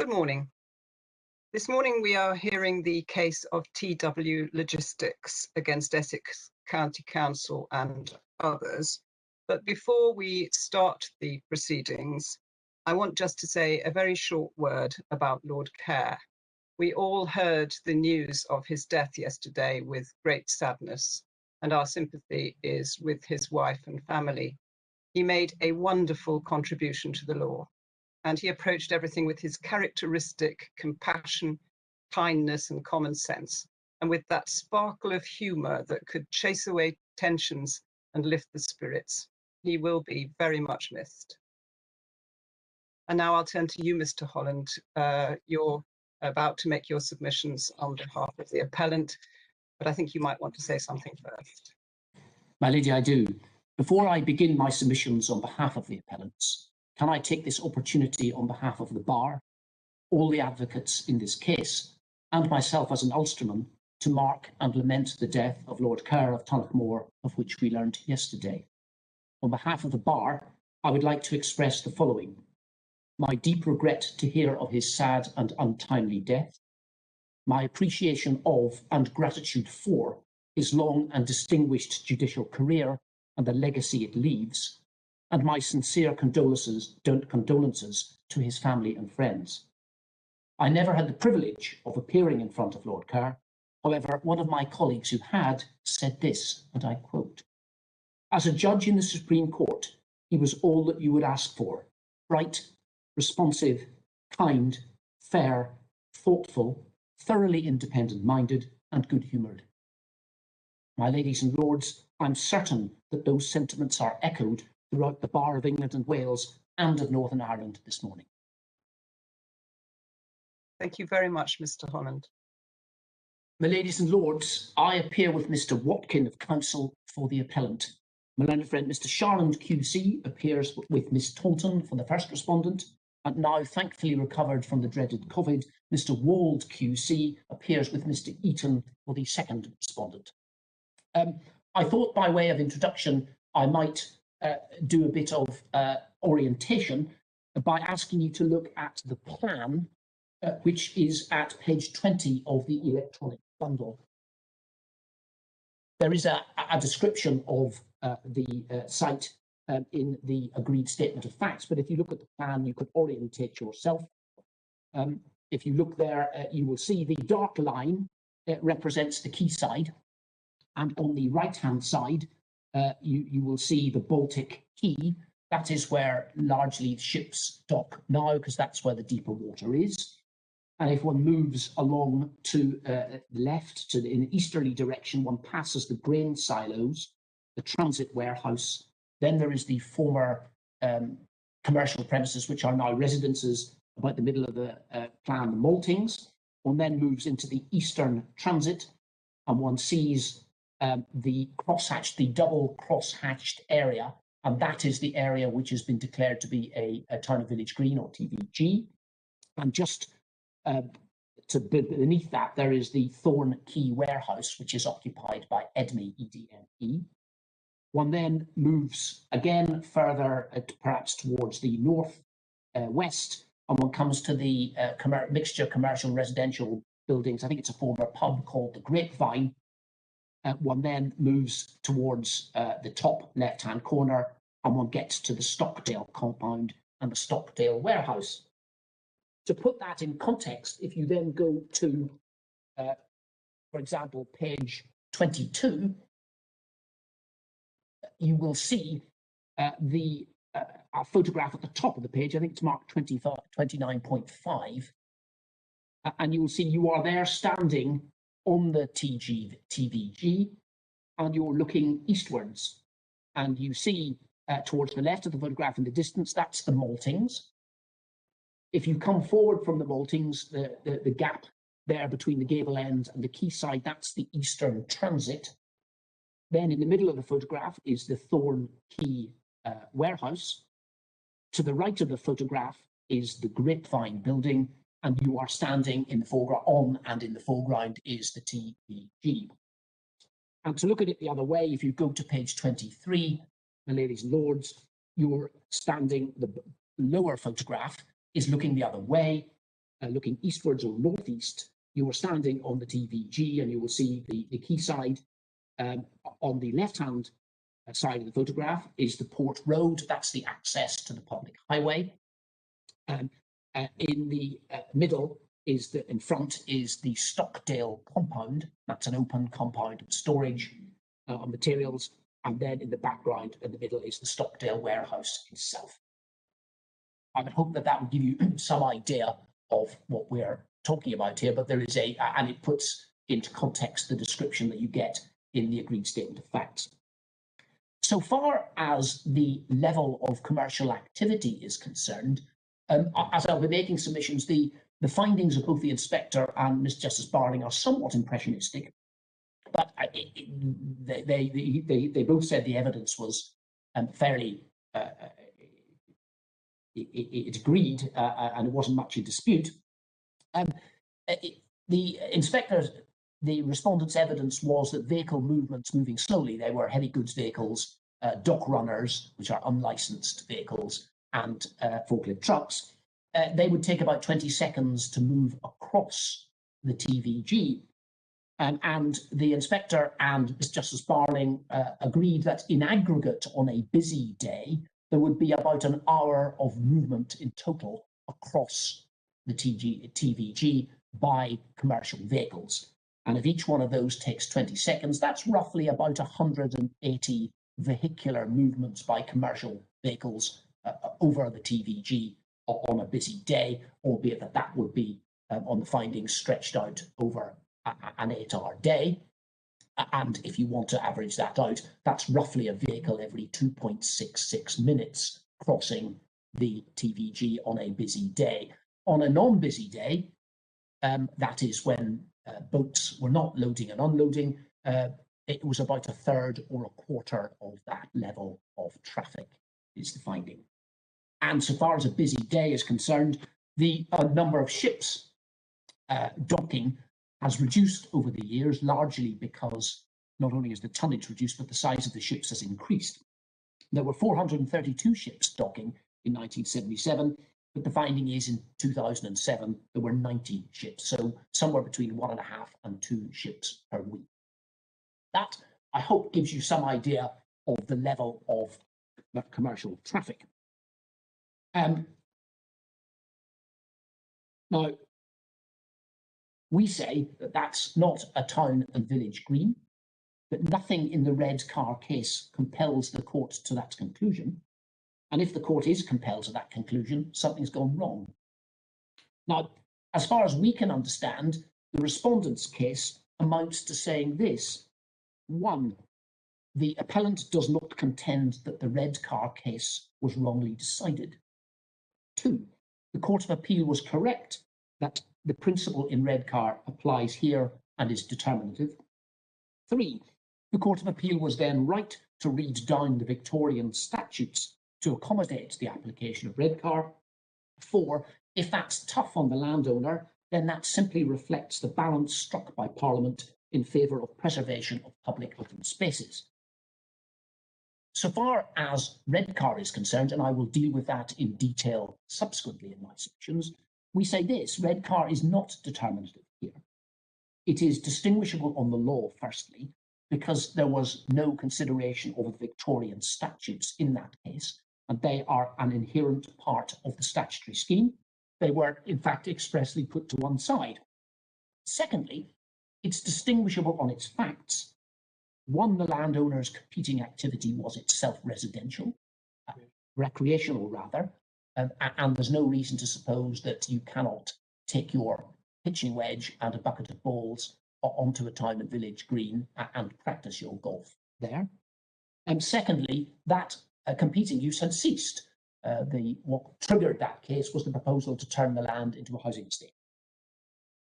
Good morning. This morning we are hearing the case of TW Logistics against Essex County Council and others. But before we start the proceedings, I want just to say a very short word about Lord Kerr. We all heard the news of his death yesterday with great sadness, and our sympathy is with his wife and family. He made a wonderful contribution to the law, and he approached everything with his characteristic compassion, kindness, and common sense, and with that sparkle of humour that could chase away tensions and lift the spirits. He will be very much missed. And now I'll turn to you, Mr. Holland. You're about to make your submissions on behalf of the appellant, but I think you might want to say something first. My lady, I do. Before I begin my submissions on behalf of the appellants, can I take this opportunity on behalf of the bar, all the advocates in this case, and myself as an Ulsterman, to mark and lament the death of Lord Kerr of Tullochmore, of which we learned yesterday. On behalf of the bar, I would like to express the following: my deep regret to hear of his sad and untimely death, my appreciation of and gratitude for his long and distinguished judicial career and the legacy it leaves, and my sincere condolences to his family and friends. I never had the privilege of appearing in front of Lord Kerr. However, one of my colleagues who had said this, and I quote, "As a judge in the Supreme Court, he was all that you would ask for: bright, responsive, kind, fair, thoughtful, thoroughly independent-minded, and good-humoured." My ladies and lords, I'm certain that those sentiments are echoed throughout the Bar of England and Wales and of Northern Ireland this morning. Thank you very much, Mr. Holland. My ladies and lords, I appear with Mr. Watkin of Council for the appellant. My learned friend Mr. Charland QC appears with Miss Taunton for the first respondent, and now thankfully recovered from the dreaded COVID, Mr. Wald QC appears with Mr. Eaton for the second respondent. I thought by way of introduction I might do a bit of orientation by asking you to look at the plan, which is at page 20 of the electronic bundle. There is a description of the site in the agreed statement of facts, but if you look at the plan, you could orientate yourself. If you look there, you will see the dark line represents the quayside, and on the right-hand side, you will see the Baltic Quay. That is where largely ships dock now, because that's where the deeper water is. And if one moves along to the left, in an easterly direction, one passes the grain silos, the transit warehouse. Then there is the former commercial premises, which are now residences, about the middle of the plan, the Maltings. One then moves into the eastern transit, and one sees the crosshatched, the double crosshatched area, and that is the area which has been declared to be a town and village green, or TVG. And just to beneath that, there is the Thorn Quay warehouse, which is occupied by EDME, EDME. One then moves again further, perhaps towards the north west, and one comes to the mixture commercial residential buildings. I think it's a former pub called the Grapevine. One then moves towards the top left-hand corner, and one gets to the Stockdale compound and the Stockdale warehouse. To put that in context, if you then go to, for example, page 22, you will see a photograph at the top of the page. I think it's marked 29.5, and you will see you are there standing on the TVG, and you're looking eastwards, and you see towards the left of the photograph in the distance, that's the Maltings. If you come forward from the Maltings, the gap there between the gable end and the quayside, that's the eastern transit. Then in the middle of the photograph is the Thorn Quay warehouse. To the right of the photograph is the Grapevine building, and you are standing in the foreground, and in the foreground is the TVG. And to look at it the other way, if you go to page 23, my ladies and lords, you're standing, the lower photograph is looking the other way, looking eastwards or northeast, you are standing on the TVG, and you will see the quayside. On the left-hand side of the photograph is the Port Road. That's the access to the public highway. In the middle is in front is the Stockdale compound. That's an open compound of storage of materials. And then in the background, in the middle, is the Stockdale warehouse itself. I would hope that would give you some idea of what we're talking about here, but there is and it puts into context the description that you get in the agreed statement of facts. So far as the level of commercial activity is concerned, as I'll be making submissions, the findings of both the inspector and Ms. Justice Barling are somewhat impressionistic, but they both said the evidence was fairly, it agreed, and it wasn't much in dispute. The inspectors, the respondents' evidence was that vehicle movements moving slowly, they were heavy goods vehicles, dock runners, which are unlicensed vehicles, and forklift trucks. They would take about 20 seconds to move across the TVG. And the inspector and Ms. Justice Barling agreed that in aggregate on a busy day, there would be about an hour of movement in total across the TVG by commercial vehicles. And if each one of those takes 20 seconds, that's roughly about 180 vehicular movements by commercial vehicles over the TVG on a busy day, albeit that would be on the findings stretched out over an 8-hour day. And if you want to average that out, that's roughly a vehicle every 2.66 minutes crossing the TVG on a busy day. On a non-busy day, that is when boats were not loading and unloading, it was about a third or a quarter of that level of traffic, is the finding. And so far as a busy day is concerned, the number of ships docking has reduced over the years, largely because not only is the tonnage reduced, but the size of the ships has increased. There were 432 ships docking in 1977, but the finding is in 2007, there were 90 ships, so somewhere between 1.5 and 2 ships per week. That, I hope, gives you some idea of the level of that commercial traffic. Now, we say that that's not a town and village green, but nothing in the red car case compels the court to that conclusion. And if the court is compelled to that conclusion, something's gone wrong. Now, as far as we can understand, the respondent's case amounts to saying this. 1, the appellant does not contend that the red car case was wrongly decided. 2, the Court of Appeal was correct that the principle in red car applies here and is determinative. 3, the Court of Appeal was then right to read down the Victorian statutes to accommodate the application of red car. 4, if that's tough on the landowner, then that simply reflects the balance struck by Parliament in favour of preservation of public open spaces. So far as red car is concerned, and I will deal with that in detail subsequently in my sections, we say this: red car is not determinative here. It is distinguishable on the law, firstly, because there was no consideration of the Victorian statutes in that case, and they are an inherent part of the statutory scheme. They were, in fact, expressly put to one side. Secondly, it's distinguishable on its facts. 1, the landowner's competing activity was itself residential, recreational rather, and there's no reason to suppose that you cannot take your pitching wedge and a bucket of balls onto a town and village green and practice your golf there. And secondly, that competing use had ceased. What triggered that case was the proposal to turn the land into a housing estate.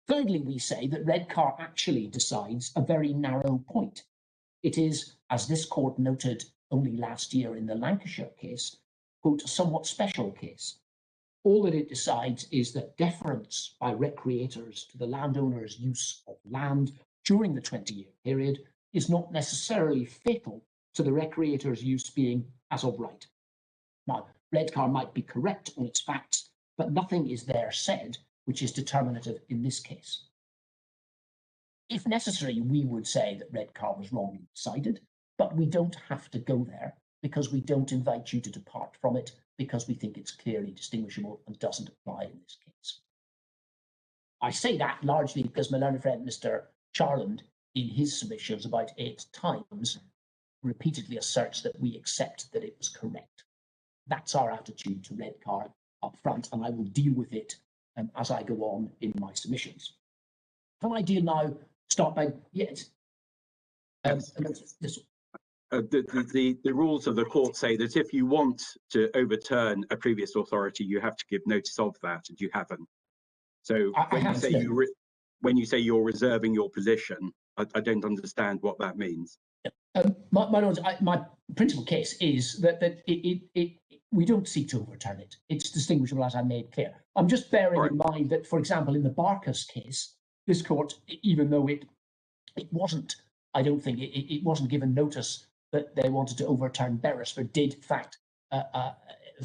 Thirdly, we say that red car actually decides a very narrow point. It is, as this court noted only last year in the Lancashire case, quote, a somewhat special case. All that it decides is that deference by recreators to the landowner's use of land during the 20-year period is not necessarily fatal to the recreator's use being as of right. Now, red car might be correct on its facts, but nothing is there said which is determinative in this case. If necessary, we would say that Redcar was wrongly decided, but we don't have to go there because we don't invite you to depart from it because we think it's clearly distinguishable and doesn't apply in this case. I say that largely because my learned friend, Mr. Charland, in his submissions about 8 times, repeatedly asserts that we accept that it was correct. That's our attitude to Redcar up front, and I will deal with it as I go on in my submissions. Can I deal now? Start by yes. This. The rules of the court say that if you want to overturn a previous authority, you have to give notice of that, and you haven't. So when you say you're reserving your position, I don't understand what that means. My principal case is that we don't seek to overturn it. It's distinguishable, as I made clear. I'm just bearing in mind that, for example, in the Barkas case, this court, even though it wasn't, I don't think it wasn't given notice that they wanted to overturn Beresford, did in fact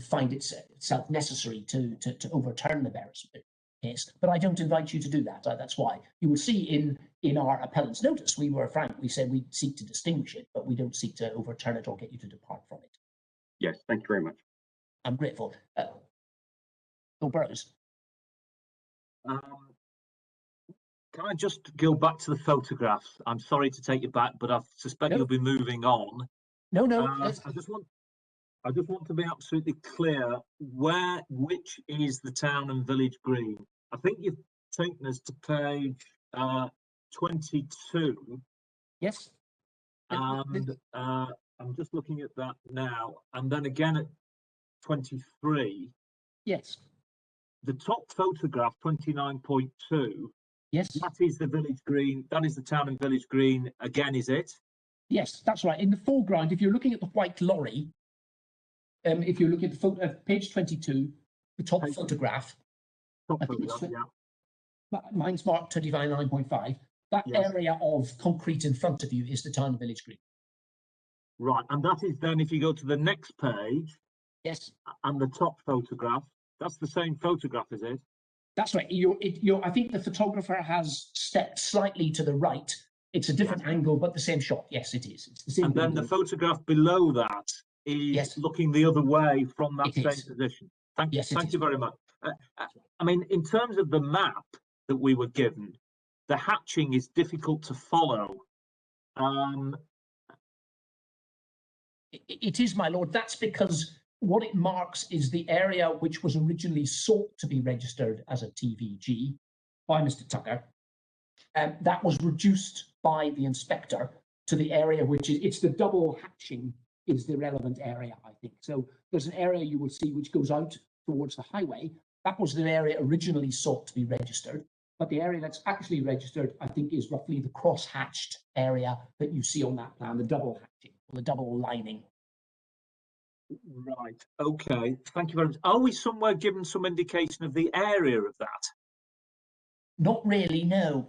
find itself necessary to overturn the Beresford case. But I don't invite you to do that. That's why you will see in our appellant's notice, we were frank. We said we seek to distinguish it, but we don't seek to overturn it or get you to depart from it. Yes, thank you very much. I'm grateful. Burrows. Can I just go back to the photographs? I'm sorry to take you back, but I suspect you'll be moving on. No. I just want to be absolutely clear which is the town and village green. I think you've taken us to page 22. Yes. And I'm just looking at that now, and then again at 23. Yes. The top photograph, 29.2. Yes. That is the village green. That is the town and village green again, is it? Yes, that's right. In the foreground, if you're looking at the white lorry, if you look at the page 22, the top photograph. Top photograph, yeah. Mine's marked 29.5. That area of concrete in front of you is the town and village green. Right, and that is then if you go to the next page. Yes. And the top photograph, that's the same photograph, is it? That's right. I think the photographer has stepped slightly to the right. It's a different angle, but the same shot. Yes, it is. It's the same. And then the photograph below that is looking the other way from that same position. Thank you very much. I mean, in terms of the map that we were given, the hatching is difficult to follow. It is, my lord. That's because what it marks is the area which was originally sought to be registered as a TVG by Mr. Tucker. That was reduced by the inspector to the area which it's the double hatching is the relevant area, I think. So there's an area you will see which goes out towards the highway. That was the area originally sought to be registered. But the area that's actually registered, I think, is roughly the cross-hatched area that you see on that plan, the double hatching, or the double lining. Right. Okay. Thank you very much. Are we somewhere given some indication of the area of that? Not really, no.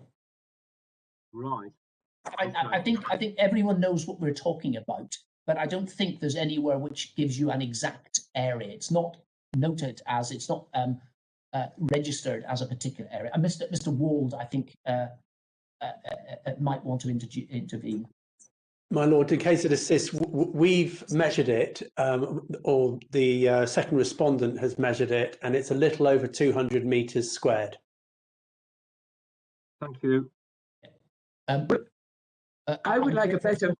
Right. I think everyone knows what we're talking about, but I don't think there's anywhere which gives you an exact area. It's not noted as, it's not registered as a particular area. And Mr. Wald, I think, might want to intervene. My lord, in case it assists, we've measured it, or the second respondent has measured it, and it's a little over 200 metres squared. Thank you. I would like a better.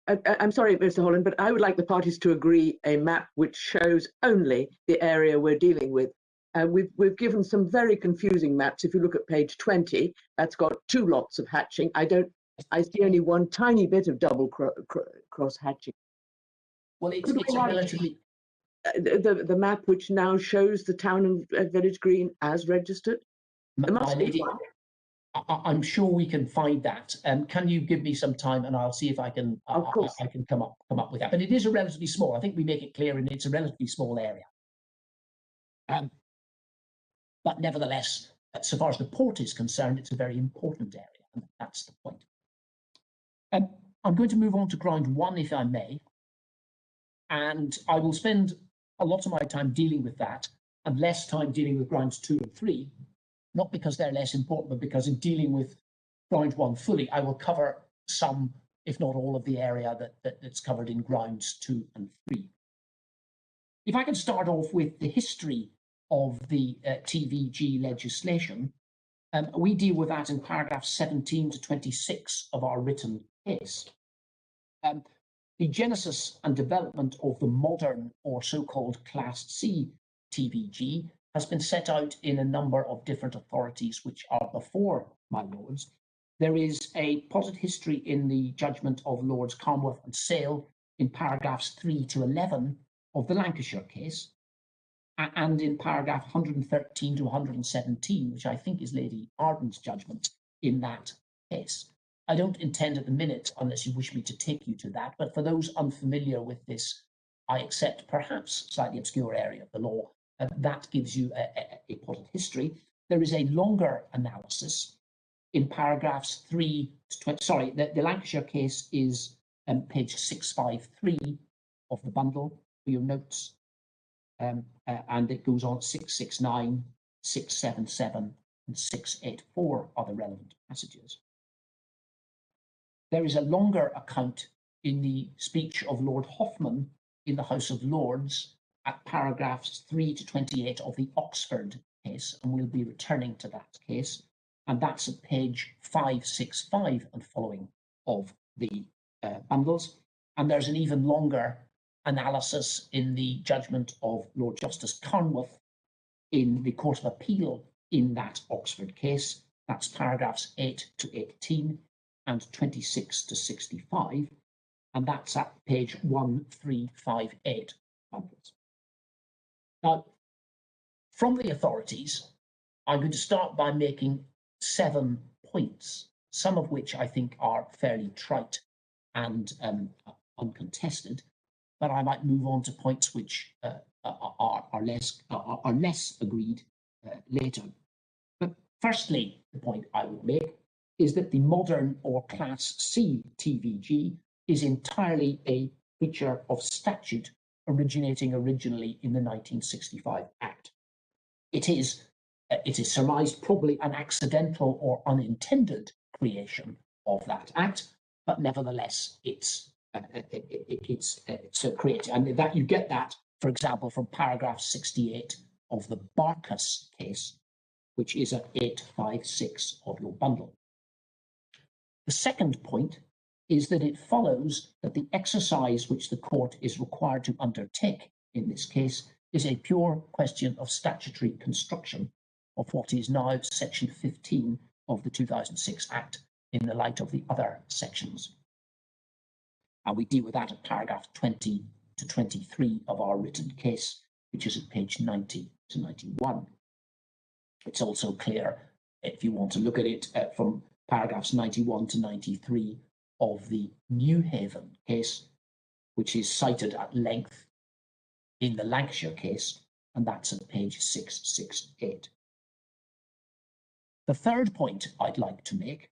I'm sorry, Mr. Holland, but I would like the parties to agree a map which shows only the area we're dealing with. We've given some very confusing maps. If you look at page 20, that's got 2 lots of hatching. I see only one tiny bit of double cross hatching. Well, it's relatively the map which now shows the town and village green as registered. My lady, I'm sure we can find that. Can you give me some time, and I'll see if I can. Of course, I can come up with that. But it is a relatively small. I think we make it clear, and it's a relatively small area. But nevertheless, so far as the port is concerned, it's a very important area, and that's the point. I'm going to move on to ground 1, if I may, and I will spend a lot of my time dealing with that. and less time dealing with grounds 2 and 3, not because they're less important, but because in dealing with ground 1 fully, I will cover some, if not all, of the area that's covered in grounds 2 and 3. If I can start off with the history of the TVG legislation, we deal with that in paragraphs 17 to 26 of our written case. The genesis and development of the modern or so-called Class C TVG has been set out in a number of different authorities which are before my lords. There is a potted history in the judgment of Lords Carnwath and Sale in paragraphs 3 to 11 of the Lancashire case, and in paragraph 113 to 117, which I think is Lady Arden's judgment in that case. I don't intend at the minute, unless you wish me to take you to that, but for those unfamiliar with this, I accept perhaps slightly obscure area of the law, that gives you a potted history. There is a longer analysis in paragraphs 3 to 20, sorry, the Lancashire case is page 653 of the bundle for your notes, and it goes on 669, 677, and 684 are the relevant passages. There is a longer account in the speech of Lord Hoffman in the House of Lords at paragraphs 3 to 28 of the Oxford case, and we'll be returning to that case, and that's at page 565 and following of the bundles. And there's an even longer analysis in the judgment of Lord Justice Carnwath in the Court of Appeal in that Oxford case. That's paragraphs 8 to 18 and 26 to 65, and that's at page 1358 bundles. Now, from the authorities, I'm going to start by making 7 points, some of which I think are fairly trite and uncontested, but I might move on to points which are less agreed later. But firstly, the point I would make is that the modern or Class C TVG is entirely a feature of statute originating originally in the 1965 Act. It is surmised probably an accidental or unintended creation of that Act, but nevertheless it's created, and that you get that, for example, from paragraph 68 of the Barkas case, which is at 856 of your bundle. The second point is that it follows that the exercise which the court is required to undertake in this case is a pure question of statutory construction of what is now section 15 of the 2006 Act in the light of the other sections. And we deal with that at paragraph 20 to 23 of our written case, which is at page 90 to 91. It's also clear, if you want to look at it, from paragraphs 91 to 93 of the Newhaven case, which is cited at length in the Lancashire case, and that's at page 668. The third point I'd like to make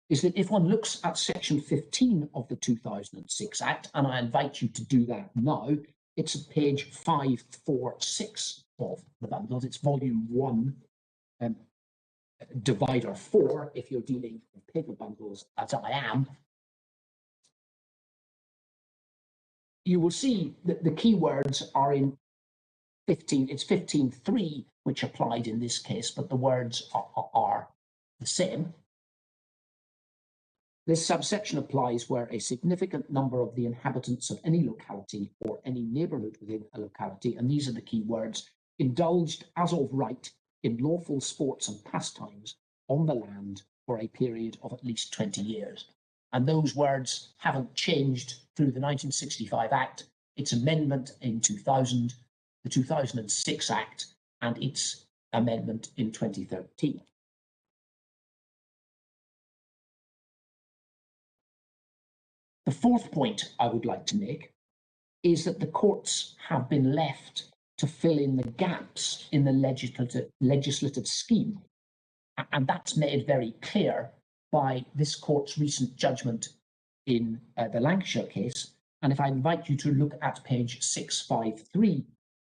is that if one looks at section 15 of the 2006 Act, and I invite you to do that now, it's at page 546 of the bundles. It's volume 1, divider 4, if you're dealing with paper bundles, as I am. You will see that the key words are in 15, it's 15.3, which applied in this case, but the words are the same. This subsection applies where a significant number of the inhabitants of any locality or any neighbourhood within a locality, and these are the key words, indulged as of right in lawful sports and pastimes on the land for a period of at least 20 years. And those words haven't changed through the 1965 Act, its amendment in 2000, the 2006 Act, and its amendment in 2013. The fourth point I would like to make is that the courts have been left to fill in the gaps in the legislative scheme. And that's made very clear by this court's recent judgment in the Lancashire case. And if I invite you to look at page 653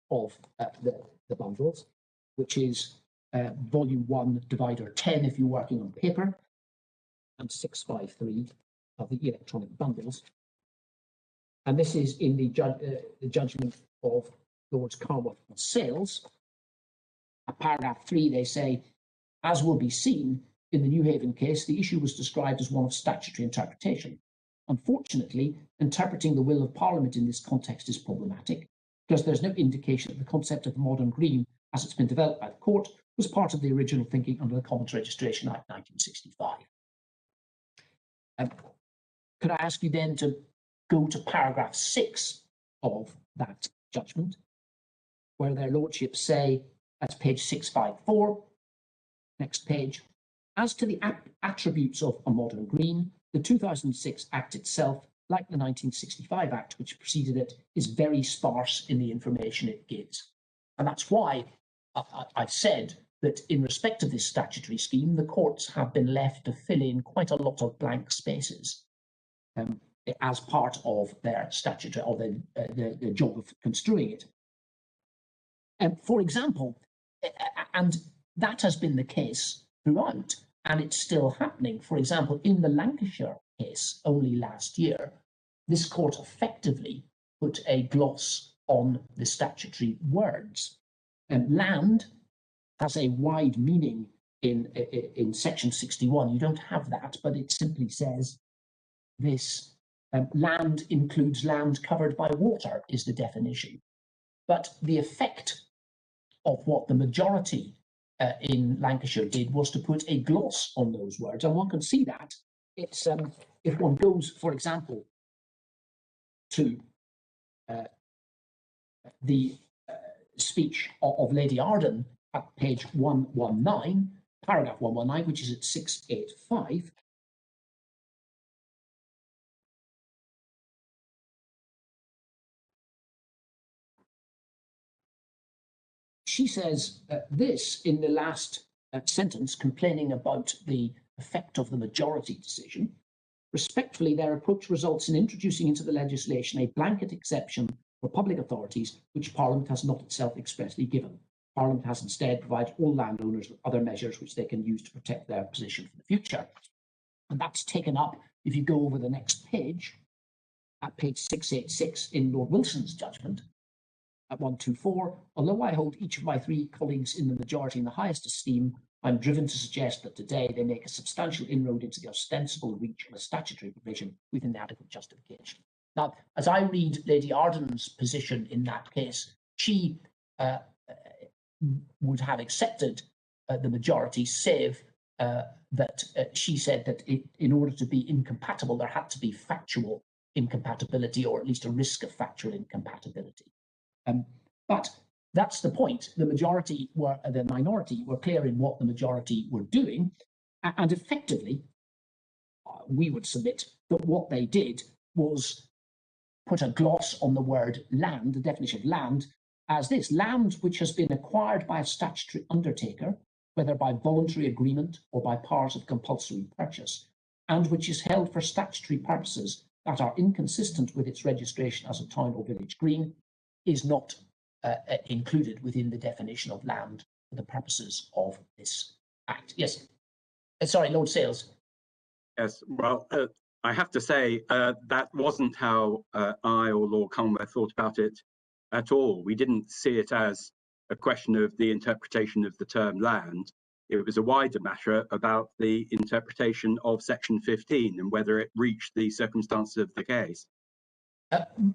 of the bundles, which is volume 1, divider 10 if you're working on paper, and 653 of the electronic bundles. And this is in the judgment of Lords Carworth and Sales. At paragraph 3, they say, as will be seen, in the New Haven case, the issue was described as one of statutory interpretation. Unfortunately, interpreting the will of Parliament in this context is problematic, because there's no indication that the concept of the modern green, as it's been developed by the court, was part of the original thinking under the Commons Registration Act 1965. Could I ask you then to go to paragraph 6 of that judgment, where their lordships say, that's page 654, next page, as to the attributes of a modern green, the 2006 Act itself, like the 1965 Act, which preceded it, is very sparse in the information it gives. And that's why I've said that in respect of this statutory scheme, the courts have been left to fill in quite a lot of blank spaces as part of their statutory, or the job of construing it. For example, and that has been the case throughout, and it's still happening. For example, in the Lancashire case only last year, this court effectively put a gloss on the statutory words. Land has a wide meaning in section 61. You don't have that, but it simply says this land includes land covered by water is the definition. But the effect of what the majority in Lancashire did was to put a gloss on those words, and one can see that. It's if one goes, for example, to the speech of Lady Arden at page 119, paragraph 119, which is at 685. She says this in the last sentence, complaining about the effect of the majority decision. Respectfully, their approach results in introducing into the legislation a blanket exception for public authorities, which Parliament has not itself expressly given. Parliament has instead provided all landowners with other measures which they can use to protect their position for the future. And that's taken up, if you go over the next page, at page 686 in Lord Wilson's judgment, at 124, although I hold each of my three colleagues in the majority in the highest esteem, I'm driven to suggest that today they make a substantial inroad into the ostensible reach of a statutory provision with inadequate justification. Now, as I read Lady Arden's position in that case, she would have accepted the majority, save that she said that in order to be incompatible, there had to be factual incompatibility, or at least a risk of factual incompatibility. But that's the point. The minority were clear in what the majority were doing, and effectively, we would submit that what they did was put a gloss on the word land, the definition of land, as this: land which has been acquired by a statutory undertaker, whether by voluntary agreement or by powers of compulsory purchase, and which is held for statutory purposes that are inconsistent with its registration as a town or village green, is not included within the definition of land for the purposes of this Act. Yes. Sorry, Lord Sales. Yes, well, I have to say that wasn't how I or Lord Conway thought about it at all. We didn't see it as a question of the interpretation of the term land. It was a wider matter about the interpretation of section 15 and whether it reached the circumstances of the case.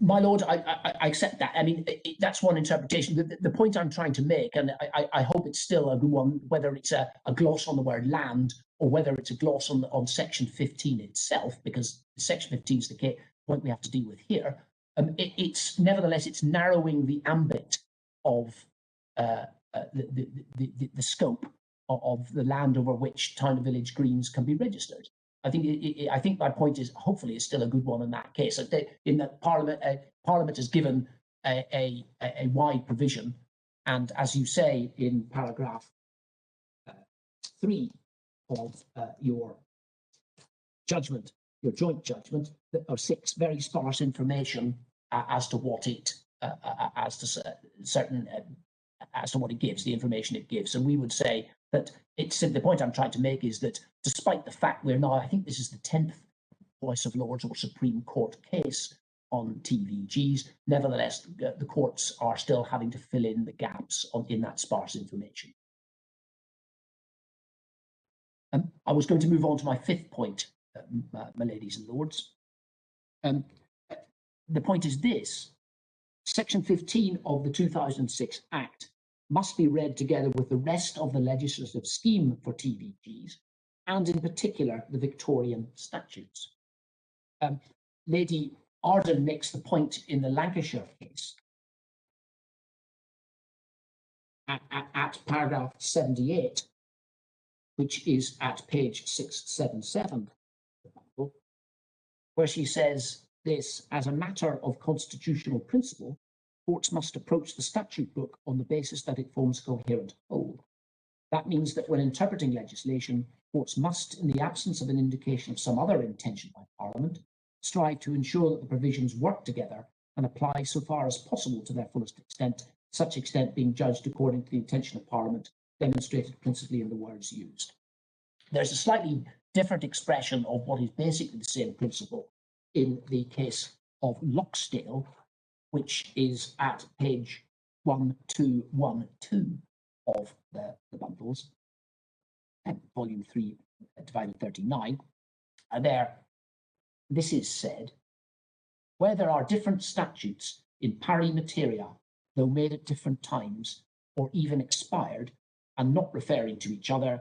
My lord, I accept that. I mean, that's one interpretation. The point I'm trying to make, and I hope it's still a good one, whether it's a gloss on the word land or whether it's a gloss on section 15 itself, because section 15 is the point we have to deal with here. It's nevertheless, it's narrowing the ambit of the scope of the land over which town and village greens can be registered. I think my point is, hopefully, is still a good one in that case. In that Parliament has given a wide provision, and as you say in paragraph 3 of your judgment, your joint judgment, or 6, very sparse information as to what it, as to certain as to what it gives, the information it gives. And we would say that the point I'm trying to make is that despite the fact we're now, I think this is the 10th Voice of Lords or Supreme Court case on TVGs, nevertheless, the courts are still having to fill in the gaps in that sparse information. I was going to move on to my 5th point, my ladies and lords. The point is this: Section 15 of the 2006 Act must be read together with the rest of the legislative scheme for TVGs, and in particular the Victorian statutes. Lady Arden makes the point in the Lancashire case at paragraph 78, which is at page 677, where she says this: as a matter of constitutional principle, courts must approach the statute book on the basis that it forms a coherent whole. That means that when interpreting legislation, courts must, in the absence of an indication of some other intention by Parliament, strive to ensure that the provisions work together and apply so far as possible to their fullest extent, such extent being judged according to the intention of Parliament, demonstrated principally in the words used. There's a slightly different expression of what is basically the same principle in the case of Loxdale, which is at page 1212 of the bundles, volume 3, divided 39. And there, this is said: where there are different statutes in pari materia, though made at different times, or even expired, and not referring to each other,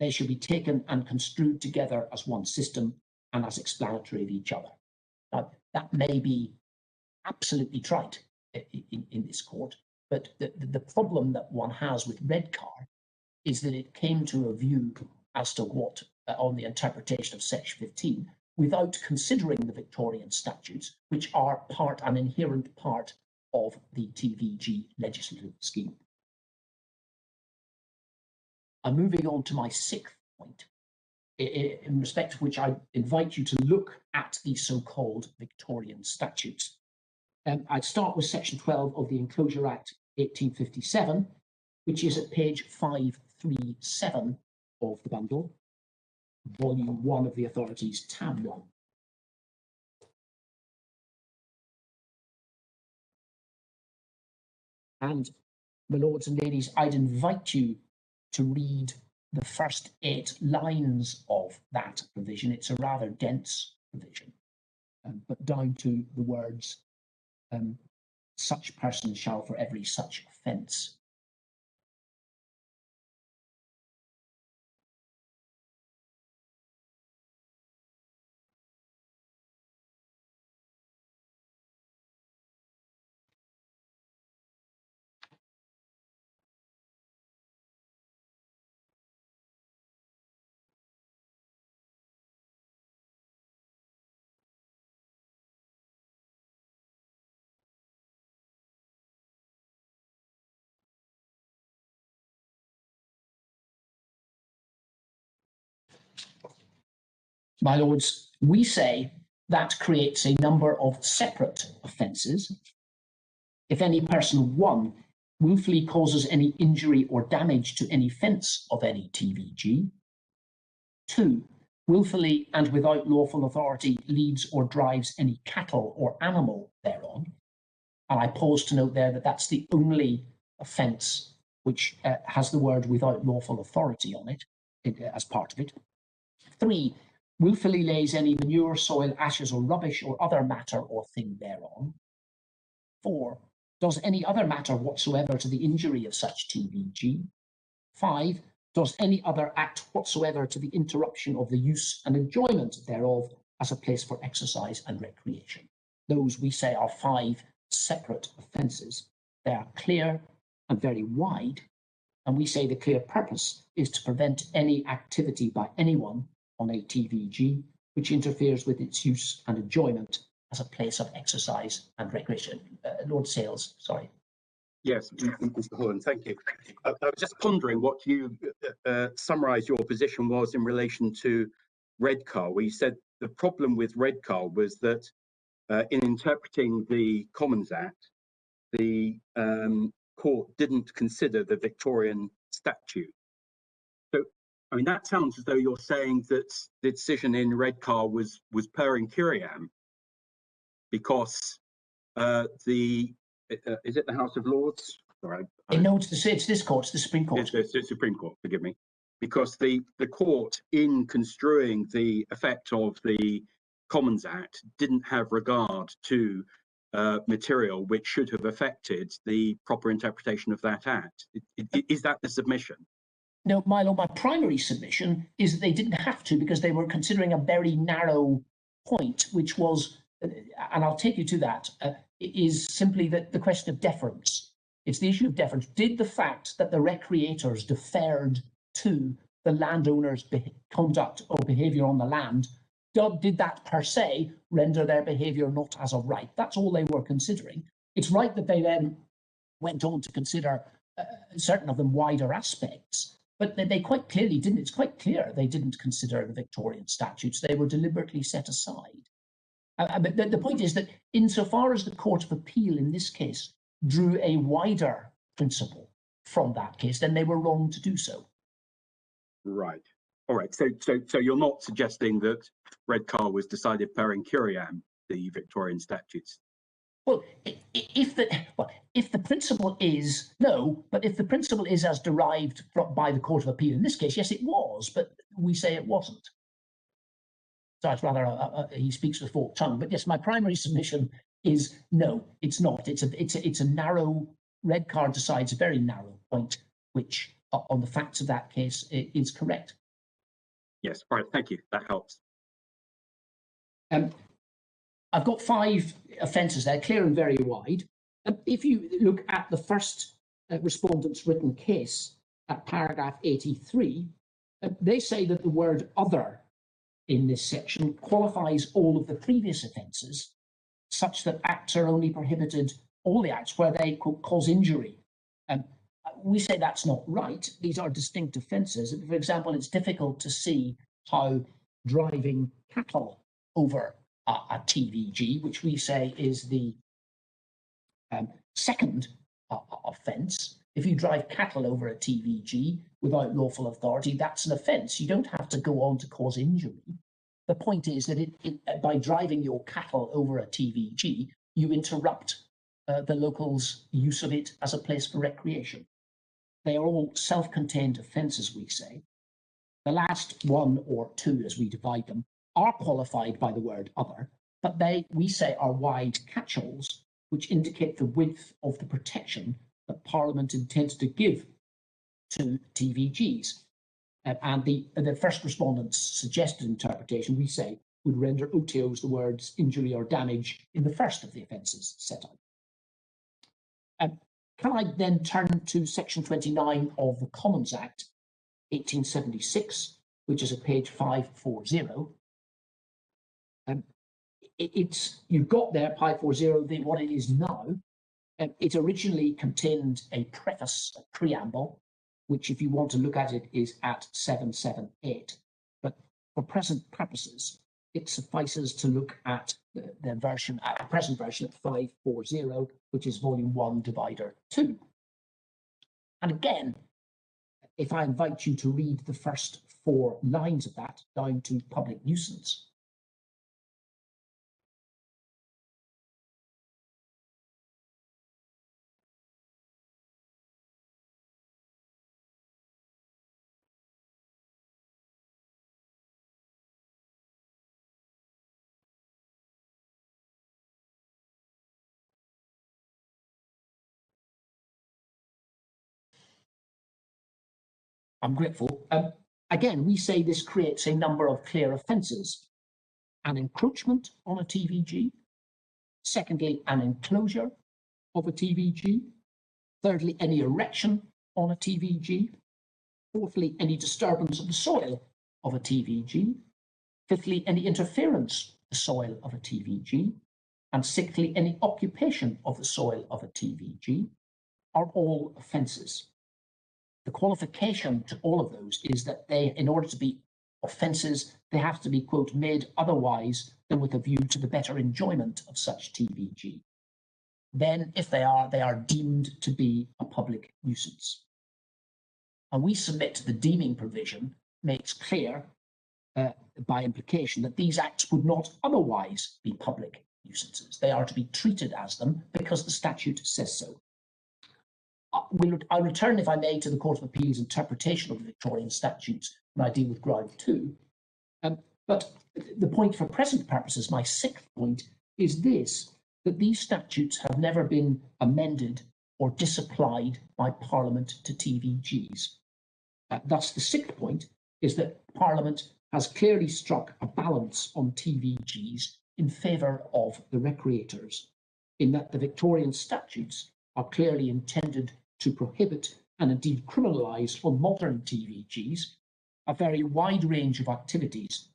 they should be taken and construed together as one system and as explanatory of each other. Now, that may be absolutely trite in this court, but the problem that one has with Redcar is that it came to a view as to what, on the interpretation of Section 15, without considering the Victorian statutes, which are an inherent part of the TVG legislative scheme. I'm moving on to my 6th point, in respect of which I invite you to look at the so-called Victorian statutes. I'd start with Section 12 of the Enclosure Act 1857, which is at page 537 of the bundle, volume 1 of the authorities, tab 1. And, my lords and ladies, I'd invite you to read the first 8 lines of that provision. It's a rather dense provision, but down to the words, such person shall for every such offence. My lords, we say that creates a number of separate offences. If any person, 1, wilfully causes any injury or damage to any fence of any TVG. 2, wilfully and without lawful authority leads or drives any cattle or animal thereon. And I pause to note there that that's the only offence which has the word without lawful authority on it as part of it. 3, wilfully lays any manure, soil, ashes, or rubbish, or other matter or thing thereon. 4, does any other matter whatsoever to the injury of such TVG. 5, does any other act whatsoever to the interruption of the use and enjoyment thereof as a place for exercise and recreation. Those, we say, are 5 separate offences. They are clear and very wide, and we say the clear purpose is to prevent any activity by anyone on a TVG which interferes with its use and enjoyment as a place of exercise and recreation. Lord Sales, sorry. Yes, Mr. Holland, thank you. I was just pondering what you summarised your position was in relation to Redcar, where you said the problem with Redcar was that in interpreting the Commons Act, the court didn't consider the Victorian statute. So, I mean, that sounds as though you're saying that the decision in Redcar was per incuriam, because is it the House of Lords? Sorry, no, it's this court, it's the Supreme Court. It's the Supreme Court, forgive me. Because the court, in construing the effect of the Commons Act, didn't have regard to material which should have affected the proper interpretation of that act. Is that the submission? No, Milo, my primary submission is that they didn't have to, because they were considering a very narrow point, which was, and I'll take you to that, is simply the question of deference. It's the issue of deference. Did the fact that the recreators deferred to the landowner's conduct or behaviour on the land, did that per se render their behaviour not as of right? That's all they were considering. It's right that they then went on to consider certain of them wider aspects, but they quite clearly didn't. It's quite clear they didn't consider the Victorian statutes. They were deliberately set aside. But the point is that insofar as the Court of Appeal in this case drew a wider principle from that case, then they were wrong to do so. Right. All right. So you're not suggesting that Redcar was decided per incuriam, the Victorian statutes? Well, if the principle is no, but if the principle is as derived by the Court of Appeal in this case, yes, it was, but we say it wasn't. So it's rather he speaks with forked tongue. But yes, my primary submission is no, it's not. It's a narrow. Redcar decides a very narrow point, which on the facts of that case is correct. Yes. All right. Thank you. That helps. I've got 5 offences there, clear and very wide. If you look at the first respondent's written case at paragraph 83, they say that the word other in this section qualifies all of the previous offences, such that acts are only prohibited, all the acts where they cause injury. We say that's not right. These are distinct offences. For example, it's difficult to see how driving cattle over a TVG, which we say is the second offence. If you drive cattle over a TVG without lawful authority, that's an offence. You don't have to go on to cause injury. The point is that by driving your cattle over a TVG, you interrupt the locals' use of it as a place for recreation. They are all self-contained offences, we say. The last 1 or 2, as we divide them, are qualified by the word other, but we say are wide catch-alls, which indicate the width of the protection that Parliament intends to give to TVGs. And the first respondent's suggested interpretation, we say, would render OTOs the words injury or damage in the first of the offences set out. Can I then turn to section 29 of the Commons Act 1876, which is at page 540. You've got there 540, what it is now. It originally contained a preface, a preamble, which, if you want to look at it, is at 778. But for present purposes, it suffices to look at the version, the present version at 540, which is volume 1, divider 2. And again, if I invite you to read the first 4 lines of that down to public nuisance. I'm grateful. Again, we say this creates a number of clear offences. An encroachment on a TVG. Secondly, an enclosure of a TVG. Thirdly, any erection on a TVG. Fourthly, any disturbance of the soil of a TVG. Fifthly, any interference with the soil of a TVG. And sixthly, any occupation of the soil of a TVG are all offences. The qualification to all of those is that they, in order to be offences, they have to be, quote, made otherwise than with a view to the better enjoyment of such TVG. then if they are deemed to be a public nuisance. And we submit the deeming provision makes clear by implication that these acts would not otherwise be public nuisances. They are to be treated as them because the statute says so. I'll return, if I may, to the Court of Appeal's interpretation of the Victorian statutes when I deal with ground 2. But the point for present purposes, my 6th point, is this, that these statutes have never been amended or disapplied by Parliament to TVGs. Thus, the 6th point is that Parliament has clearly struck a balance on TVGs in favour of the recreators, in that the Victorian statutes are clearly intended to prohibit and indeed criminalise on modern TVGs a very wide range of activities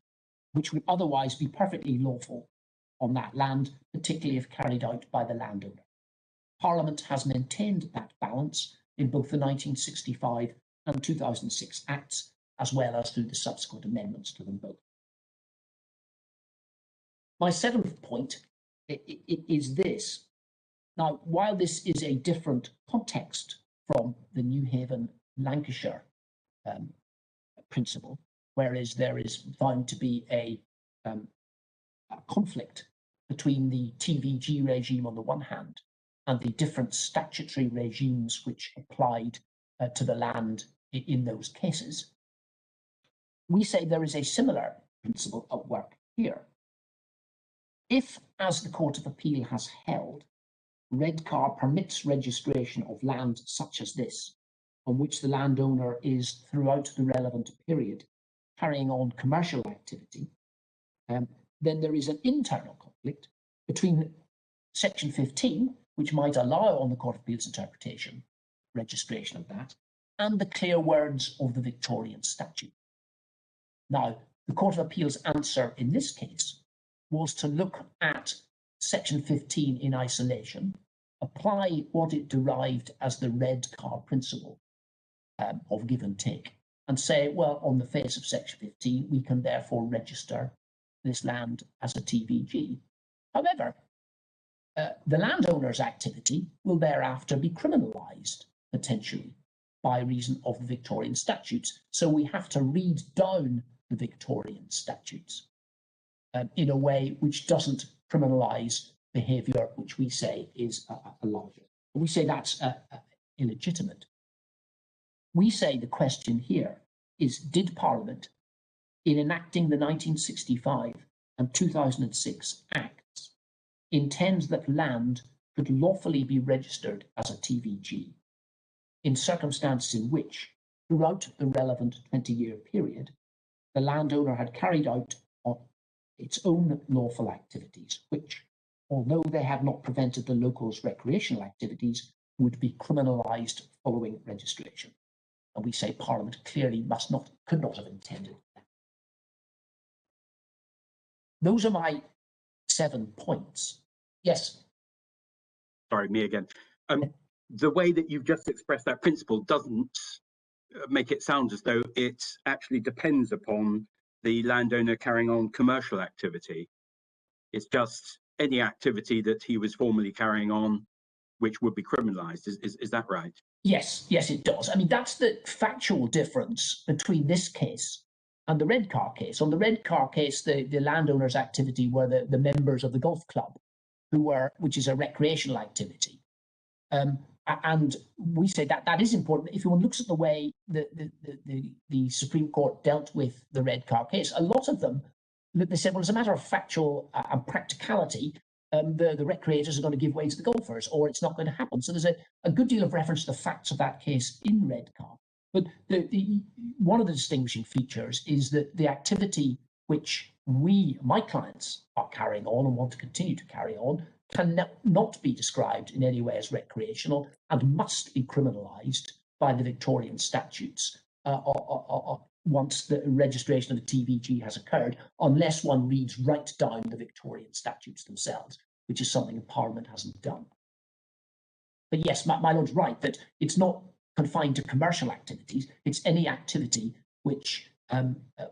which would otherwise be perfectly lawful on that land, particularly if carried out by the landowner. Parliament has maintained that balance in both the 1965 and 2006 Acts, as well as through the subsequent amendments to them both. My 7th point is this. Now, while this is a different context from the New Haven, Lancashire principle, whereas there is found to be a conflict between the TVG regime on the one hand and the different statutory regimes which applied to the land in those cases, we say there is a similar principle at work here. If, as the Court of Appeal has held, Redcar permits registration of land such as this, on which the landowner is throughout the relevant period carrying on commercial activity, then there is an internal conflict between Section 15, which might allow on the Court of Appeal's interpretation registration of that, and the clear words of the Victorian statute. Now, the Court of Appeal's answer in this case was to look at Section 15 in isolation, apply what it derived as the Redcar principle of give and take, and say, well, on the face of Section 15, we can therefore register this land as a TVG. However, the landowner's activity will thereafter be criminalised, potentially, by reason of the Victorian statutes. So we have to read down the Victorian statutes in a way which doesn't criminalise behaviour which we say is a larger. We say that's illegitimate. We say the question here is, did Parliament, in enacting the 1965 and 2006 Acts, intend that land could lawfully be registered as a TVG in circumstances in which, throughout the relevant 20-year period, the landowner had carried out its own lawful activities, which, although they had not prevented the locals' recreational activities, would be criminalised following registration. And we say Parliament clearly could not have intended that. Those are my 7 points. Yes. Sorry, me again. The way that you've just expressed that principle doesn't make it sound as though it actually depends upon the landowner carrying on commercial activity. It's just any activity that he was formerly carrying on which would be criminalised. Is that right? Yes, it does. I mean, that's the factual difference between this case and the Redcar case. On the Redcar case, the landowner's activity were the members of the golf club, which is a recreational activity. And we say that is important. If one looks at the way the Supreme Court dealt with the Redcar case, a lot of them, they said, well, as a matter of factual and practicality, the recreators are going to give way to the golfers, or it's not going to happen. So there's a good deal of reference to the facts of that case in Redcar. But one of the distinguishing features is that the activity which my clients, are carrying on and want to continue to carry on can not be described in any way as recreational and must be criminalised by the Victorian statutes once the registration of the TVG has occurred, unless one reads right down the Victorian statutes themselves, which is something Parliament hasn't done. But yes, my Lord's right that it's not confined to commercial activities, it's any activity which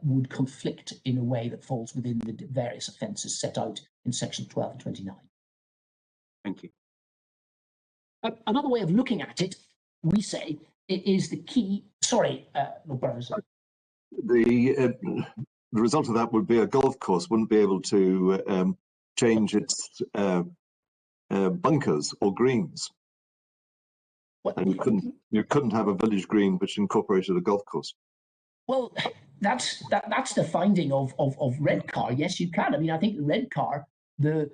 would conflict in a way that falls within the various offences set out in sections 12 and 29. Thank you. Another way of looking at it, we say, it is the key. Sorry, Lord Burrows. The result of that would be a golf course wouldn't be able to change its bunkers or greens. What? And you couldn't have a village green which incorporated a golf course. Well, that's the finding of Redcar. Yes, you can. I mean, I think Redcar, the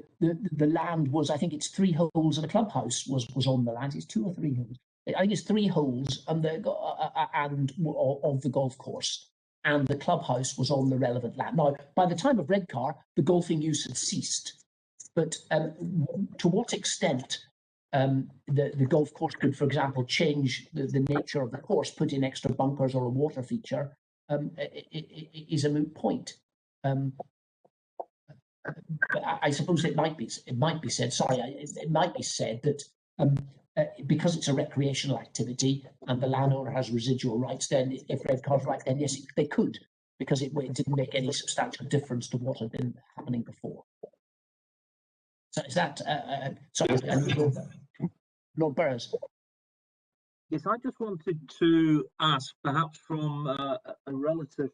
land was, I think it's 3 holes and a clubhouse was on the land. It's 2 or 3 holes. I think it's 3 holes and of the golf course, and the clubhouse was on the relevant land. Now, by the time of Redcar, the golfing use had ceased. But to what extent the golf course could, for example, change the nature of the course, put in extra bunkers or a water feature, is a moot point. But I suppose it might be said. Sorry, it might be said that because it's a recreational activity and the landowner has residual rights, then if Redcar's right, then yes, they could, because it didn't make any substantial difference to what had been happening before. So is that sorry, Lord Burrows? Yes, I just wanted to ask, perhaps from a relative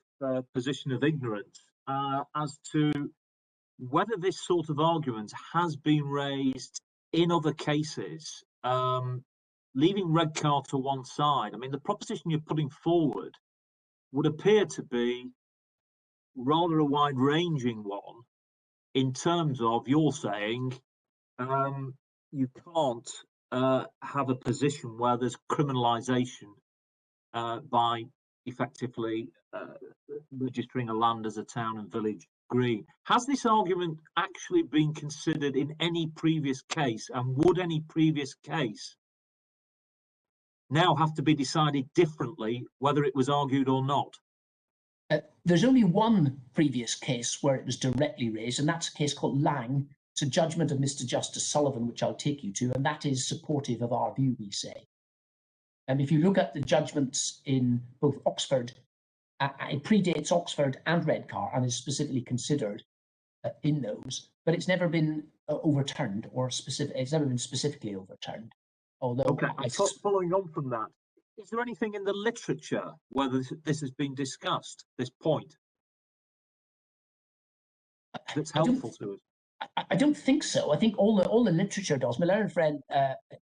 position of ignorance, as to whether this sort of argument has been raised in other cases, leaving Redcar to one side. I mean, the proposition you're putting forward would appear to be rather a wide-ranging one in terms of you're saying you can't have a position where there's criminalisation by effectively registering a land as a town and village green. Has this argument actually been considered in any previous case, and would any previous case now have to be decided differently, whether it was argued or not? There's only one previous case where it was directly raised, and that's a case called Lang. It's a judgment of Mr. Justice Sullivan, which I'll take you to, and that is supportive of our view, we say. And if you look at the judgments in both Oxford, it predates Oxford and Redcar and is specifically considered in those, but it's never been overturned or it's never been specifically overturned. Although, okay, following on from that, is there anything in the literature where this has been discussed, this point, that's helpful to us? I don't think so. I think all the literature does. My learned friend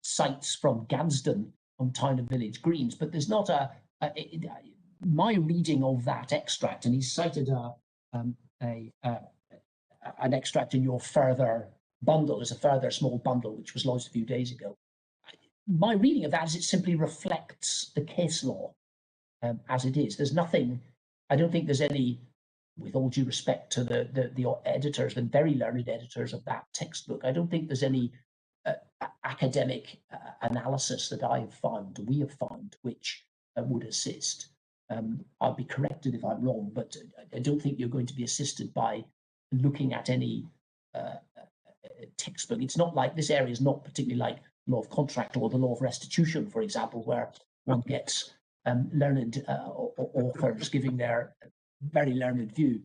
cites from Gadsden on town and village greens, but there's not my reading of that extract, and he cited an extract in your further bundle. There's a further small bundle which was launched a few days ago. My reading of that is it simply reflects the case law as it is. There's nothing. I don't think there's any, with all due respect to the editors, the very learned editors of that textbook, I don't think there's any academic analysis that I have found, we have found, which would assist. I'll be corrected if I'm wrong, but I don't think you're going to be assisted by looking at any textbook. It's not like, this area is not particularly like law of contract or the law of restitution, for example, where one gets learned authors giving their very learned view.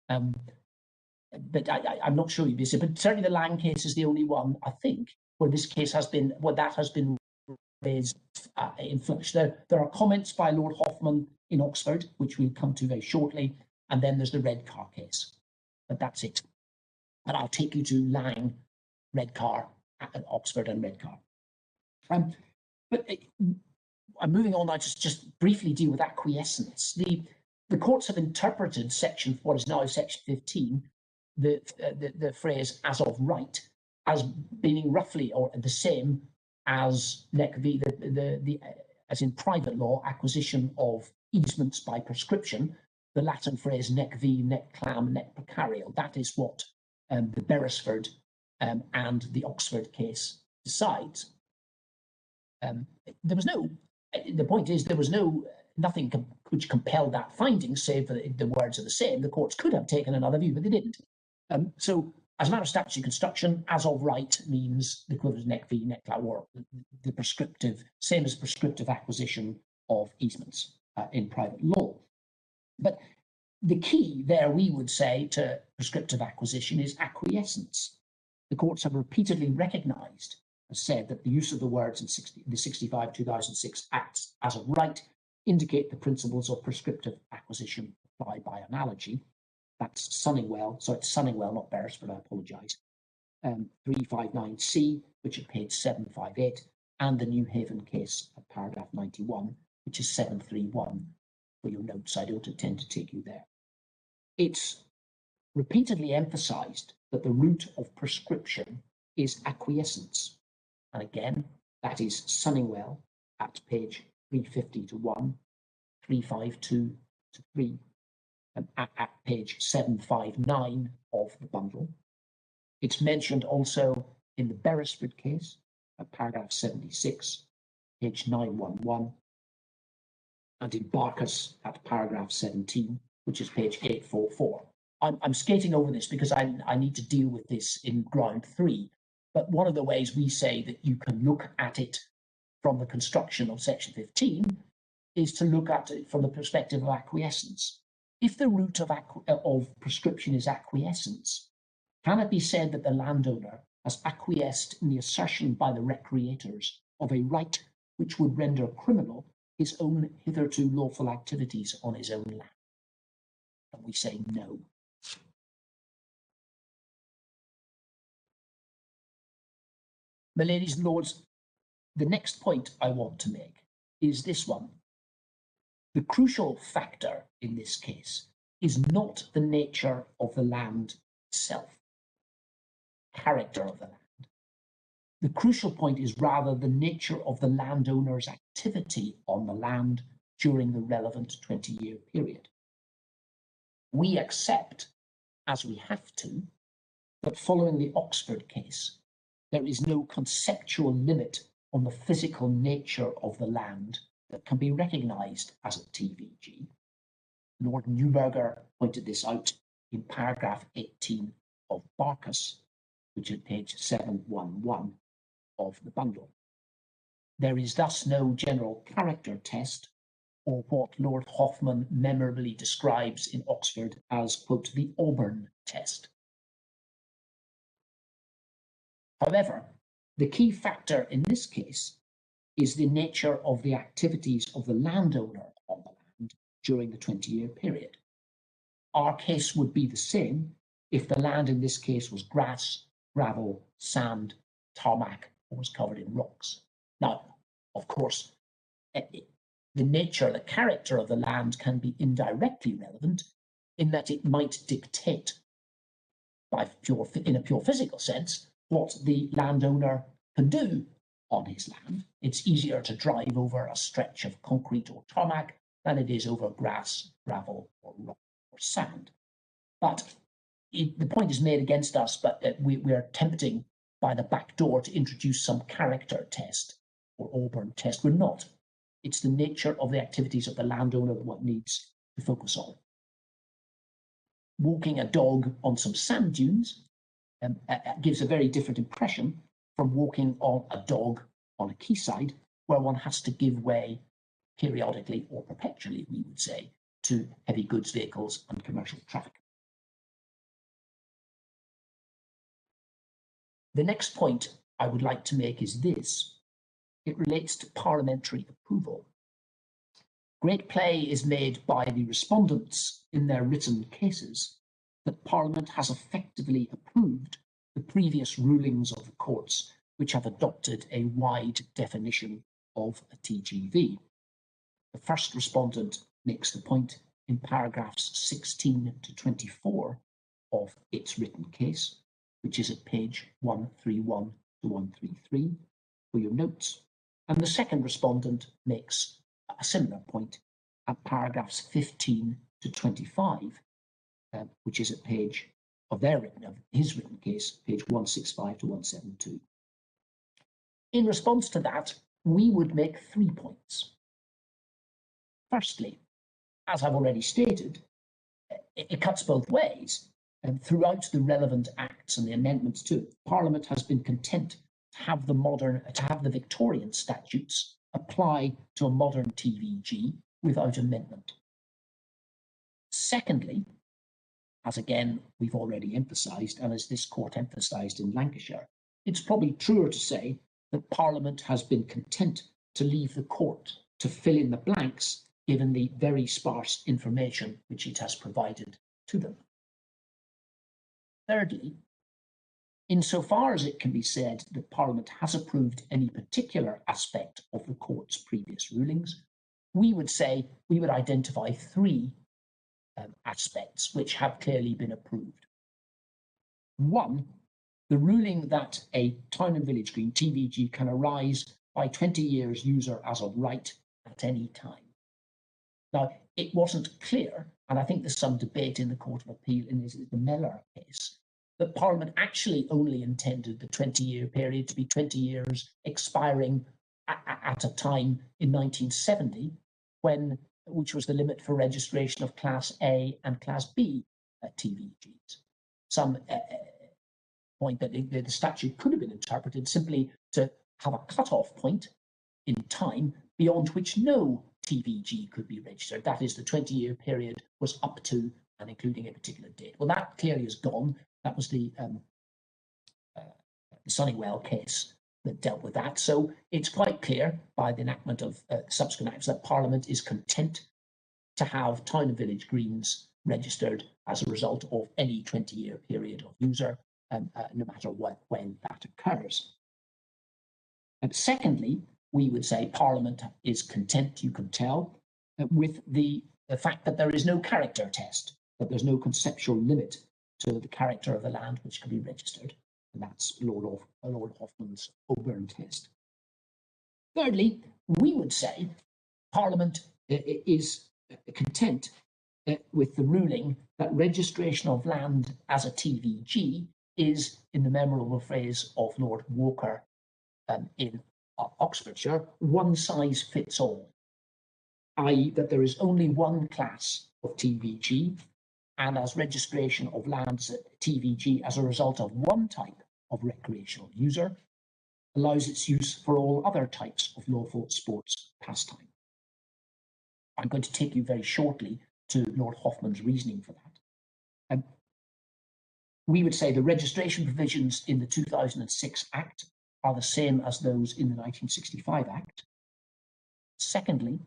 But I'm not sure you'd be assisted. But certainly the Lang case is the only one, I think, where this case has been, where that has been raised in flux. There are comments by Lord Hoffman in Oxford, which we'll come to very shortly, and then there's the Redcar case. But that's it. And I'll take you to Lang, Redcar, and Oxford and Redcar. But I'm moving on. I just briefly deal with acquiescence. The courts have interpreted what is now section 15, the phrase "as of right," as being roughly or the same as nec v, as in private law, acquisition of easements by prescription. The Latin phrase "nec v, nec clam, nec precarial." That is what the Beresford and the Oxford case decides. There was no. The point is, there was nothing which compelled that finding, save that the words are the same. The courts could have taken another view, but they didn't. So, as a matter of statutory construction, as of right means the equivalent of nec v, nec clam, or the prescriptive, same as prescriptive acquisition of easements in private law. But the key there, we would say, to prescriptive acquisition is acquiescence. The courts have repeatedly recognised has said that the use of the words in the 65/2006 Acts as a right indicate the principles of prescriptive acquisition applied by analogy. That's Sunningwell, so it's Sunningwell, not Beresford, I apologise. 359C, which is page 758, and the New Haven case at paragraph 91, which is 731. For your notes, I don't intend to take you there. It's repeatedly emphasised that the root of prescription is acquiescence. And again, that is Sunningwell at page 350 to 1, 352 to 3, and at page 759 of the bundle. It's mentioned also in the Beresford case at paragraph 76, page 911, and in Barkas at paragraph 17, which is page 844. I'm skating over this because I need to deal with this in ground 3. But one of the ways we say that you can look at it from the construction of section 15 is to look at it from the perspective of acquiescence. If the root of prescription is acquiescence, can it be said that the landowner has acquiesced in the assertion by the recreators of a right which would render criminal his own hitherto lawful activities on his own land? And we say no. My ladies and lords, the next point I want to make is this one. The crucial factor in this case is not the nature of the land itself, character of the land. The crucial point is rather the nature of the landowner's activity on the land during the relevant 20-year period. We accept, as we have to, that following the Oxford case, there is no conceptual limit on the physical nature of the land that can be recognised as a TVG. Lord Neuberger pointed this out in paragraph 18 of Barkas, which is page 711 of the bundle. There is thus no general character test, or what Lord Hoffman memorably describes in Oxford as, quote, the Auburn test. However, the key factor in this case is the nature of the activities of the landowner on the land during the 20-year period. Our case would be the same if the land in this case was grass, gravel, sand, tarmac, or was covered in rocks. Now, of course, the nature, the character of the land can be indirectly relevant in that it might dictate, in a pure physical sense, what the landowner can do on his land. It's easier to drive over a stretch of concrete or tarmac than it is over grass, gravel, or rock or sand. But the point is made against us, but we are attempting by the back door to introduce some character test or Auburn test. We're not. It's the nature of the activities of the landowner that one needs to focus on. Walking a dog on some sand dunes gives a very different impression from walking on a dog on a quayside, where one has to give way periodically or perpetually, we would say, to heavy goods vehicles and commercial traffic. The next point I would like to make is this. It relates to parliamentary approval. Great play is made by the respondents in their written cases that Parliament has effectively approved the previous rulings of the courts, which have adopted a wide definition of a TGV. The first respondent makes the point in paragraphs 16 to 24 of its written case, which is at page 131 to 133 for your notes. And the second respondent makes a similar point at paragraphs 15 to 25, which is at page of his written case, page 165 to 172. In response to that, we would make 3 points. Firstly, as I've already stated, it cuts both ways. And throughout the relevant acts and the amendments to it, Parliament has been content to have the Victorian statutes apply to a modern TVG without amendment. Secondly, as again we've already emphasised, and as this court emphasised in Lancashire, it's probably truer to say that Parliament has been content to leave the court to fill in the blanks given the very sparse information which it has provided to them. Thirdly, insofar as it can be said that Parliament has approved any particular aspect of the court's previous rulings, we would identify three aspects which have clearly been approved. One, the ruling that a town and village green TVG can arise by 20 years user as of right at any time. Now, it wasn't clear, and I think there's some debate in the Court of Appeal in the Mellor case, that Parliament actually only intended the 20-year period to be 20 years expiring at a time in 1970, which was the limit for registration of Class A and Class B TVGs. Some point that the statute could have been interpreted simply to have a cut-off point in time beyond which no TVG could be registered. That is, the 20-year period was up to and including a particular date. Well, that clearly is gone. That was the Sunnywell case that dealt with that. So it's quite clear by the enactment of subsequent acts that Parliament is content to have town and village greens registered as a result of any 20-year period of user, no matter when that occurs. And secondly, we would say Parliament is content, you can tell, with the fact that there is no character test, that there's no conceptual limit to the character of the land which can be registered. And that's Lord Hoffman's Auburn test. Thirdly, we would say Parliament is content with the ruling that registration of land as a TVG is, in the memorable phrase of Lord Walker in Oxfordshire, one size fits all, i.e. that there is only one class of TVG, and as registration of lands at TVG as a result of one type of recreational user allows its use for all other types of lawful sports pastime. I'm going to take you very shortly to Lord Hoffman's reasoning for that. We would say the registration provisions in the 2006 Act are the same as those in the 1965 Act. Secondly,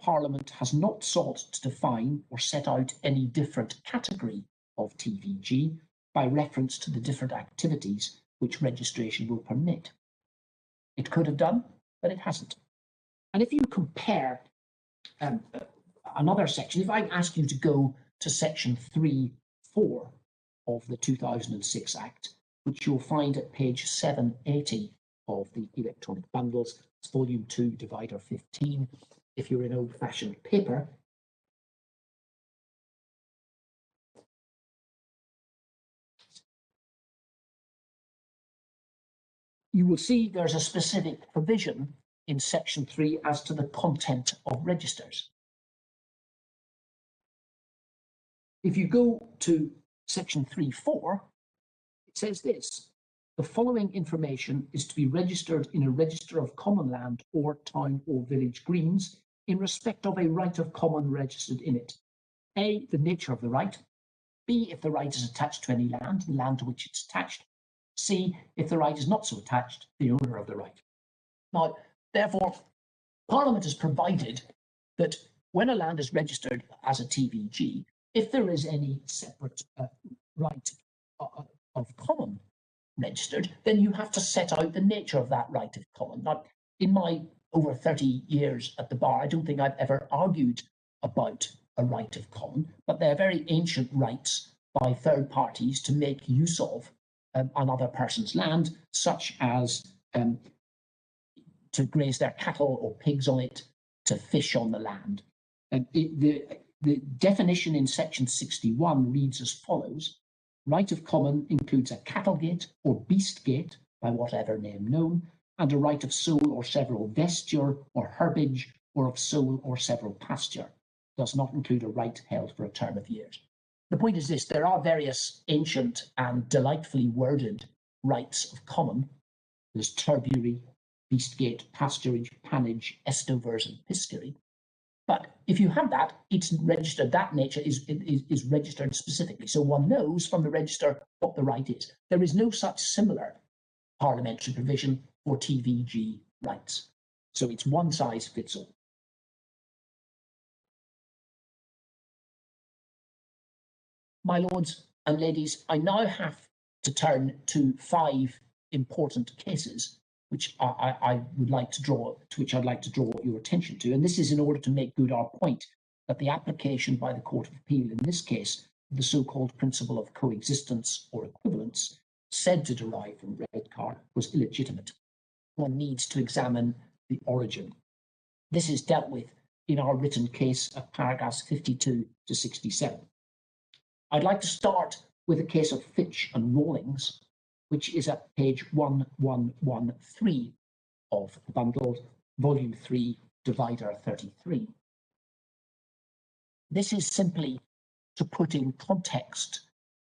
Parliament has not sought to define or set out any different category of TVG by reference to the different activities which registration will permit. It could have done, but it hasn't. And if you compare another section, if I ask you to go to section 3.4 of the 2006 Act, which you'll find at page 780 of the electronic bundles, it's volume 2, divider 15. If you're in old-fashioned paper, you will see there's a specific provision in section 3 as to the content of registers. If you go to section 3.4, it says this: the following information is to be registered in a register of common land or town or village greens in respect of a right of common registered in it. A, the nature of the right. B, if the right is attached to any land, the land to which it's attached. C, if the right is not so attached, the owner of the right. Now, therefore, Parliament has provided that when a land is registered as a TVG, if there is any separate right of common registered, then you have to set out the nature of that right of common. Now, in my over 30 years at the bar, I don't think I've ever argued about a right of common, but they're very ancient rights by third parties to make use of another person's land, such as to graze their cattle or pigs on it, to fish on the land. The definition in section 61 reads as follows: right of common includes a cattle gate or beast gate, by whatever name known, and a right of sole or several vesture or herbage, or of sole or several pasture. Does not include a right held for a term of years. The point is this: there are various ancient and delightfully worded rights of common. There's turbury, beastgate, pasturage, pannage, estovers, and piscary. But if you have that, it's registered, that nature is registered specifically. So one knows from the register what the right is. There is no such similar parliamentary provision for TVG rights. So it's one size fits all. My lords and ladies, I now have to turn to 5 important cases which I would like to draw, to which I'd like to draw your attention to. And this is in order to make good our point that the application by the Court of Appeal in this case, the so-called principle of coexistence or equivalence, said to derive from Redcar, was illegitimate. One needs to examine the origin. This is dealt with in our written case at paragraphs 52 to 67. I'd like to start with a case of Fitch and Rawlings, which is at page 1113 of the bundle, volume 3, divider 33. This is simply to put in context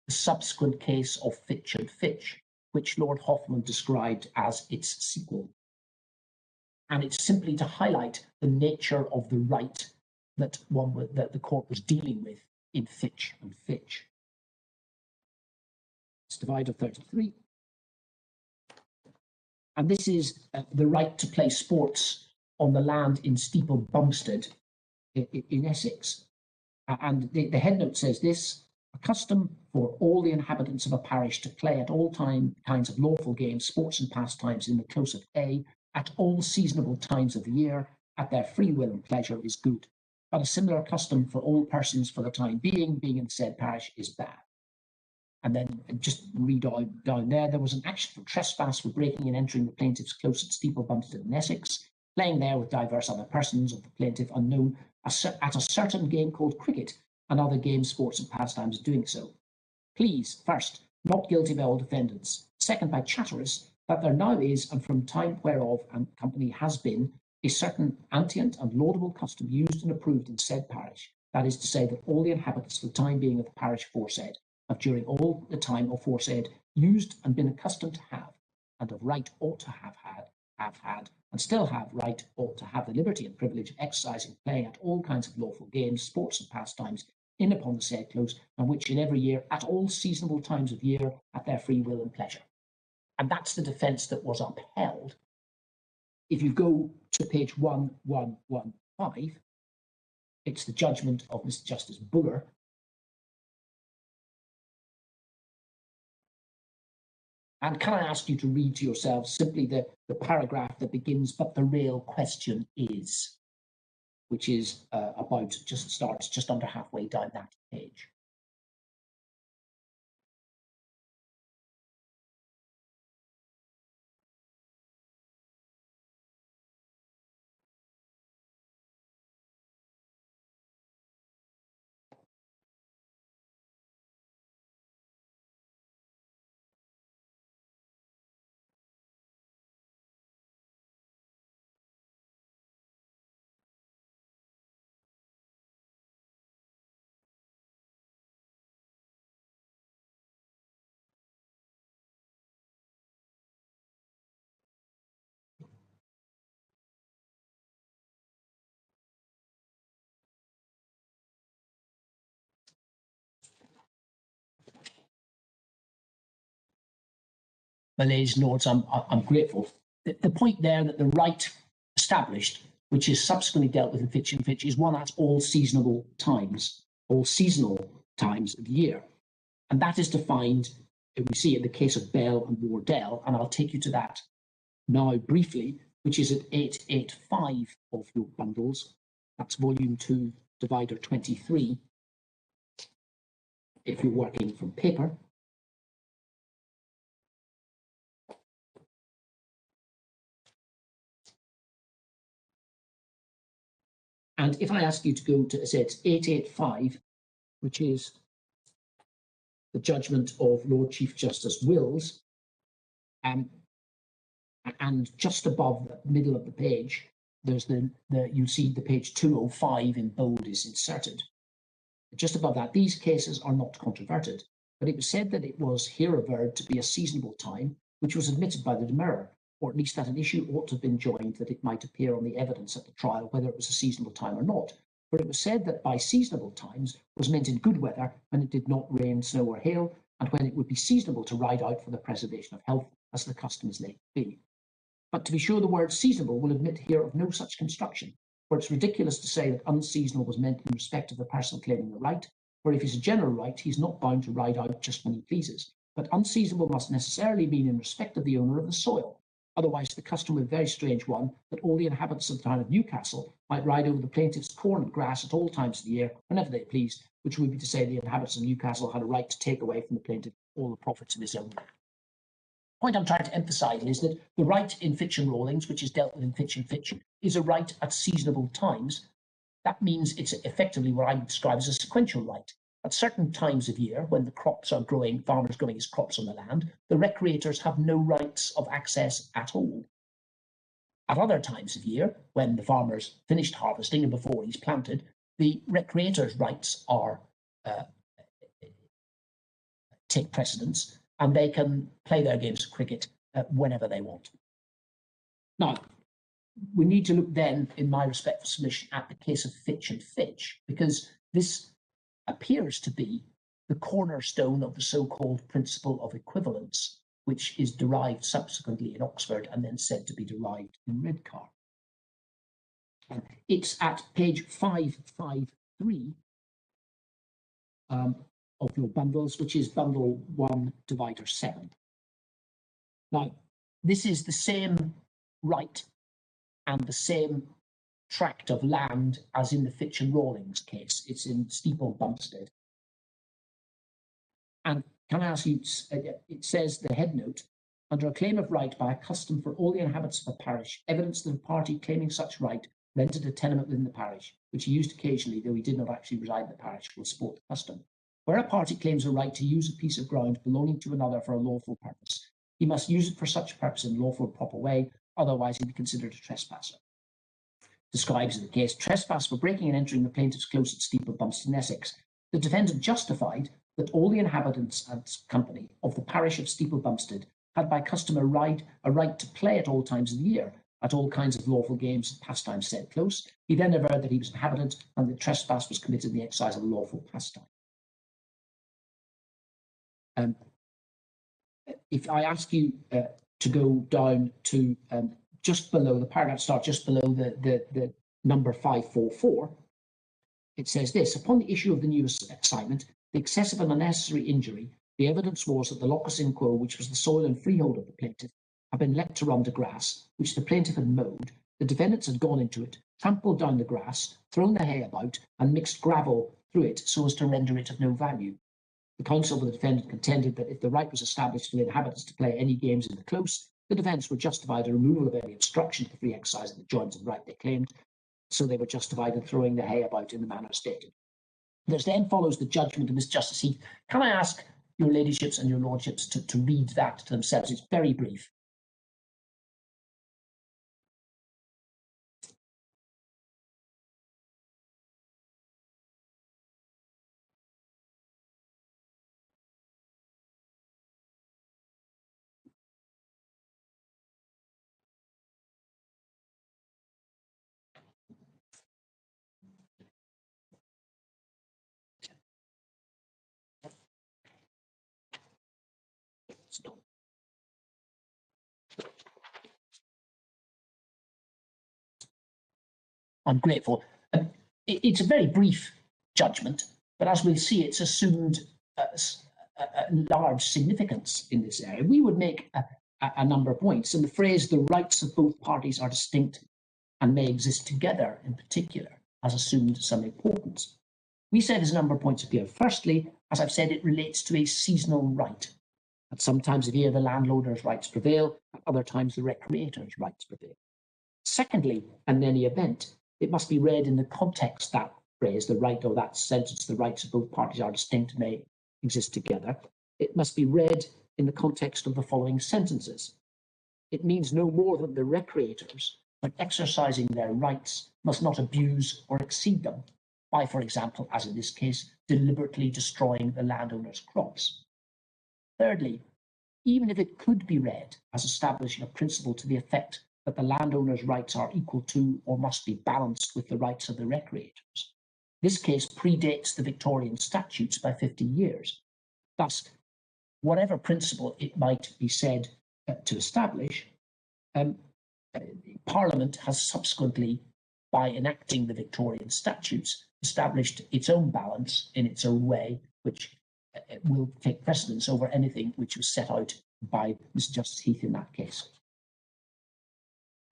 the subsequent case of Fitch and Fitch, which Lord Hoffman described as its sequel. And it's simply to highlight the nature of the right that the court was dealing with in Fitch and Fitch. It's divider 33. And this is the right to play sports on the land in Steeple Bumstead in Essex. And the headnote says this: a custom for all the inhabitants of a parish to play at all kinds of lawful games, sports and pastimes in the close of A, at all seasonable times of the year, at their free will and pleasure is good. But a similar custom for all persons for the time being in said parish is bad. And then just read down there was an action for trespass for breaking and entering the plaintiff's close at Steeple Bumstead in Essex, playing there with divers other persons of the plaintiff unknown at a certain game called cricket, and other games, sports and pastimes doing so. Please, first, not guilty by all defendants. Second, by Chatteris, that there now is, and from time whereof and company has been, a certain antient and laudable custom used and approved in said parish, that is to say, that all the inhabitants for the time being of the parish aforesaid have during all the time aforesaid used and been accustomed to have, and of right ought to have had, and still have right ought to have the liberty and privilege of exercising, playing at all kinds of lawful games, sports and pastimes in upon the said close, and which in every year, at all seasonable times of year, at their free will and pleasure. And that's the defence that was upheld. If you go to page 1115, it's the judgment of Mr. Justice Buller. And can I ask you to read to yourselves simply the paragraph that begins, but the real question is, which is starts just under halfway down that page. My ladies and lords, I'm grateful. The point there that the right established, which is subsequently dealt with in Fitch and Fitch, is one at all seasonal times of the year. And that is defined, we see in the case of Bell and Wardell, and I'll take you to that now briefly, which is at 885 of your bundles. That's volume 2, divider 23, if you're working from paper. And if I ask you to go to, say, it's 885, which is the judgment of Lord Chief Justice Wills, and just above the middle of the page, there's you see the page 205 in bold is inserted. Just above that, these cases are not controverted, but it was said that it was here averred to be a seasonable time, which was admitted by the demurrer, or at least that an issue ought to have been joined that it might appear on the evidence at the trial whether it was a seasonable time or not. For it was said that by seasonable times was meant in good weather, when it did not rain, snow or hail, and when it would be seasonable to ride out for the preservation of health, as the custom is laid to be. But to be sure, the word seasonable will admit here of no such construction, for it's ridiculous to say that unseasonable was meant in respect of the person claiming the right, for if he's a general right, he's not bound to ride out just when he pleases. But unseasonable must necessarily mean in respect of the owner of the soil. Otherwise, the custom would be a very strange one that all the inhabitants of the town of Newcastle might ride over the plaintiff's corn and grass at all times of the year, whenever they pleased, which would be to say the inhabitants of Newcastle had a right to take away from the plaintiff all the profits of his own land. The point I'm trying to emphasise is that the right in fiction rulings, which is dealt with in fiction, is a right at seasonable times. That means it's effectively what I would describe as a sequential right. At certain times of year, when the crops are growing, farmers growing his crops on the land, the recreators have no rights of access at all. At other times of year, when the farmer's finished harvesting and before he's planted, the recreators' rights are take precedence, and they can play their games of cricket whenever they want. Now, we need to look then, in my respectful submission, at the case of Fitch and Fitch, because this appears to be the cornerstone of the so-called principle of equivalence, which is derived subsequently in Oxford and then said to be derived in Redcar. And it's at page 553 of your bundles, which is bundle 1, divider 7. Now, this is the same right and the same tract of land as in the Fitch and Rawlings case. It's in Steeple Bumpstead. And can I ask you, it says, the head note, under a claim of right by a custom for all the inhabitants of a parish, evidence that a party claiming such right rented a tenement within the parish, which he used occasionally, though he did not actually reside in the parish, will support the custom. Where a party claims a right to use a piece of ground belonging to another for a lawful purpose, he must use it for such purpose in a lawful and proper way, otherwise he'd be considered a trespasser. Describes in the case, trespass for breaking and entering the plaintiff's close at Steeple Bumpstead in Essex. The defendant justified that all the inhabitants and company of the parish of Steeple Bumpstead had by custom a right to play at all times of the year, at all kinds of lawful games and pastimes said close. He then averred that he was an inhabitant and that trespass was committed in the exercise of a lawful pastime. If I ask you to go down to just below the paragraph start, just below the number 544, it says this: upon the issue of the new assignment, the excessive and unnecessary injury, the evidence was that the locus in quo, which was the soil and freehold of the plaintiff, had been let to run to grass, which the plaintiff had mowed. The defendants had gone into it, trampled down the grass, thrown the hay about, and mixed gravel through it so as to render it of no value. The counsel for the defendant contended that if the right was established for the inhabitants to play any games in the close, the defence would justify the removal of any obstruction to the free exercise of the joints of the right they claimed, so they were justified in throwing the hay about in the manner stated. There then follows the judgment of Miss Justice Heath. Can I ask your ladyships and your lordships to read that to themselves? It's very brief. I'm grateful. It's a very brief judgment, but as we'll see, it's assumed a large significance in this area. We would make a number of points, and the phrase "the rights of both parties are distinct and may exist together" in particular has assumed some importance. We say there's a number of points appear. Firstly, as I've said, it relates to a seasonal right. At some times of year, the landowner's rights prevail, at other times, the recreator's rights prevail. Secondly, in any event, it must be read in the context, that phrase, the right, or that sentence, the rights of both parties are distinct and may exist together. It must be read in the context of the following sentences. It means no more than the recreators, when exercising their rights, must not abuse or exceed them by, for example, as in this case, deliberately destroying the landowner's crops. Thirdly, even if it could be read as establishing a principle to the effect that the landowner's rights are equal to or must be balanced with the rights of the recreators, this case predates the Victorian statutes by 50 years. Thus, whatever principle it might be said to establish, Parliament has subsequently, by enacting the Victorian statutes, established its own balance in its own way, which will take precedence over anything which was set out by Mr. Justice Heath in that case.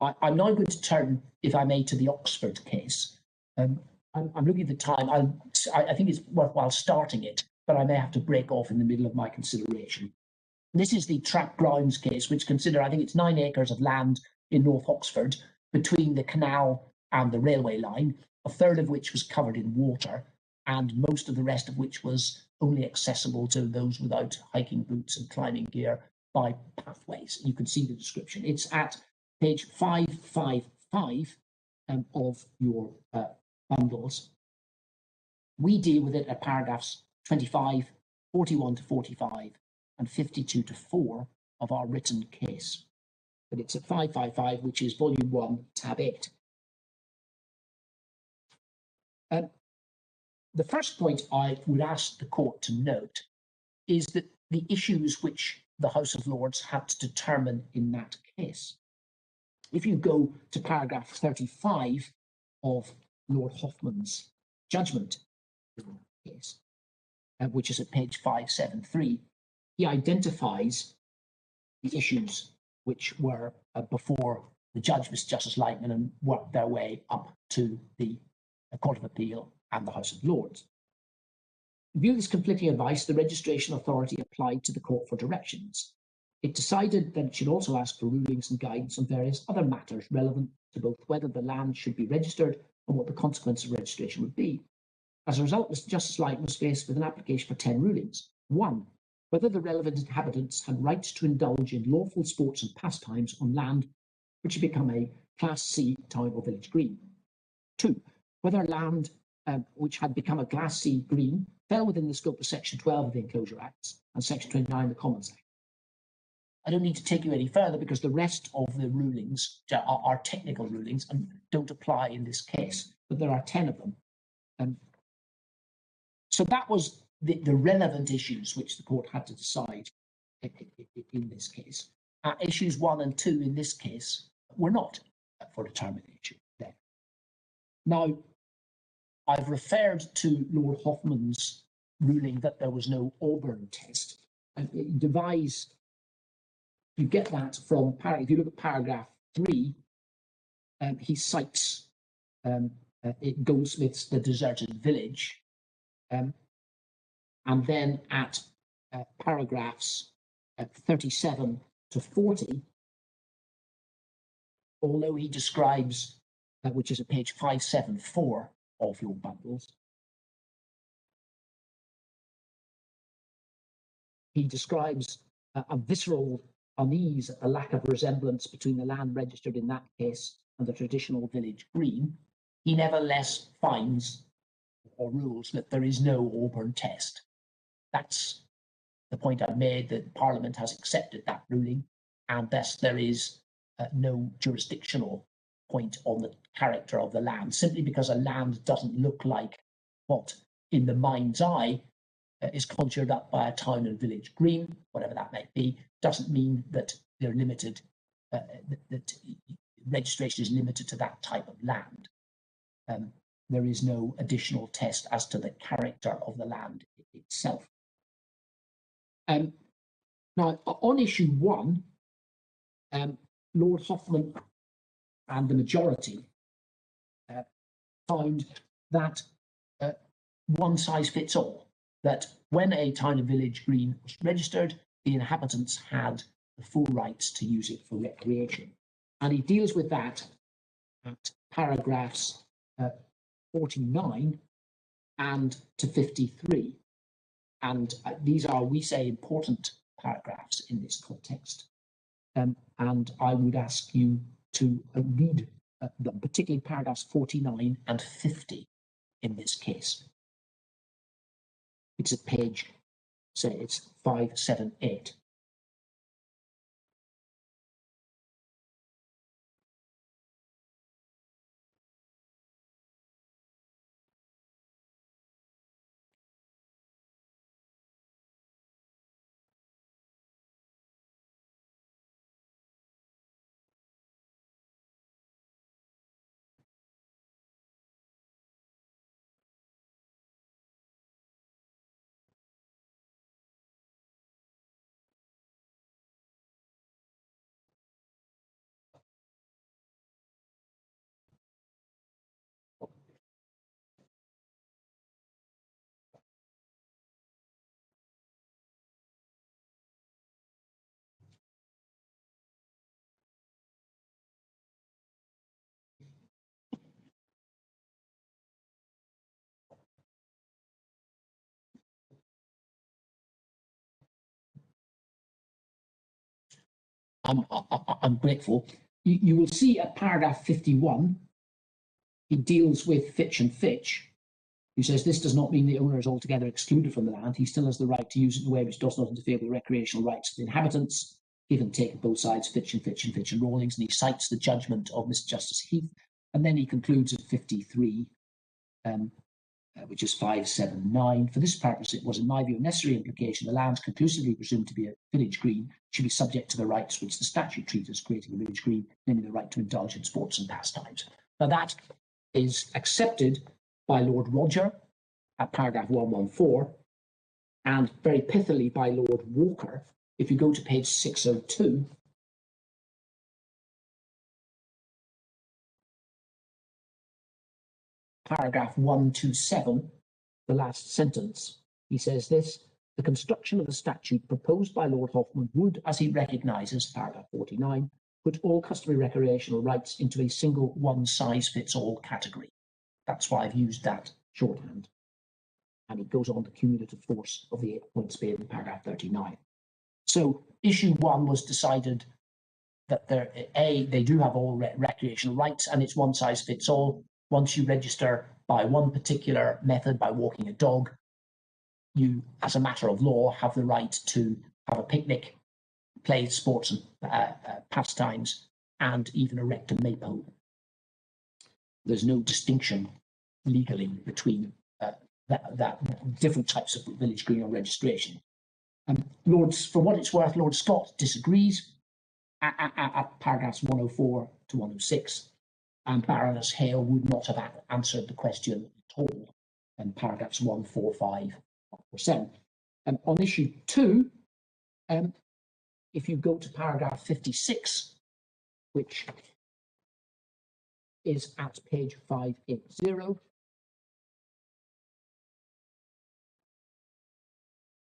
I'm now going to turn, if I may, to the Oxford case. I'm looking at the time. I think it's worthwhile starting it, but I may have to break off in the middle of my consideration. This is the Track Grounds case, which consider, I think it's 9 acres of land in North Oxford between the canal and the railway line, a third of which was covered in water, and most of the rest of which was only accessible to those without hiking boots and climbing gear by pathways. You can see the description. It's at page 555 of your bundles. We deal with it at paragraphs 25, 41 to 45, and 52 to 4 of our written case. But it's at 555, which is volume 1, tab 8. The first point I would ask the court to note is that the issues which the House of Lords had to determine in that case. If you go to paragraph 35 of Lord Hoffman's judgment in the case, which is at page 573, he identifies the issues which were before the judge, Mr. Justice Lightman, and worked their way up to the Court of Appeal and the House of Lords. In view of this conflicting advice, the registration authority applied to the court for directions. It decided that it should also ask for rulings and guidance on various other matters relevant to both whether the land should be registered and what the consequence of registration would be. As a result, Mr. Justice Lightman was faced with an application for 10 rulings. 1. Whether the relevant inhabitants had rights to indulge in lawful sports and pastimes on land which had become a Class C town or village green. 2. Whether land which had become a Class C green fell within the scope of Section 12 of the Enclosure Acts and Section 29 of the Commons Act. I don't need to take you any further because the rest of the rulings are technical rulings and don't apply in this case, but there are 10 of them. So that was the relevant issues which the court had to decide in this case. Issues 1 and 2 in this case were not for determination there. Now, I've referred to Lord Hoffman's ruling that there was no Auburn test. And it devised, you get that from, if you look at paragraph 3, he cites Goldsmith's The Deserted Village. And then at paragraphs 37 to 40, although he describes, which is at page 574 of your bundles, he describes a visceral unease at the lack of resemblance between the land registered in that case and the traditional village green. He nevertheless finds or rules that there is no Auburn test. That's the point I've made, that Parliament has accepted that ruling, and thus there is no jurisdictional point on the character of the land. Simply because a land doesn't look like what in the mind's eye is conjured up by a town and village green, whatever that might be, doesn't mean that they're limited, that registration is limited to that type of land. There is no additional test as to the character of the land itself. Now, on issue 1, Lord Hoffman and the majority found that one size fits all, that when a town and village green was registered, the inhabitants had the full rights to use it for recreation. And he deals with that at paragraphs 49 and to 53. And these are, we say, important paragraphs in this context. And I would ask you to read them, particularly paragraphs 49 and 50 in this case. It's at page, say it's 578. I'm grateful. You will see at paragraph 51, he deals with Fitch and Fitch, who says this does not mean the owner is altogether excluded from the land. He still has the right to use it in a way which does not interfere with recreational rights of the inhabitants. Give and take both sides, Fitch and Fitch and Fitch and Rawlings, and he cites the judgment of Mr. Justice Heath, and then he concludes at 53, which is 579. For this purpose, it was, in my view, a necessary implication the lands conclusively presumed to be a village green should be subject to the rights which the statute treats as creating a village green, namely the right to indulge in sports and pastimes. Now that is accepted by Lord Roger at paragraph 114, and very pithily by Lord Walker. If you go to page 602, paragraph 127, the last sentence, he says this: the construction of the statute proposed by Lord Hoffman would, as he recognises, paragraph 49, put all customary recreational rights into a single one-size-fits-all category. That's why I've used that shorthand. And he goes on the cumulative force of the 8 points made in paragraph 39. So issue 1 was decided that they do have all recreational rights, and it's one size fits all. Once you register by one particular method, by walking a dog, you, as a matter of law, have the right to have a picnic, play sports and pastimes, and even erect a maypole. There's no distinction legally between that different types of village green or registration. For what it's worth, Lord Scott disagrees at paragraphs 104 to 106, and Baroness Hale would not have answered the question at all in paragraphs 145 or 7. On issue 2, if you go to paragraph 56, which is at page 580,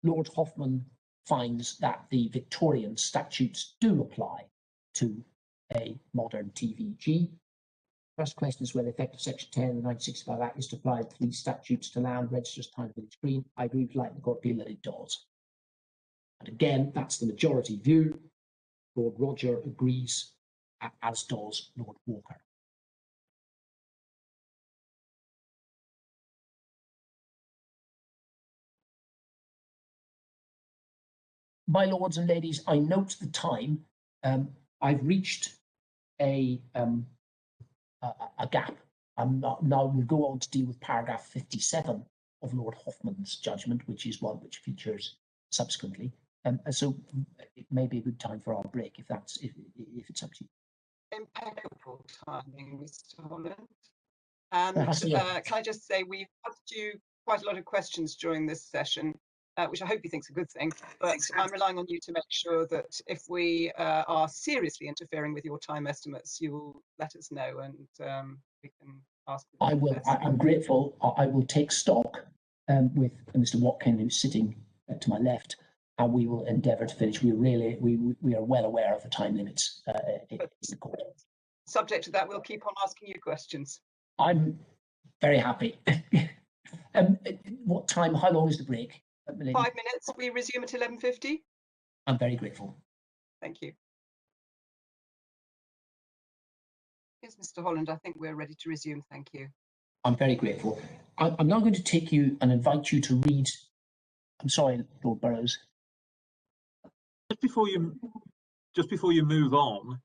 Lord Hoffman finds that the Victorian statutes do apply to a modern TVG. First question is whether effective section 10 of the 1965 Act is to apply to these statutes to land registers, town, village green. I agree with Lightning Court appeal that it does. And again, that's the majority view. Lord Roger agrees, as does Lord Walker. My lords and ladies, I note the time. I've reached a gap. Now we'll go on to deal with paragraph 57 of Lord Hoffman's judgment, which is one which features subsequently. So it may be a good time for our break if it's up to you. Impeccable timing, Mr. Holland. And can I just say we've asked you quite a lot of questions during this session, which I hope you think is a good thing, but I'm relying on you to make sure that if we are seriously interfering with your time estimates, you will let us know, and we can ask. I will. I'm grateful. I will take stock with Mr. Watkin, who's sitting to my left, and we will endeavour to finish. We are well aware of the time limits in the court. Subject to that, we'll keep on asking you questions. I'm very happy. What time? How long is the break? 5 minutes. We resume at 11:50. I'm very grateful. Thank you. Yes, Mr. Holland, I think we're ready to resume. Thank you. I'm very grateful. I'm now going to take you and invite you to read. I'm sorry, Lord Burrows. Just before you move on,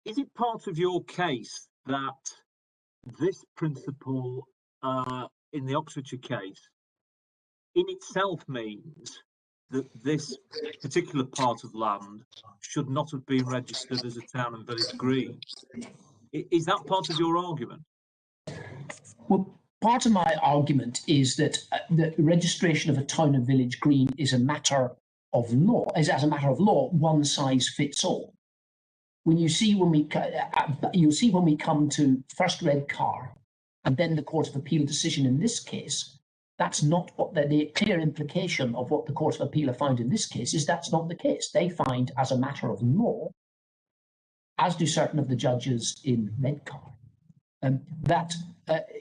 is it part of your case that this principle in the Oxfordshire case in itself means that this particular part of land should not have been registered as a town and village green? Is that part of your argument? Well, part of my argument is that the registration of a town and village green is a matter of law. As a matter of law, one size fits all. When you see when we come to first red car and then the Court of Appeal decision in this case, that's not what the clear implication of what the Court of Appeal have found in this case is. That's not the case. They find, as a matter of law, as do certain of the judges in Redcar, that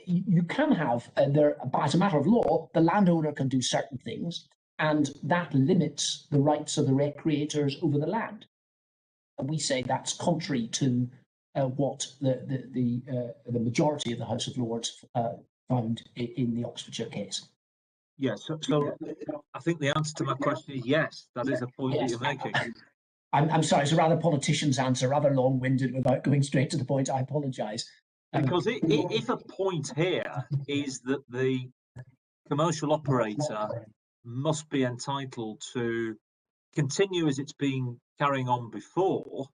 you can have as a matter of law, the landowner can do certain things, and that limits the rights of the recreators over the land. And we say that's contrary to what the majority of the House of Lords found in the Oxfordshire case. Yes, so I think the answer to my question is yes, that is a point that you're making. I'm sorry, it's a rather politician's answer, rather long-winded without going straight to the point. I apologise. Because if a point here is that the commercial operator must be entitled to continue as it's been carrying on before,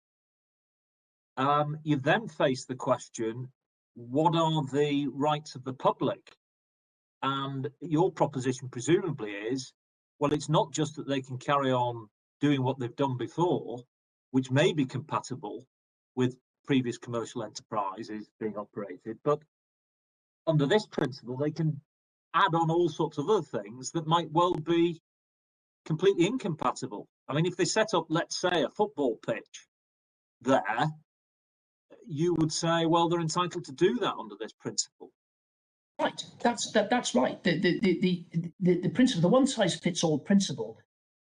you then face the question, what are the rights of the public? And your proposition presumably is, well, it's not just that they can carry on doing what they've done before, which may be compatible with previous commercial enterprises being operated, but under this principle, they can add on all sorts of other things that might well be completely incompatible. I mean, if they set up, let's say, a football pitch there, you would say, well, they're entitled to do that under this principle. Right, that's right. The principle, the one-size-fits-all principle,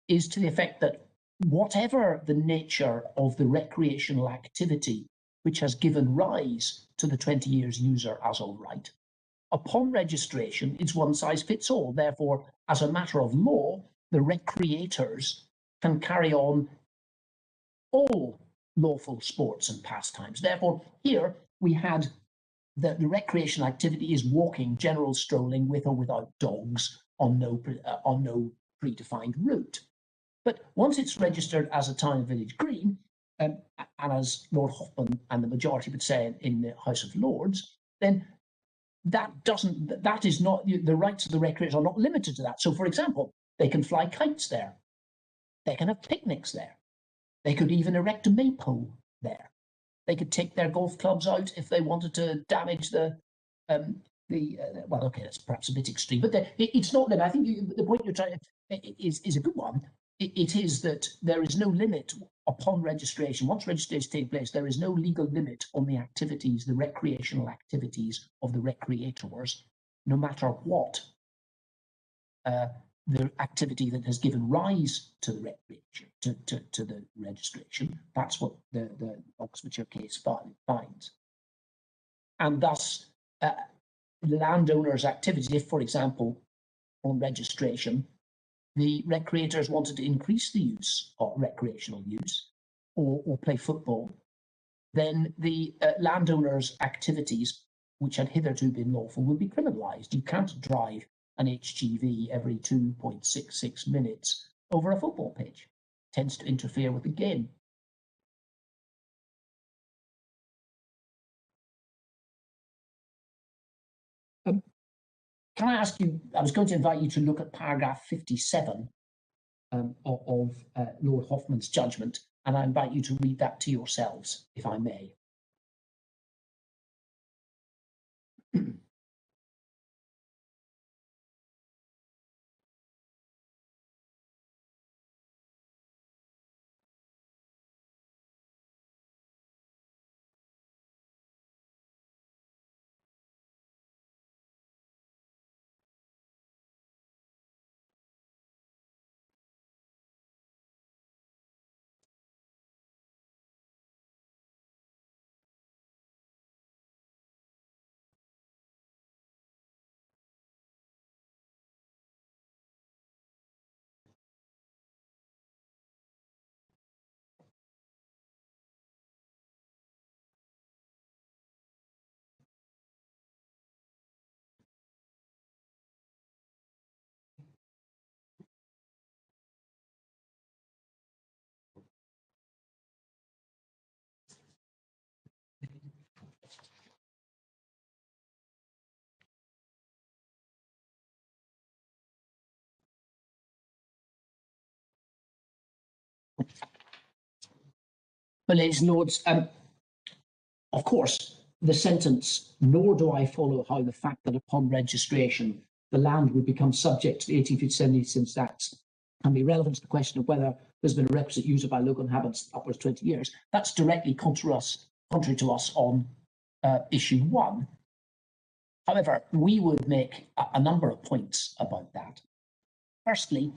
is to the effect that whatever the nature of the recreational activity which has given rise to the 20 years user as of right, upon registration, it's one-size-fits-all. Therefore, as a matter of law, the recreators can carry on all lawful sports and pastimes. Therefore, here we had the recreational activity is walking, general strolling with or without dogs on no predefined route. But once it's registered as a town and village green, and as Lord Hoffman and the majority would say in the House of Lords, then that is not, the rights of the recreators are not limited to that. So, for example, they can fly kites there. They can have picnics there. They could even erect a maypole there. They could take their golf clubs out if they wanted to damage well, okay, that's perhaps a bit extreme, but it's not that. I think the point you're trying to is a good one. It is that there is no limit upon registration. Once registration takes place, there is no legal limit on the activities, the recreational activities of the recreators, no matter what the activity that has given rise to the recreation, to the registration. That's what the Oxfordshire case finds. And thus, the landowner's activities, if, for example, on registration, the recreators wanted to increase the use of recreational use or play football, then the landowner's activities, which had hitherto been lawful, will be criminalised. You can't drive an HGV every 2.66 minutes over a football pitch. It tends to interfere with the game. Can I ask you, I was going to invite you to look at paragraph 57 of Lord Hoffman's judgment, and I invite you to read that to yourselves, if I may. Well, ladies and lords, of course, the sentence, nor do I follow how the fact that upon registration the land would become subject to the 1857 Acts can be relevant to the question of whether there's been a requisite user by local inhabitants upwards 20 years. That's directly contrary to us on issue 1. However, we would make a number of points about that. Firstly,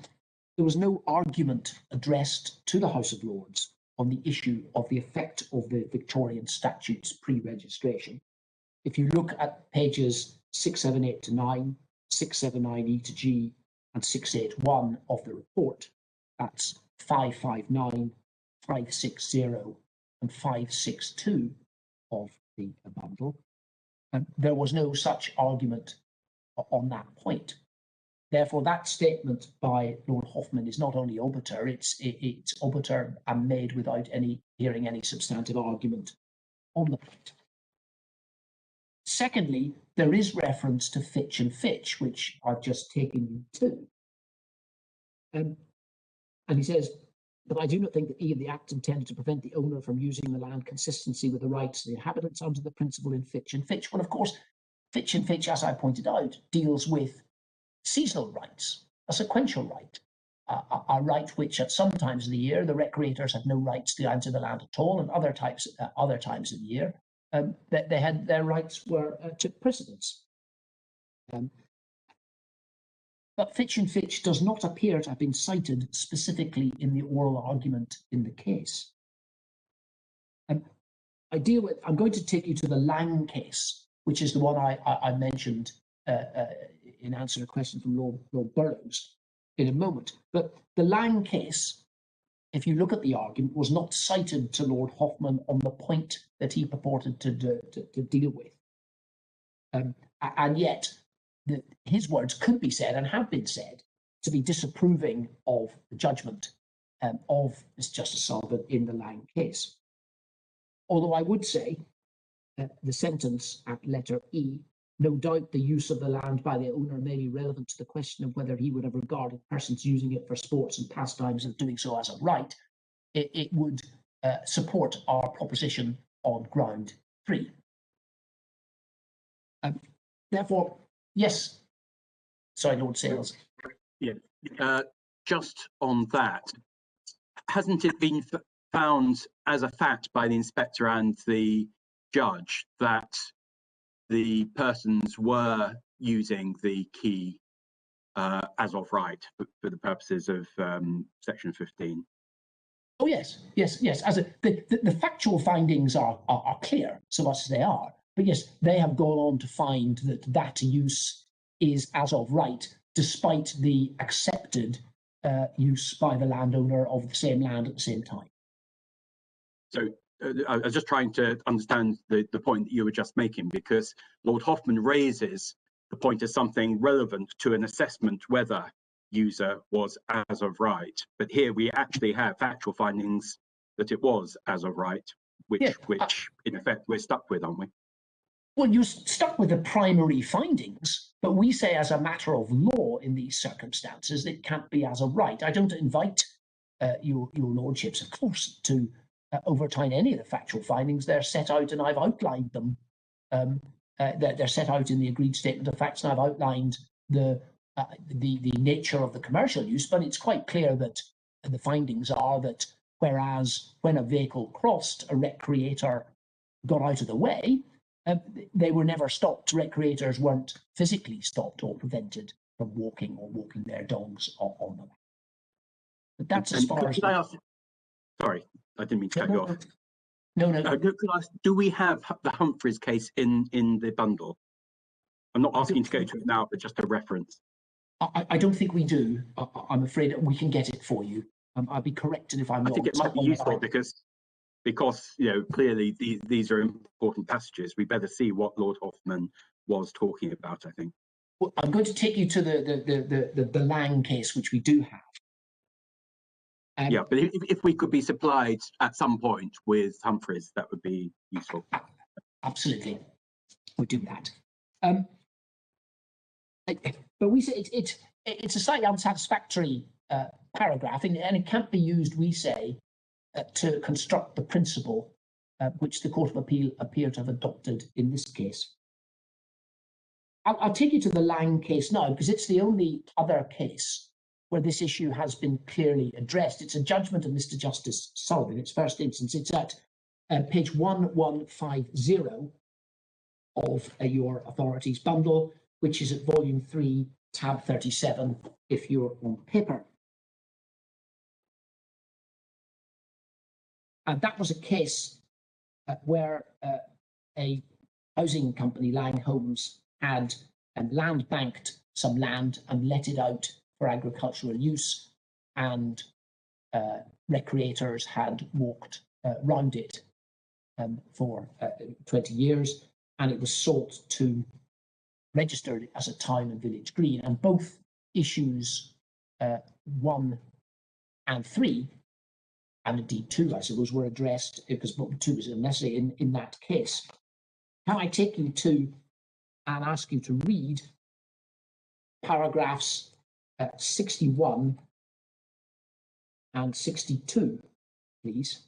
there was no argument addressed to the House of Lords on the issue of the effect of the Victorian statutes pre-registration. If you look at pages 678 to 9, 679E to G, and 681 of the report, that's 559, 560, and 562 of the bundle, and there was no such argument on that point. Therefore, that statement by Lord Hoffman is not only obiter, it's obiter and made without hearing any substantive argument on the point. Secondly, there is reference to Fitch and Fitch, which I've just taken you to. And he says, but I do not think that the Act intended to prevent the owner from using the land consistency with the rights of the inhabitants under the principle in Fitch and Fitch. Well, of course, Fitch and Fitch, as I pointed out, deals with seasonal rights, a sequential right, a right which at some times of the year the recreators had no rights to enter the land at all, and other times of the year that they had their rights were took precedence. But Fitch and Fitch does not appear to have been cited specifically in the oral argument in the case. I'm going to take you to the Lang case, which is the one I mentioned in answer to a question from Lord Burrows in a moment. But the Lang case, if you look at the argument, was not cited to Lord Hoffman on the point that he purported to deal with. And yet, his words could be said and have been said to be disapproving of the judgment of Mr. Justice Sullivan in the Lang case. Although I would say the sentence at letter E, no doubt the use of the land by the owner may be relevant to the question of whether he would have regarded persons using it for sports and pastimes as doing so as a right. It would support our proposition on ground 3. Therefore, yes. Sorry, Lord Sales. Yeah, just on that, hasn't it been found as a fact by the inspector and the judge that the persons were using the key as of right for the purposes of section 15? Oh yes. As the factual findings are clear, so much as they are. But yes, they have gone on to find that use is as of right, despite the accepted use by the landowner of the same land at the same time. So I was just trying to understand the point that you were just making, because Lord Hoffman raises the point as something relevant to an assessment whether user was as of right. But here we actually have factual findings that it was as of right, which in effect we're stuck with, aren't we? Well, you're stuck with the primary findings, but we say as a matter of law in these circumstances, it can't be as of right. I don't invite your lordships, of course, to overturn any of the factual findings. They're set out and I've outlined them. They're set out in the agreed statement of facts, and I've outlined the nature of the commercial use, but it's quite clear that the findings are that whereas when a vehicle crossed, a recreator got out of the way, they were never stopped. Recreators weren't physically stopped or prevented from walking their dogs on them. But that's as far as... Sorry, I didn't mean to cut you off. No. Do we have the Humphreys case in the bundle? I'm not asking to go to it now, but just a reference. I don't think we do. I'm afraid we can get it for you. I'll be corrected if I'm wrong. I think it might be useful because clearly these are important passages. We better see what Lord Hoffman was talking about, I think. Well, I'm going to take you to the Lang case, which we do have. Yeah, but if we could be supplied at some point with Humphreys, that would be useful. Absolutely, we'll do that. But we say it's a slightly unsatisfactory paragraph, and it can't be used, we say, to construct the principle which the Court of Appeal appear to have adopted in this case. I'll take you to the Lang case now, because it's the only other case where this issue has been clearly addressed. It's a judgment of Mr. Justice Sullivan. Its first instance, it's at page 1150 of your authorities bundle, which is at volume 3, tab 37, if you're on paper. And that was a case where a housing company, Lang Homes, had land banked some land and let it out for agricultural use, and recreators had walked round it for 20 years, and it was sought to register it as a town and village green. And both issues 1 and 3, and indeed 2, I suppose, were addressed, because 2 was unnecessary in that case. Can I take you to and ask you to read paragraphs 61 and 62, please?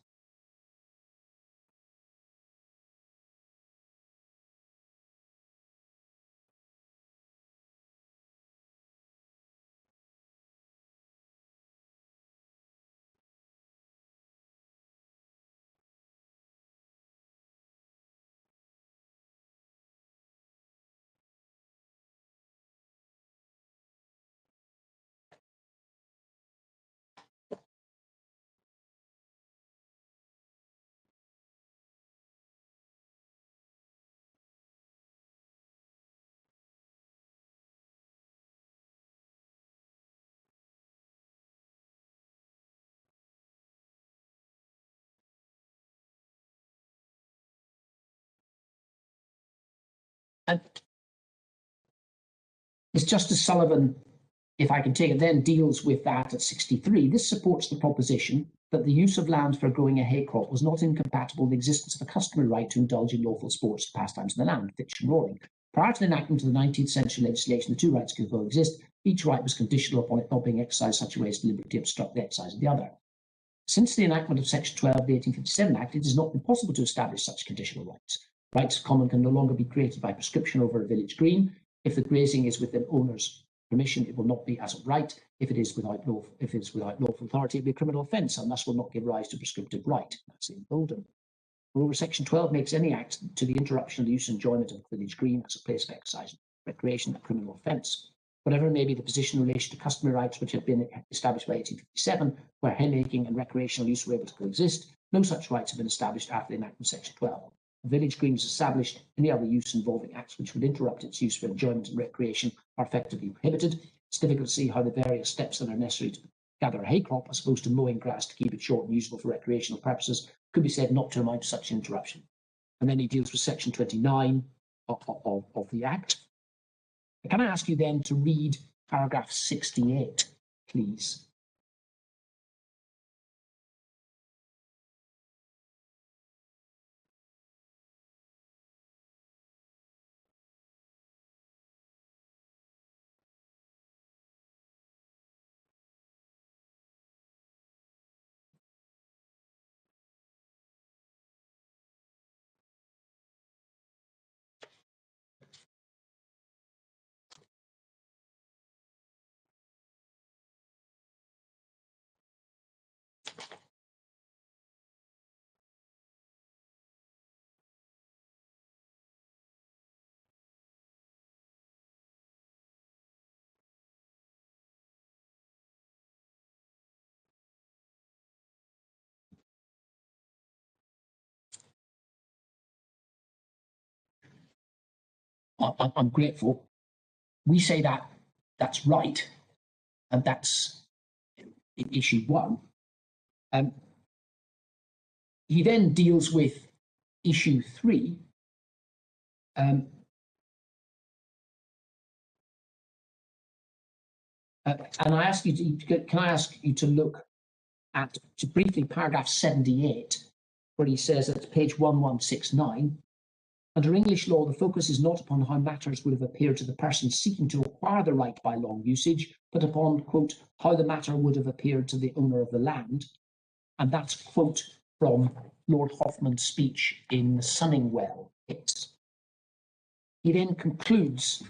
And Ms. Justice Sullivan, if I can take it, then deals with that at 63. This supports the proposition that the use of land for growing a hay crop was not incompatible with the existence of a customary right to indulge in lawful sports or pastimes in the land, fiction rowing. Prior to the enactment of the 19th century legislation, the two rights could coexist. Each right was conditional upon it not being exercised in such a way as to deliberately obstruct the exercise of the other. Since the enactment of Section 12 of the 1857 Act, it has not been possible to establish such conditional rights. Rights of common can no longer be created by prescription over a village green. If the grazing is within owner's permission, it will not be as of right. If it is without lawful authority, it will be a criminal offence, and thus will not give rise to prescriptive right. That's in Bolden. Moreover, Section 12 makes any act to the interruption of the use and enjoyment of the village green as a place of exercise and recreation a criminal offence. Whatever may be the position in relation to customary rights which have been established by 1857, where haymaking and recreational use were able to coexist, no such rights have been established after the enactment of Section 12. The village green is established. Any other use involving acts which would interrupt its use for enjoyment and recreation are effectively prohibited. It's difficult to see how the various steps that are necessary to gather a hay crop, as opposed to mowing grass to keep it short and usable for recreational purposes, could be said not to amount to such interruption. And then he deals with Section 29 of the Act. Can I ask you then to read paragraph 68, please? I'm grateful. We say that that's right, and that's in issue 1. He then deals with issue 3. And I ask you to, can I ask you to look at, to briefly, paragraph 78, where he says at page 1169, under English law, the focus is not upon how matters would have appeared to the person seeking to acquire the right by long usage, but upon, quote, how the matter would have appeared to the owner of the land. And that's a quote from Lord Hoffman's speech in the Sunningwell case. He then concludes,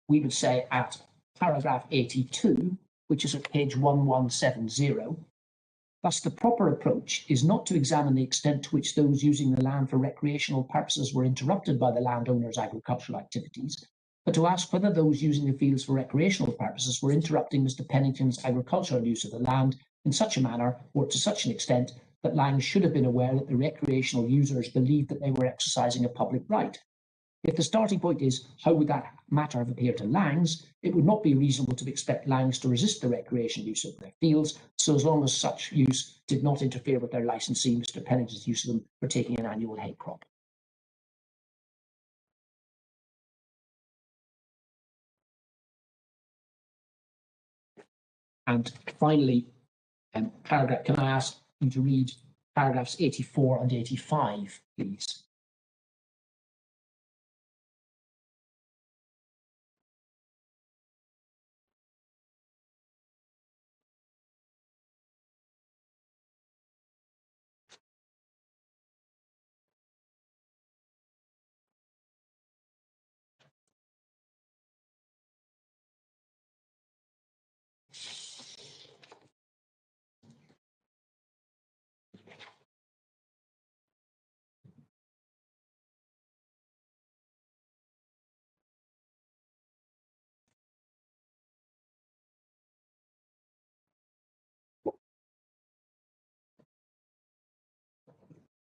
we would say, at paragraph 82, which is at page 1170. Thus, the proper approach is not to examine the extent to which those using the land for recreational purposes were interrupted by the landowner's agricultural activities, but to ask whether those using the fields for recreational purposes were interrupting Mr. Pennington's agricultural use of the land in such a manner or to such an extent that Langs should have been aware that the recreational users believed that they were exercising a public right. If the starting point is, how would that matter have appeared to Langs, it would not be reasonable to expect Langs to resist the recreational use of their fields, so as long as such use did not interfere with their licensee, Mr. Pennington's use of them for taking an annual hay crop. And finally, paragraph, can I ask you to read paragraphs 84 and 85, please?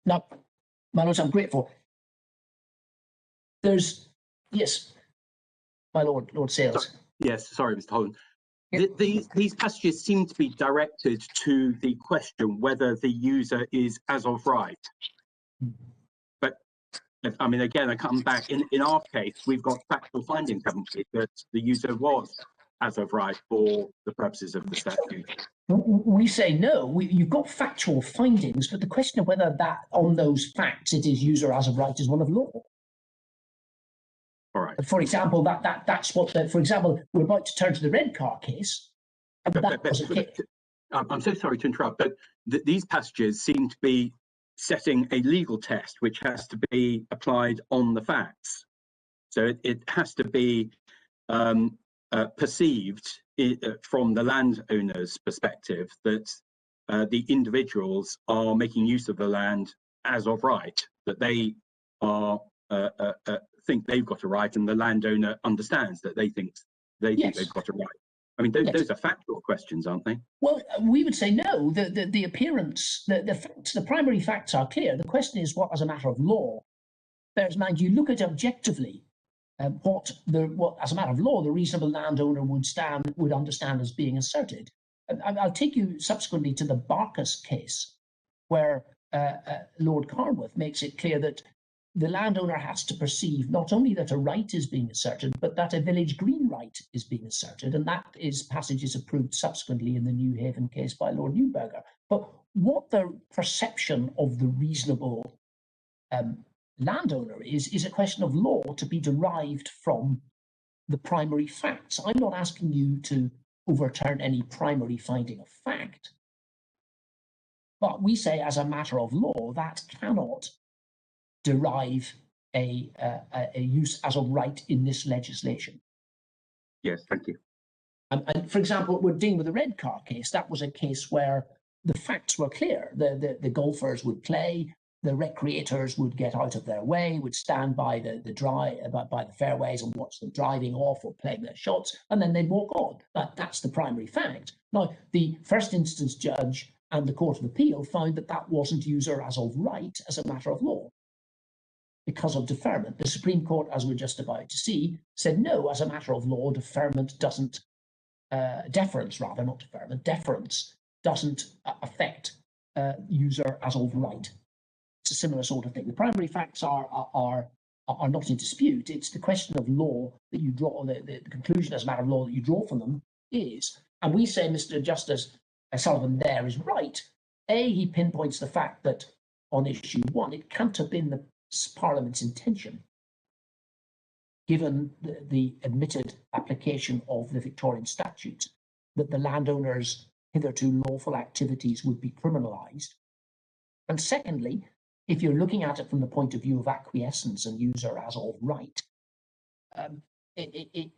Now, my lords, I'm grateful. There's, yes, my lord, Lord Sales. Sorry. Yes, sorry, Mr. Holland. These passages seem to be directed to the question whether the user is as of right. But I mean, again, I come back, in our case, we've got factual findings, haven't we, that the user was as of right for the purposes of the statute. We say no, you've got factual findings, but the question of whether that on those facts it is user as of right is one of law. All right. For example, that's what, for example, we're about to turn to the red car case. I'm so sorry to interrupt, but these passages seem to be setting a legal test which has to be applied on the facts. So it has to be perceived from the landowner's perspective that the individuals are making use of the land as of right, that they are think they've got a right, and the landowner understands that they think they've got a right. I mean, those are factual questions, aren't they? Well, we would say no. The appearance, the facts, the primary facts are clear. The question is what, as a matter of law, bears in mind, you look at objectively what, as a matter of law, the reasonable landowner would understand as being asserted. I'll take you subsequently to the Barkas case, where Lord Carnwath makes it clear that the landowner has to perceive not only that a right is being asserted, but that a village green right is being asserted, and that is passages approved subsequently in the New Haven case by Lord Neuberger. But what the perception of the reasonable landowner is a question of law to be derived from the primary facts. I'm not asking you to overturn any primary finding of fact, but we say as a matter of law that cannot derive a use as of right in this legislation. Yes, thank you. And for example, we're dealing with the red car case. That was a case where the facts were clear. The golfers would play, the recreators would get out of their way, would stand by the fairways and watch them driving off or playing their shots, and then they'd walk on. That's the primary fact. Now, the first instance judge and the Court of Appeal found that that wasn't user as of right as a matter of law, because of deferment. The Supreme Court, as we're just about to see, said no, as a matter of law, deferment doesn't, deference doesn't affect user as of right. It's a similar sort of thing. The primary facts are not in dispute. It's the question of law that you draw, the conclusion as a matter of law that you draw from them is. And we say Mr. Justice Sullivan there is right. He pinpoints the fact that on issue 1, it can't have been the Parliament's intention, given the admitted application of the Victorian statutes, that the landowner's hitherto lawful activities would be criminalised. And secondly, if you're looking at it from the point of view of acquiescence and user as of right,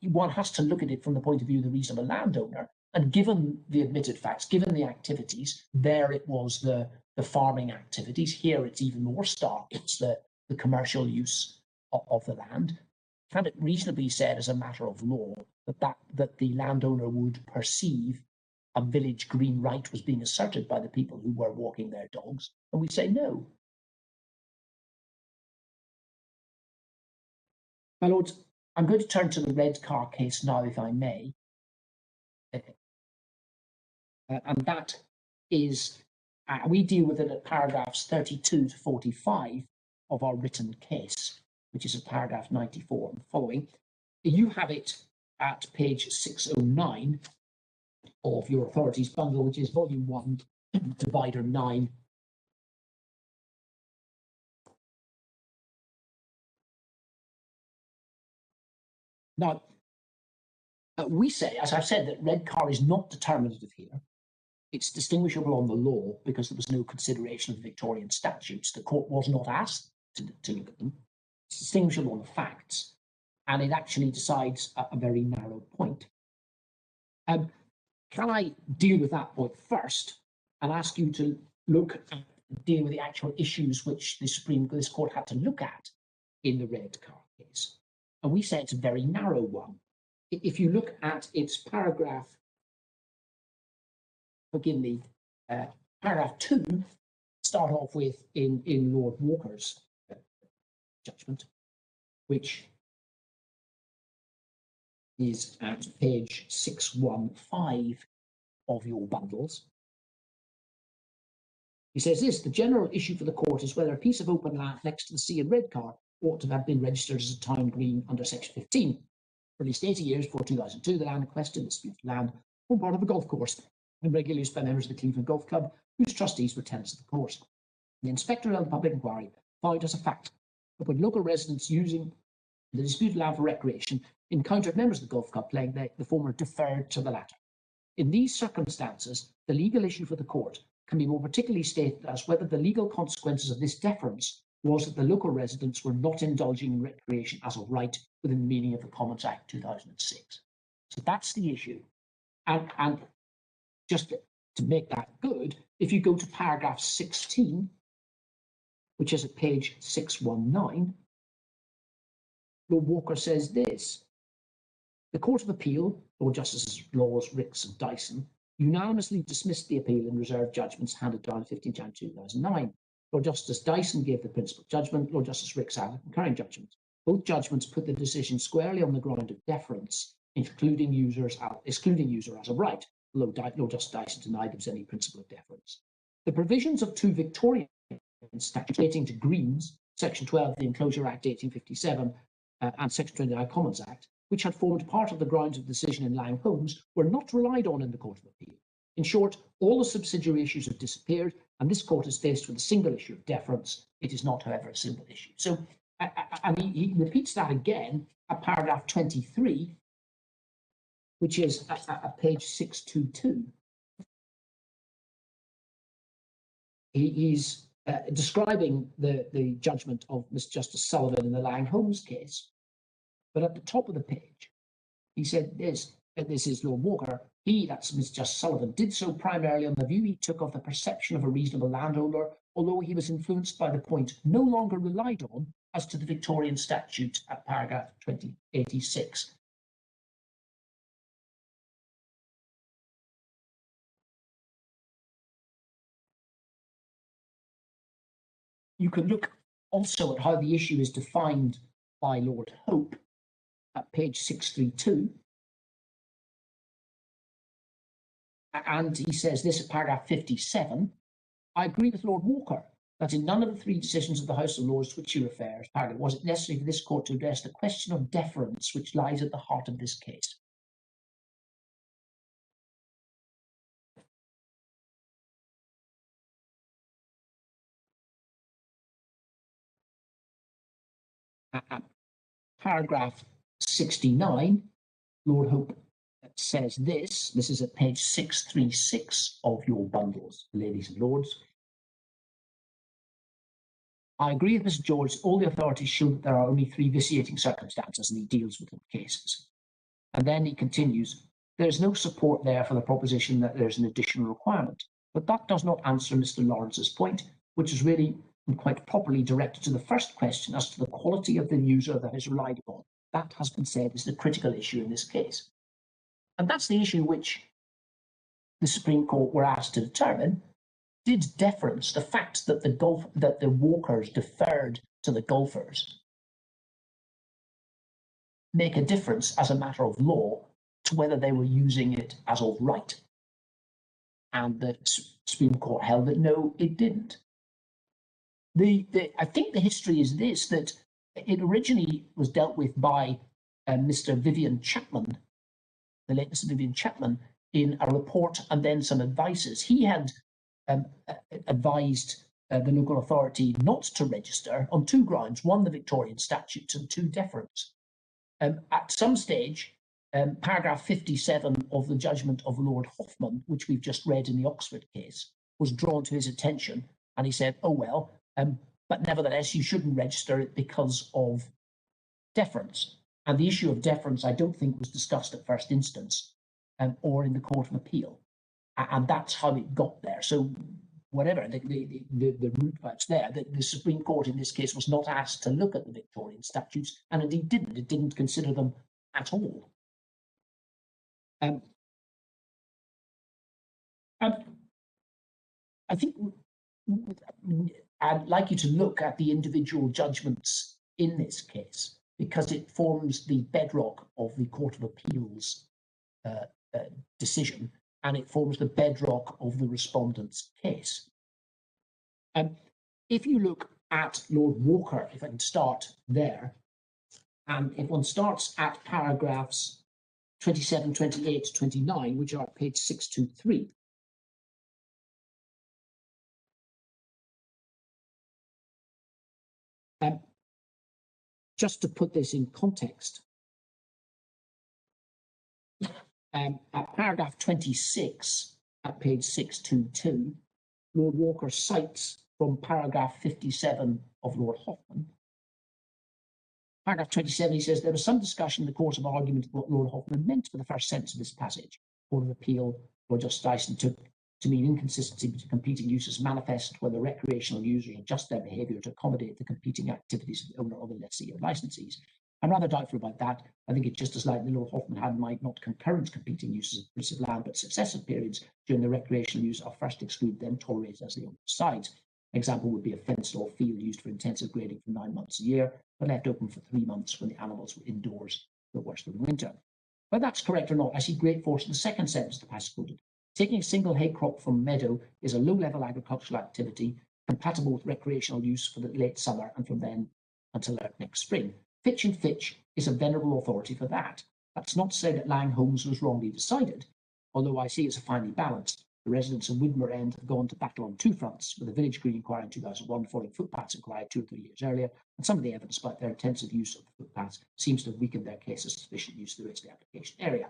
one has to look at it from the point of view of the reasonable landowner. And given the admitted facts, given the activities, there it was the farming activities. Here it's even more stark. It's the commercial use of the land. Can it reasonably be said as a matter of law that the landowner would perceive a village green right was being asserted by the people who were walking their dogs, and we say no. My lords, I'm going to turn to the red car case now, if I may. And that is, we deal with it at paragraphs 32 to 45 of our written case, which is at paragraph 94 and following. You have it at page 609 of your authorities bundle, which is volume 1, divider 9. Now, we say, as I've said, that red car is not determinative here. It's distinguishable on the law because there was no consideration of the Victorian statutes. The court was not asked to look at them. It's distinguishable on the facts, and it actually decides a very narrow point. Can I deal with that point first and ask you to look at, deal with the actual issues which this court had to look at in the red car case? And we say it's a very narrow one. If you look at its paragraph, forgive me, paragraph 2, start off with in Lord Walker's judgment, which is at page 615 of your bundles. He says this: the general issue for the court is whether a piece of open land next to the sea in Redcar ought to have been registered as a town green under section 15. For at least 80 years before 2002, the land in question, disputed land, formed part of a golf course and regularly used by members of the Cleveland Golf Club, whose trustees were tenants of the course. The inspector held the public inquiry found as a fact that when local residents using the disputed land for recreation encountered members of the golf club playing, the former deferred to the latter. In these circumstances, the legal issue for the court can be more particularly stated as whether the legal consequences of this deference was that the local residents were not indulging in recreation as a right within the meaning of the Commons Act 2006. So that's the issue. And just to make that good, if you go to paragraph 16, which is at page 619, Lord Walker says this: the Court of Appeal, Lord Justices Laws, Ricks and Dyson, unanimously dismissed the appeal in reserved judgments handed down 15 January 2009. Lord Justice Dyson gave the principal judgment, Lord Justice Ricks added the concurring judgment. Both judgments put the decision squarely on the ground of deference, excluding user as a right, although Lord Justice Dyson denied there was any principle of deference. The provisions of 2 Victorian statutes relating to greens, Section 12 of the Enclosure Act 1857 and Section 29 Commons Act, which had formed part of the grounds of decision in Lang Holmes, were not relied on in the Court of Appeal. In short, all the subsidiary issues have disappeared, and this court is faced with a single issue of deference. It is not, however, a single issue. So, and he repeats that again at paragraph 23, which is at page 622. He's describing the judgment of Mr. Justice Sullivan in the Lang Holmes case. But at the top of the page, he said this is Lord Walker. He, that's Mr. Justice Sullivan, did so primarily on the view he took of the perception of a reasonable landowner, although he was influenced by the point no longer relied on as to the Victorian statute at paragraph 2086. You can look also at how the issue is defined by Lord Hope at page 632. And he says this at paragraph 57. I agree with Lord Walker that in none of the 3 decisions of the House of Lords to which he refers, was it necessary for this court to address the question of deference which lies at the heart of this case. At paragraph 69, Lord Hope says this is at page 636 of your bundles, ladies and lords. I agree with Mr. George, all the authorities show that there are only 3 vitiating circumstances, and he deals with them cases. And then he continues, there is no support there for the proposition that there's an additional requirement. But that does not answer Mr. Lawrence's point, which is really and quite properly directed to the first question as to the quality of the user that is relied upon. That has been said is the critical issue in this case. And that's the issue which the Supreme Court were asked to determine, did deference, the fact that the walkers deferred to the golfers, make a difference as a matter of law to whether they were using it as of right? And the Supreme Court held that no, it didn't. I think the history is this, that it originally was dealt with by Mr. Vivian Chapman, the late Mr. Vivian Chapman, in a report and then some advices. He had advised the local authority not to register on two grounds: one, the Victorian statutes, and two, deference. At some stage, paragraph 57 of the judgment of Lord Hoffman, which we've just read in the Oxford case, was drawn to his attention, and he said, oh well, but nevertheless you shouldn't register it because of deference. And the issue of deference I don't think was discussed at first instance or in the Court of Appeal, and that's how it got there. So whatever the root that's there, the Supreme Court in this case was not asked to look at the Victorian statutes, and indeed didn't. It didn't consider them at all. I think I'd like you to look at the individual judgments in this case, because it forms the bedrock of the Court of Appeal's decision, and it forms the bedrock of the respondent's case. If you look at Lord Walker, if I can start there, and if one starts at paragraphs 27, 28, 29, which are at page 623, just to put this in context, at paragraph 26 at page 622, Lord Walker cites from paragraph 57 of Lord Hoffman. Paragraph 27, he says, there was some discussion in the course of argument what Lord Hoffman meant for the first sentence of this passage. Court of Appeal, Lord Justice Dyson took to mean inconsistency between competing uses manifest when the recreational users adjust their behaviour to accommodate the competing activities of the owner of the lessee or licensees. I'm rather doubtful about that. I think it's just as likely Lord Hoffman had in mind not concurrent competing uses of piece of land, but successive periods during the recreational use are first excluded, then tolerated as the owner decides. An example would be a fenced or field used for intensive grading for 9 months a year, but left open for 3 months when the animals were indoors for worse than winter. Whether that's correct or not, I see great force in the second sentence the passage quoted. Taking a single hay crop from meadow is a low-level agricultural activity compatible with recreational use for the late summer and from then until next spring. Fitch and Fitch is a venerable authority for that. That's not to say that Lang Holmes was wrongly decided, although I see it's a finely balanced. The residents of Widmer End have gone to battle on two fronts, with the village green inquiry in 2001 following footpaths inquiry 2 or 3 years earlier, and some of the evidence about their intensive use of the footpaths seems to have weakened their case as sufficient use of the rest of the application area.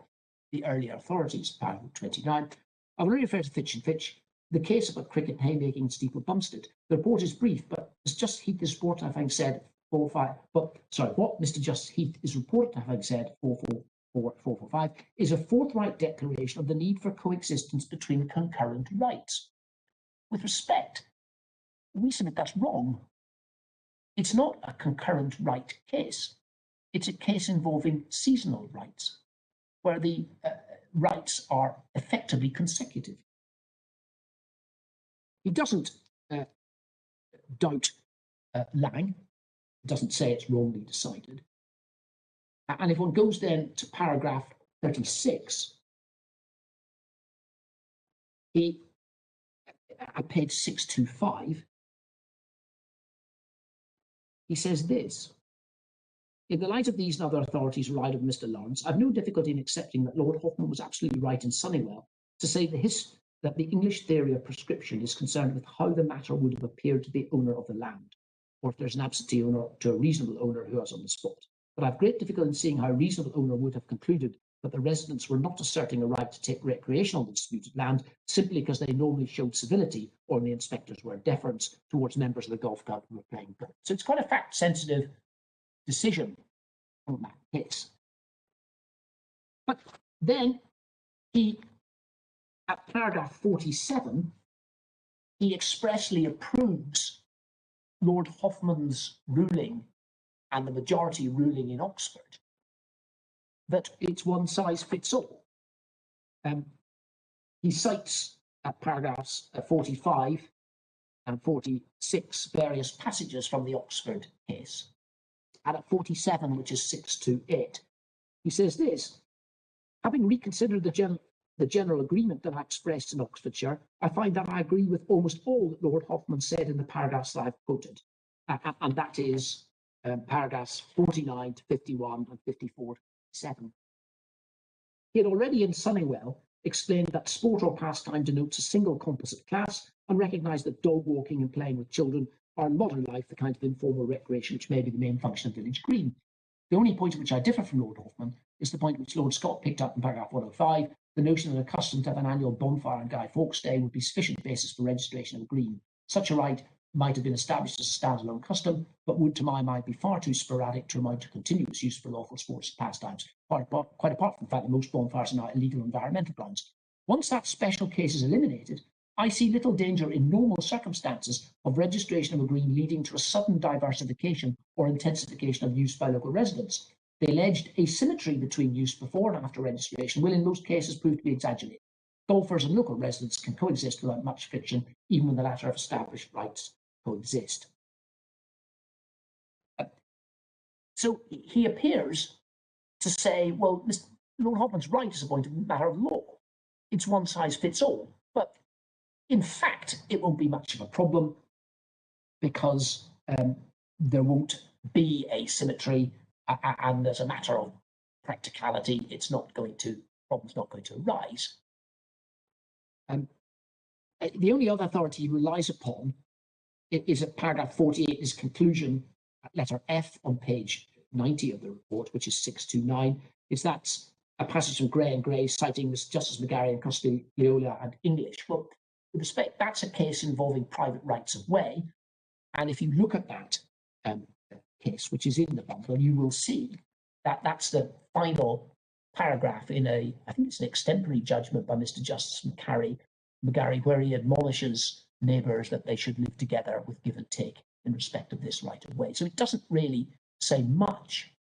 The earlier authorities, paragraph 29, I will refer to Fitch and Fitch. The case about cricket, haymaking, and Steeple Bumstead. The report is brief, but as Justice Heath is reported to having said what Mr. Justice Heath is reported to having said 445 is a forthright declaration of the need for coexistence between concurrent rights. With respect, we submit that's wrong. It's not a concurrent right case. It's a case involving seasonal rights, where the rights are effectively consecutive. He doesn't doubt Lang, doesn't say it's wrongly decided. And if one goes then to paragraph 36, at page 625, he says this: in the light of these and other authorities relied on Mr. Lawrence, I've no difficulty in accepting that Lord Hoffman was absolutely right in Sunnywell to say that the English theory of prescription is concerned with how the matter would have appeared to the owner of the land, or if there's an absentee owner to a reasonable owner who is on the spot. But I've great difficulty in seeing how a reasonable owner would have concluded that the residents were not asserting a right to take recreational disputed land simply because they normally showed civility or the inspectors were deference towards members of the golf club who were playing golf. So it's quite a fact-sensitive decision on that case. But then at paragraph 47, he expressly approves Lord Hoffman's ruling and the majority ruling in Oxford that it's one size fits all. he cites at paragraphs 45 and 46 various passages from the Oxford case. And at 47, which is 628, he says this: having reconsidered the general agreement that I expressed in Oxfordshire, I find that I agree with almost all that Lord Hoffman said in the paragraphs that I've quoted, and that is paragraphs 49 to 51 and 54 to 7. He had already in Sunningwell explained that sport or pastime denotes a single composite class, and recognised that dog walking and playing with children are in modern life the kind of informal recreation which may be the main function of village green. The only point at which I differ from Lord Hoffman is the point which Lord Scott picked up in paragraph 105, the notion that a custom to have an annual bonfire on Guy Fawkes Day would be sufficient basis for registration of a green. Such a right might have been established as a standalone custom, but would, to my mind, be far too sporadic to amount to continuous use for lawful sports and pastimes, quite apart from the fact that most bonfires are now illegal on environmental grounds. Once that special case is eliminated, I see little danger in normal circumstances of registration of a green leading to a sudden diversification or intensification of use by local residents. The alleged asymmetry between use before and after registration will in most cases prove to be exaggerated. Golfers and local residents can coexist without much friction, even when the latter have established rights coexist. So he appears to say, well, Lord Hoffman's right is a point of matter of law. It's one size fits all. But in fact, it won't be much of a problem because there won't be asymmetry, and as a matter of practicality, problem's not going to arise. The only other authority he relies upon is at paragraph 48, his conclusion at letter F on page 90 of the report, which is 629. That's a passage from Gray and Gray citing Justice McGarry and Costellola and English. Well, with respect, that's a case involving private rights of way. And if you look at that case, which is in the bundle, you will see that that's the final paragraph in I think it's an extempore judgment by Mr. Justice McGarry, where he admonishes neighbours that they should live together with give and take in respect of this right of way. So it doesn't really say much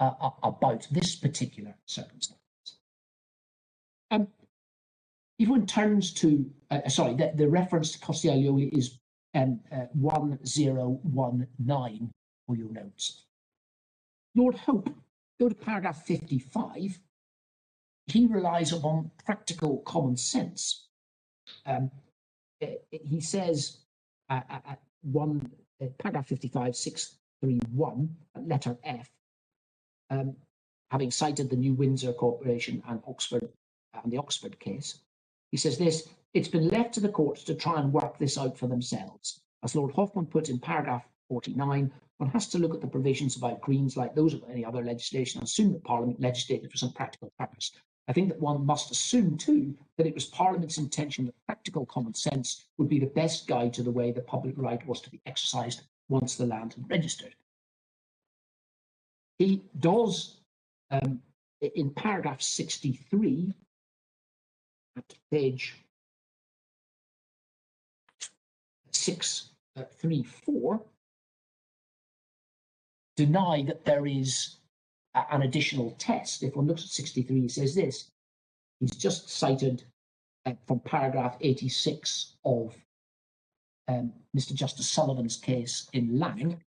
about this particular circumstance. If one turns to, the reference to Costellola is 1019 for your notes. Lord Hope, go to paragraph 55. He relies upon practical common sense. He says at paragraph 55, 631, letter F, having cited the New Windsor Corporation and Oxford and the Oxford case, he says this: it's been left to the courts to try and work this out for themselves. As Lord Hoffman put in paragraph 49, one has to look at the provisions about greens like those of any other legislation and assume that Parliament legislated for some practical purpose. I think that one must assume, too, that it was Parliament's intention that practical common sense would be the best guide to the way the public right was to be exercised once the land had registered. He does, in paragraph 63, at page 634, deny that there is an additional test. If one looks at 63, he says this. He's just cited from paragraph 86 of Mr. Justice Sullivan's case in Lang.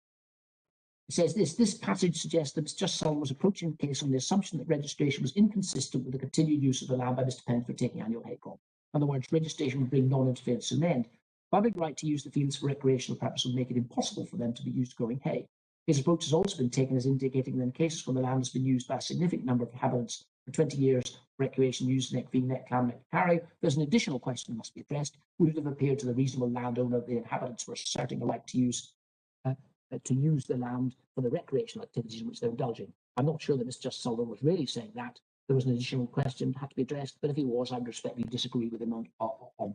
It says this passage suggests that Mr. Justice Sullivan was approaching the case on the assumption that registration was inconsistent with the continued use of the land by Mr. Penn for taking annual hay crop. In other words, registration would bring non-interference to an end. Public right to use the fields for recreational purpose would make it impossible for them to be used growing hay. His approach has also been taken as indicating that in cases where the land has been used by a significant number of inhabitants for 20 years, recreation use, neck feed, neck clam, neck carry, there's an additional question that must be addressed. Would it have appeared to the reasonable landowner that the inhabitants were asserting a right to use the land for the recreational activities in which they're indulging? I'm not sure that Mr. Justice Sullivan was really saying that. There was an additional question that had to be addressed, but if he was, I would respectfully disagree with him on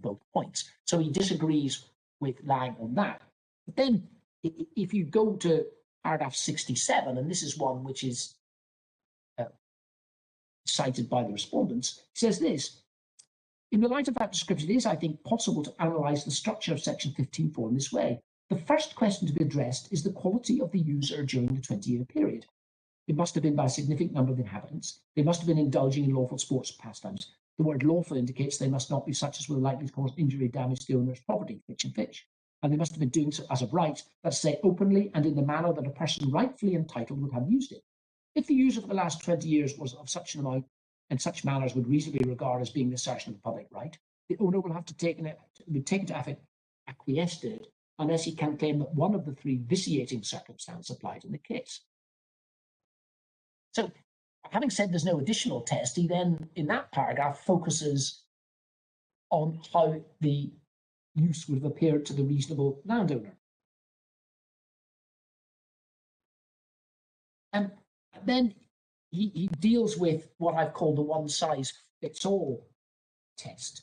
both points. So he disagrees with Lang on that. But then, if you go to paragraph 67, and this is one which is cited by the respondents, says this: in the light of that description, it is, I think, possible to analyse the structure of section 15.4 in this way. The first question to be addressed is the quality of the user during the 20-year period. It must have been by a significant number of inhabitants. They must have been indulging in lawful sports and pastimes. The word lawful indicates they must not be such as will likely to cause injury, damage to the owner's property, Fitch and Fitch. And they must have been doing so as of right, let's say openly and in the manner that a person rightfully entitled would have used it. If the user for the last 20 years was of such an amount and such manners would reasonably regard as being the assertion of the public right, the owner will have to take to affect acquiesced in it, unless he can claim that one of the three vitiating circumstances applied in the case. So, having said there's no additional test, he then, in that paragraph, focuses on how the use would have appeared to the reasonable landowner. And then he deals with what I've called the one-size-fits-all test.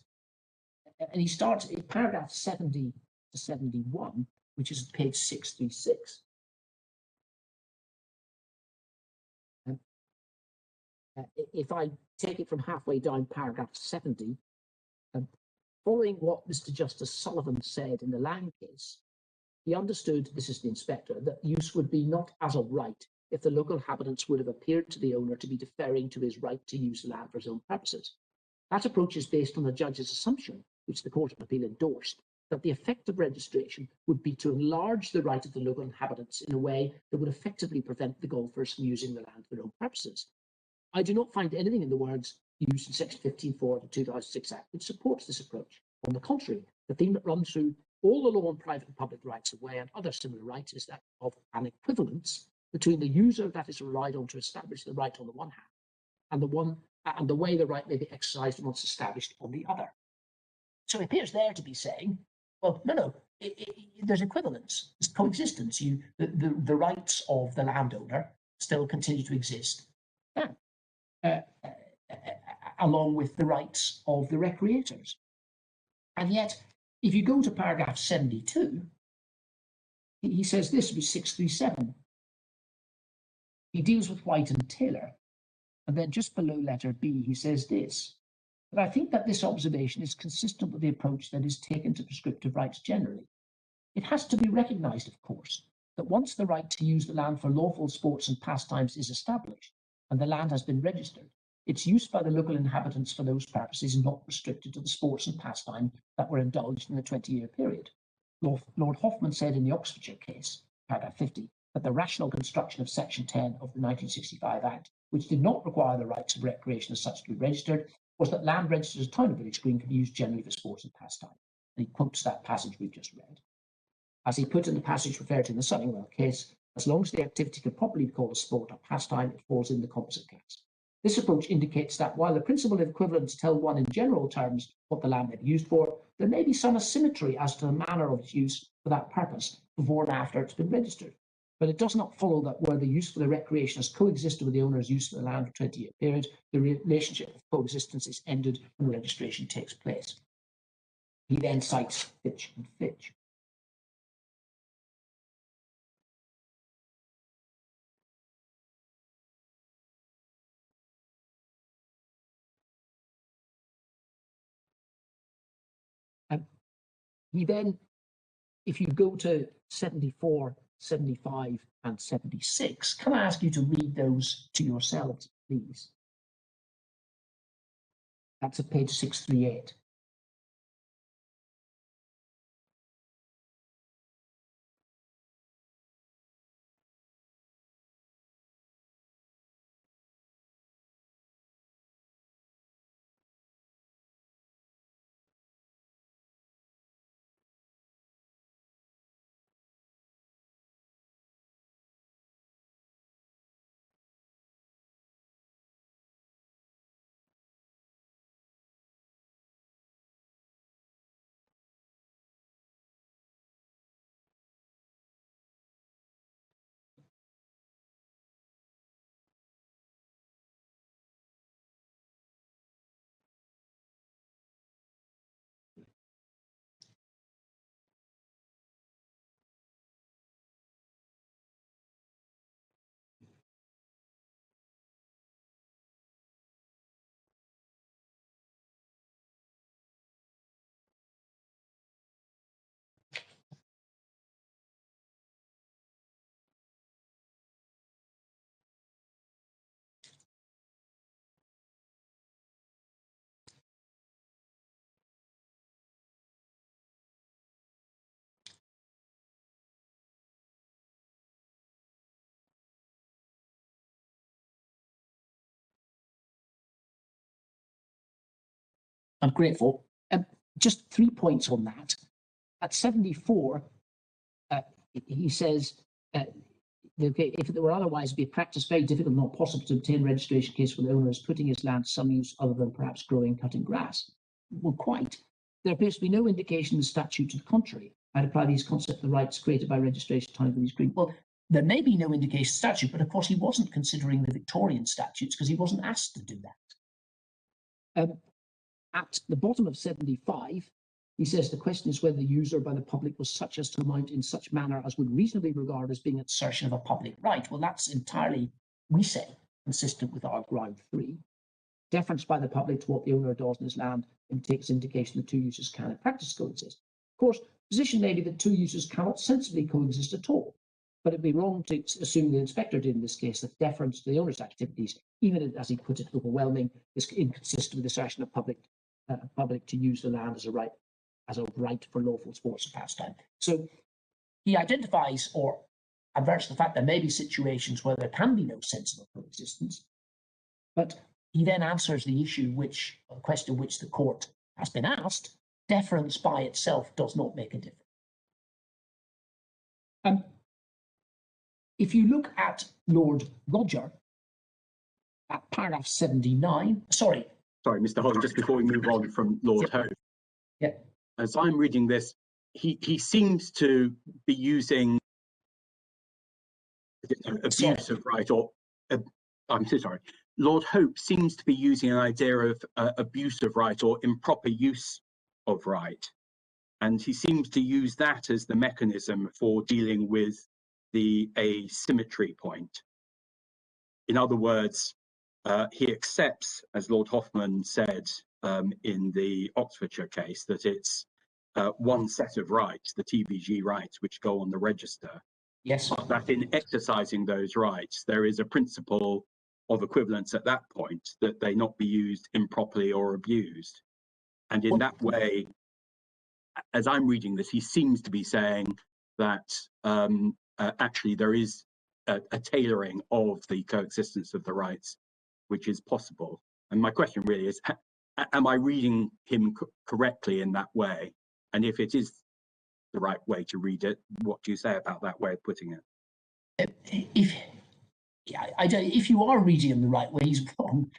And he starts in paragraph 70 to 71, which is page 636. If I take it from halfway down paragraph 70, following what Mr. Justice Sullivan said in the Lang case, he understood, this is the inspector, that use would be not as of right if the local inhabitants would have appeared to the owner to be deferring to his right to use the land for his own purposes. That approach is based on the judge's assumption, which the Court of Appeal endorsed, that the effect of registration would be to enlarge the right of the local inhabitants in a way that would effectively prevent the golfers from using the land for their own purposes. I do not find anything in the words used in Section 15.4 of the 2006 Act which supports this approach. On the contrary, the theme that runs through all the law on private and public rights of way and other similar rights is that of an equivalence between the user that is relied on to establish the right on the one hand and the way the right may be exercised once established on the other. So it appears there to be saying, well, no, there's equivalence, there's coexistence. The rights of the landowner still continue to exist, along with the rights of the recreators. And yet, if you go to paragraph 72, he says this with 637. He deals with White and Taylor, and then just below letter B, he says this. But I think that this observation is consistent with the approach that is taken to prescriptive rights generally. It has to be recognised, of course, that once the right to use the land for lawful sports and pastimes is established, and the land has been registered, its use by the local inhabitants for those purposes is not restricted to the sports and pastime that were indulged in the 20-year period. Lord Hoffman said in the Oxfordshire case, paragraph 50, that the rational construction of Section 10 of the 1965 Act, which did not require the rights of recreation as such to be registered, was that land registered as town and village green could be used generally for sports and pastime. And he quotes that passage we've just read. As he put in the passage referred to in the Sunningwell case, as long as the activity can properly be called a sport or pastime, it falls in the composite class. This approach indicates that while the principle of equivalence tell one in general terms what the land may be used for, there may be some asymmetry as to the manner of its use for that purpose before and after it's been registered. But it does not follow that where the use for the recreation has coexisted with the owner's use of the land for a 20-year period, the relationship of coexistence is ended when registration takes place. He then cites Fitch and Fitch. He then, if you go to 74, 75, and 76, can I ask you to read those to yourselves, please? That's at page 638. I'm grateful. Just 3 points on that. At 74, he says, if it were otherwise, it'd be a practice very difficult, not possible, to obtain registration case where the owner is putting his land to some use other than perhaps growing, cutting grass. Well, quite. There appears to be no indication in the statute to the contrary. I'd apply these concepts to the rights created by registration time for these green. Well, there may be no indication statute, but of course he wasn't considering the Victorian statutes because he wasn't asked to do that. At the bottom of 75, he says the question is whether the user by the public was such as to amount in such manner as would reasonably regard as being assertion of a public right. Well, that's entirely, we say, consistent with our ground 3. Deference by the public to what the owner does in his land and takes indication the two uses can in practice coexist. Of course, position may be that two uses cannot sensibly coexist at all, but it'd be wrong to assume the inspector did in this case that deference to the owner's activities, even as he put it, overwhelming, is inconsistent with the assertion of public to use the land as a right for lawful sports or pastime. So he identifies or adverts to the fact there may be situations where there can be no sensible coexistence, but he then answers the question which the court has been asked. Deference by itself does not make a difference. If you look at Lord Roger, at paragraph 79, sorry, Mr. Holland, just before we move on from Lord Hope. Yeah. As I'm reading this, he seems to be using abuse of right, or I'm so sorry. Lord Hope seems to be using an idea of abuse of right or improper use of right. And he seems to use that as the mechanism for dealing with the asymmetry point. In other words, he accepts, as Lord Hoffman said in the Oxfordshire case, that it's one set of rights, the TVG rights, which go on the register. Yes. But that in exercising those rights, there is a principle of equivalence at that point, that they not be used improperly or abused. And in that way, as I'm reading this, he seems to be saying that actually there is a tailoring of the coexistence of the rights, which is possible. And my question really is, am I reading him correctly in that way? And if it is the right way to read it, what do you say about that way of putting it? If you are reading him the right way, he's wrong.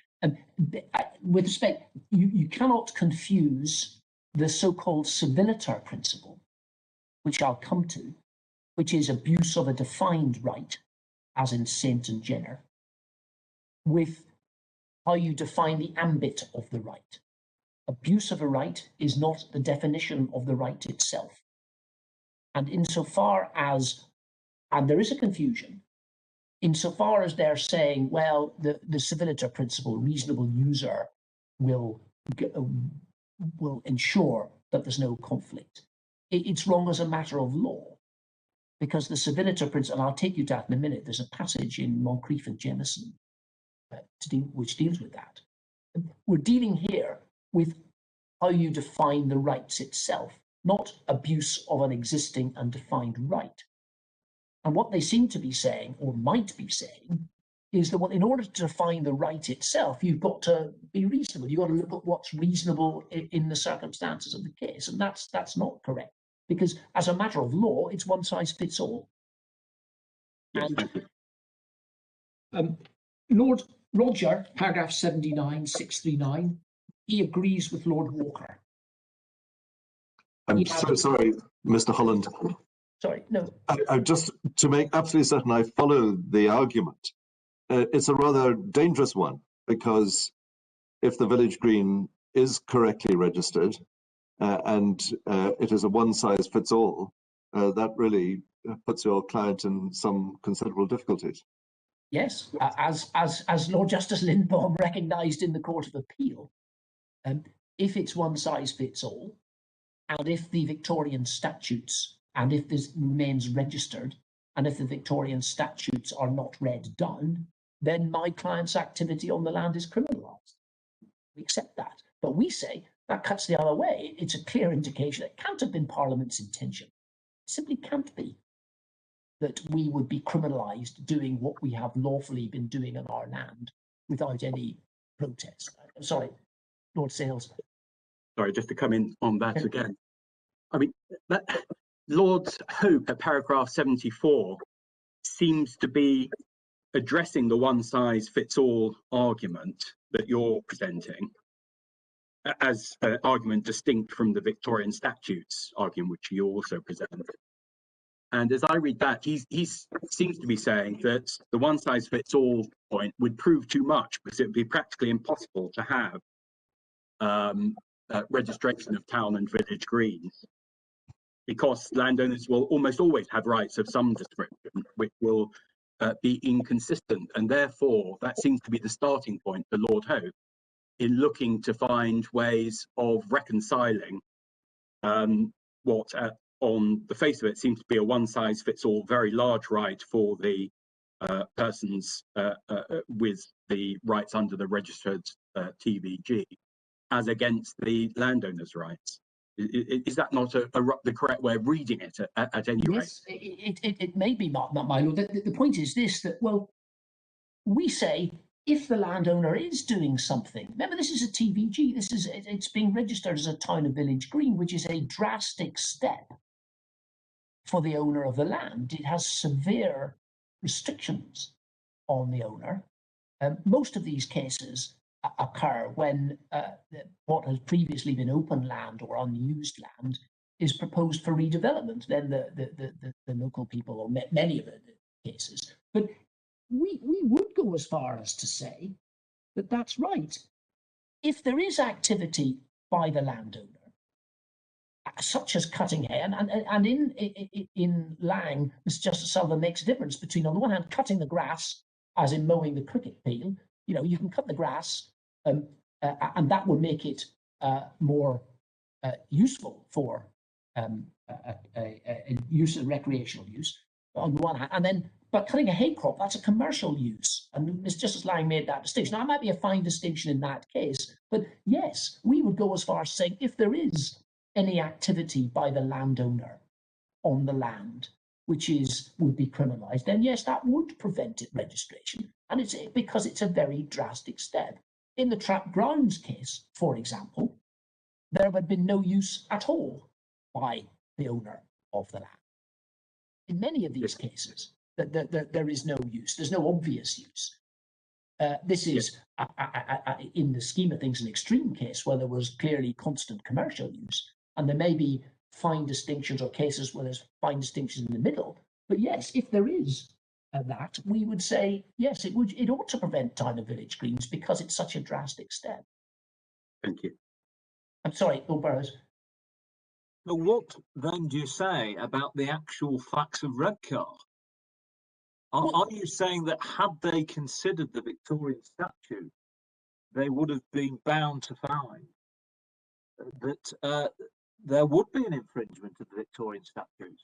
With respect, you cannot confuse the so-called civiliter principle, which I'll come to, which is abuse of a defined right, as in Saint and Jenner, with how you define the ambit of the right. Abuse of a right is not the definition of the right itself. And insofar as, and there is a confusion, insofar as they're saying, well, the civiliter principle, reasonable user will ensure that there's no conflict. It's wrong as a matter of law, because the civiliter principle, and I'll take you to that in a minute, there's a passage in Moncrief and Jemison which deals with that. We're dealing here with how you define the rights itself, not abuse of an existing and defined right. And what they seem to be saying, or might be saying, is that in order to define the right itself, you've got to be reasonable. You've got to look at what's reasonable in the circumstances of the case. And that's not correct, because as a matter of law, it's one size fits all. Yes, and Lord Roger, paragraph 79, 639, he agrees with Lord Walker. I'm so sorry, Mr. Holland. Sorry, no. I just, to make absolutely certain I follow the argument, it's a rather dangerous one, because if the village green is correctly registered and it is a one-size-fits-all, that really puts your client in some considerable difficulties. Yes, as Lord Justice Lindbaum recognised in the Court of Appeal, if it's one size fits all, and if the Victorian statutes, and if this remains registered, and if the Victorian statutes are not read down, then my client's activity on the land is criminalised. We accept that. But we say that cuts the other way. It's a clear indication. It can't have been Parliament's intention. It simply can't be that we would be criminalised doing what we have lawfully been doing on our land without any protest. Sorry, Lord Sales. sorry, just to come in on that again. I mean, Lord Hope at paragraph 74 seems to be addressing the one-size-fits-all argument that you're presenting as an argument distinct from the Victorian statutes argument, which you also present. And as I read that, he seems to be saying that the one-size-fits-all point would prove too much because it would be practically impossible to have registration of town and village greens, because landowners will almost always have rights of some description, which will be inconsistent. And therefore, that seems to be the starting point for Lord Hope in looking to find ways of reconciling what, on the face of it, seems to be a one-size-fits-all very large right for the persons with the rights under the registered TVG, as against the landowner's rights. Is that not the correct way of reading it at any rate? Yes, it may be, my lord. The point is this, that, well, we say if the landowner is doing something, remember this is a TVG, it's being registered as a town or village green, which is a drastic step for the owner of the land. It has severe restrictions on the owner. Most of these cases occur when what has previously been open land or unused land is proposed for redevelopment. Then the local people, or many of the cases, but we would go as far as to say that that's right. If there is activity by the landowner, such as cutting hay, and in Lang, Mr. Justice Sullivan makes a difference between, on the one hand, cutting the grass, as in mowing the cricket field. You know, you can cut the grass, and that would make it more useful for a use of recreational use, on the one hand, and then, but cutting a hay crop, that's a commercial use, and Mr. Justice Lang made that distinction. Now, it might be a fine distinction in that case, but yes, we would go as far as saying if there is any activity by the landowner on the land which would be criminalised, then yes, that would prevent it registration, and it's because it's a very drastic step. In the trapped grounds case, for example, there had been no use at all by the owner of the land. In many of these cases, there is no use. There's no obvious use. This is, in the scheme of things, an extreme case where there was clearly constant commercial use, and there may be fine distinctions or cases where there's fine distinctions in the middle. But yes, if there is that, we would say yes, it ought to prevent town and village greens because it's such a drastic step. Thank you. I'm sorry, Lord Burrows. But what then do you say about the actual facts of Redcar? Are you saying that had they considered the Victorian statute, they would have been bound to find that there would be an infringement of the Victorian statute?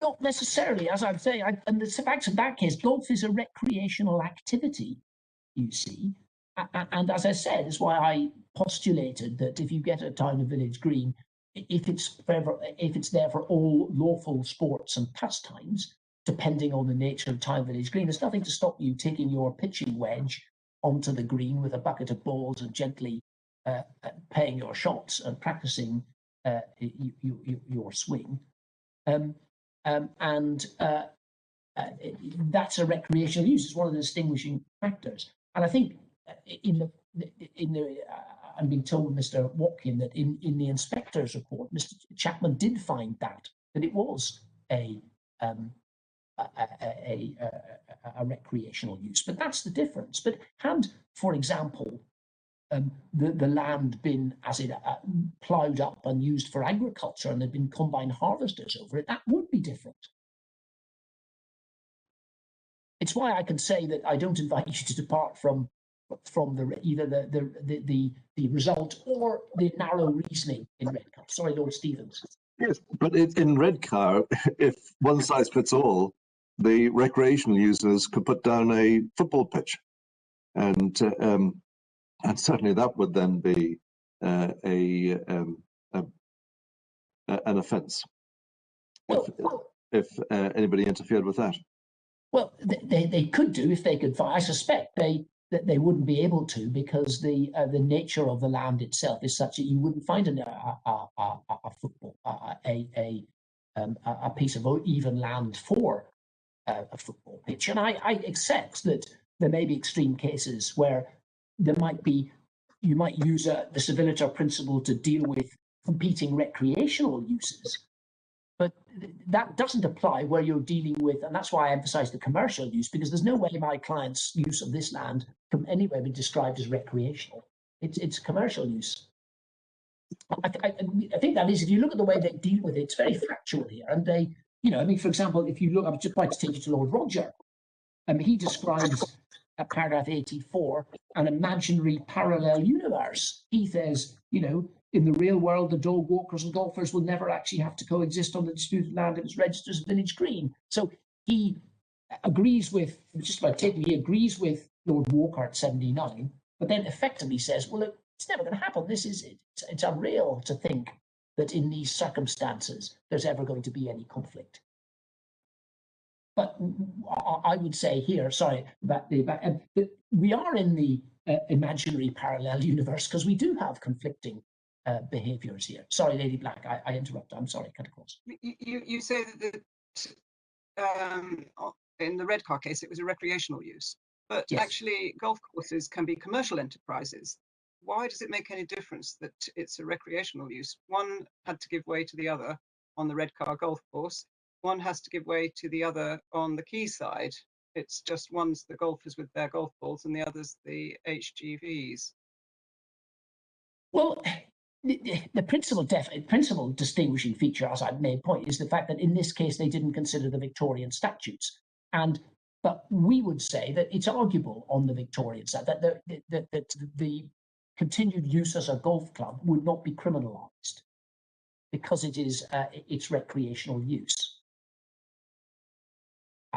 Not necessarily, as I'm saying. And the facts of that case, golf is a recreational activity, you see. And as I said, is why I postulated that if you get a town and village green, if it's there for all lawful sports and pastimes, depending on the nature of town village green, there's nothing to stop you taking your pitching wedge onto the green with a bucket of balls and gently playing your shots and practicing your swing. That's a recreational use. It's one of the distinguishing factors. And I think I'm being told, Mr. Watkin, that in the inspector's report, Mr. Chapman did find that it was a recreational use. But that's the difference. But had, for example, the land been, as it ploughed up and used for agriculture, and there'd been combine harvesters over it, that would be different. It's why I can say that I don't invite you to depart from either the result or the narrow reasoning in Redcar. Sorry, Lord Stevens. Yes, but in Redcar, if one size fits all, the recreational users could put down a football pitch, and certainly that would then be an offence if anybody interfered with that. Well, they could do if they could find. I suspect they that they wouldn't be able to, because the nature of the land itself is such that you wouldn't find a football, a piece of even land for a football pitch. And I accept that there may be extreme cases where there might be, you might use the civiliter principle to deal with competing recreational uses, but that doesn't apply where you're dealing with, and that's why I emphasize the commercial use, because there's no way my client's use of this land can anywhere be described as recreational. It's commercial use. I think that is, if you look at the way they deal with it, it's very factual here. And they, I mean, for example, if you look, I'm just about to take you to Lord Roger, he describes at paragraph 84 an imaginary parallel universe. He says, in the real world, the dog walkers and golfers will never actually have to coexist on the disputed land if it's registered as village green. So he agrees with, just about taking, he agrees with Lord Walker at 79, but then effectively says, well, look, it's never going to happen. It's unreal to think that in these circumstances there's ever going to be any conflict. But I would say here, sorry, that we are in the imaginary parallel universe because we do have conflicting behaviours here. Sorry, Lady Black, I interrupted. I'm sorry, cut across. You say that in the Redcar case, it was a recreational use, but yes, actually golf courses can be commercial enterprises. Why does it make any difference that it's a recreational use? One had to give way to the other on the Redcar golf course. One has to give way to the other on the quayside. It's just one's the golfers with their golf balls and the other's the HGVs. Well, the principal distinguishing feature, as I made point, is the fact that in this case they didn't consider the Victorian statutes. But we would say that it's arguable on the Victorian side that the continued use as a golf club would not be criminalised because it is its recreational use.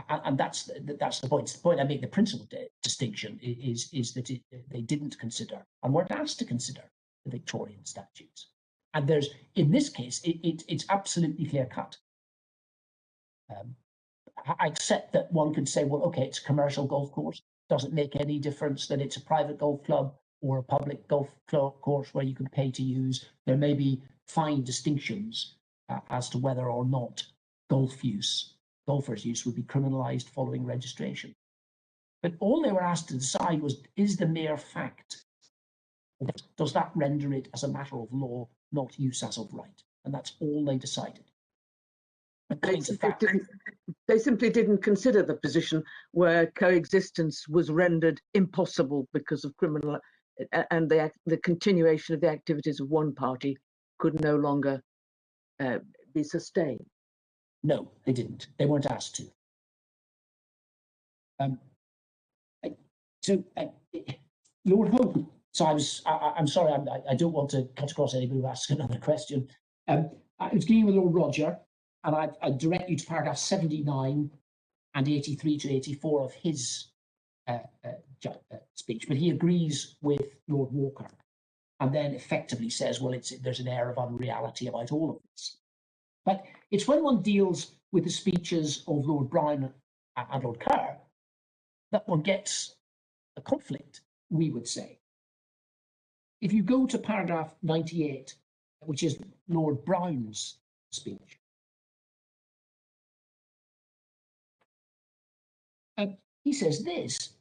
And that's the point. The point I make, the principal distinction is that they didn't consider and weren't asked to consider the Victorian statutes. And there's, in this case, it's absolutely clear cut. I accept that one could say, well, okay, it's a commercial golf course. Doesn't make any difference that it's a private golf club or a public golf course where you can pay to use. There may be fine distinctions as to whether or not golfers' use would be criminalised following registration. But all they were asked to decide was, is the mere fact, does that render it as a matter of law, not use as of right? And that's all they decided. They simply didn't consider the position where coexistence was rendered impossible because of criminal, and the continuation of the activities of one party could no longer be sustained. No, they didn't. They weren't asked to. Lord Hope. So I'm sorry. I don't want to cut across anybody who asks another question. I was dealing with Lord Roger, and I direct you to paragraph 79 and 83 to 84 of his speech. But he agrees with Lord Walker, and then effectively says, well, there's an air of unreality about all of this. But it's when one deals with the speeches of Lord Brown and Lord Kerr that one gets a conflict, we would say. If you go to paragraph 98, which is Lord Brown's speech, he says this: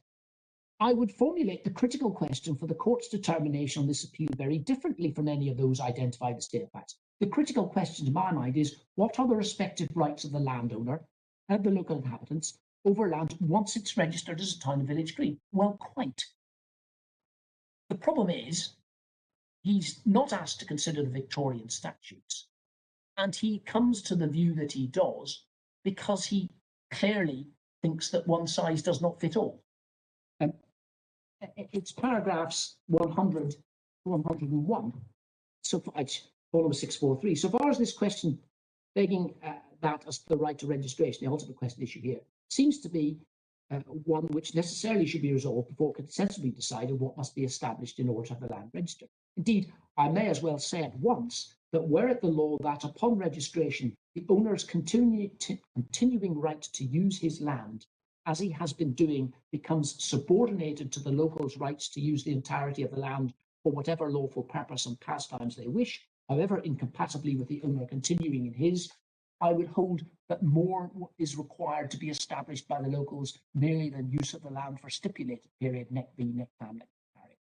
I would formulate the critical question for the court's determination on this appeal very differently from any of those identified as state facts. The critical question to my mind is, what are the respective rights of the landowner and the local inhabitants over land once it's registered as a town and village green? Well, quite. The problem is, he's not asked to consider the Victorian statutes, and he comes to the view that he does because he clearly thinks that one size does not fit all. It's paragraphs 100 to 101. So column 643. So far as this question begging that as the right to registration, the ultimate question issue here, seems to be one which necessarily should be resolved before it can sensibly decide on what must be established in order to have the land registered. Indeed, I may as well say at once that were it the law that upon registration, the owner's continuing right to use his land as he has been doing, becomes subordinated to the locals' rights to use the entirety of the land for whatever lawful purpose and pastimes they wish, however incompatibly with the owner continuing in his, I would hold that more is required to be established by the locals merely than use of the land for stipulated period, nec B, nec tam, nec pari.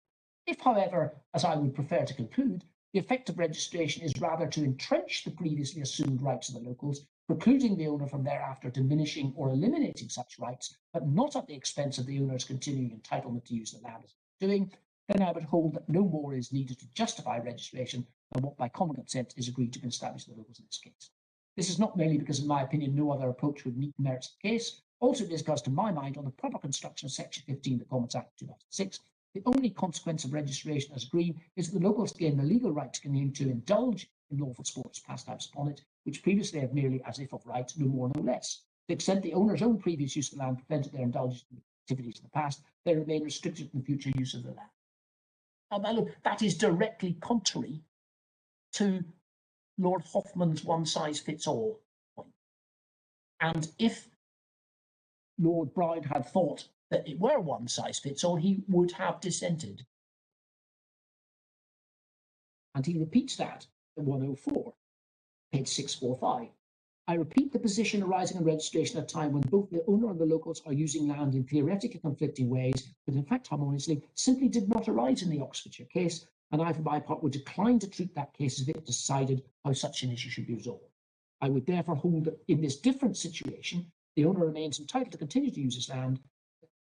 If, however, as I would prefer to conclude, the effect of registration is rather to entrench the previously assumed rights of the locals, precluding the owner from thereafter diminishing or eliminating such rights, but not at the expense of the owner's continuing entitlement to use the land as doing, then I would hold that no more is needed to justify registration than what by common consent is agreed to be established by the locals in this case. This is not merely because, in my opinion, no other approach would meet the merits of the case. Also, it is because, to my mind, on the proper construction of Section 15 of the Commons Act 2006, the only consequence of registration as agreed is that the locals gain the legal right to continue to indulge in lawful sports pastimes upon it, which previously had merely as if of right, no more, no less. To the extent the owner's own previous use of the land prevented their indulgence in activities in the past, they remain restricted in the future use of the land. Now, look, that is directly contrary to Lord Hoffman's one-size-fits-all point. And if Lord Brown had thought that it were one-size-fits-all, he would have dissented. And he repeats that at 104, page 645. I repeat, the position arising in registration at a time when both the owner and the locals are using land in theoretically conflicting ways, but in fact harmoniously, simply did not arise in the Oxfordshire case, and I, for my part, would decline to treat that case as if it decided how such an issue should be resolved. I would therefore hold that in this different situation, the owner remains entitled to continue to use his land,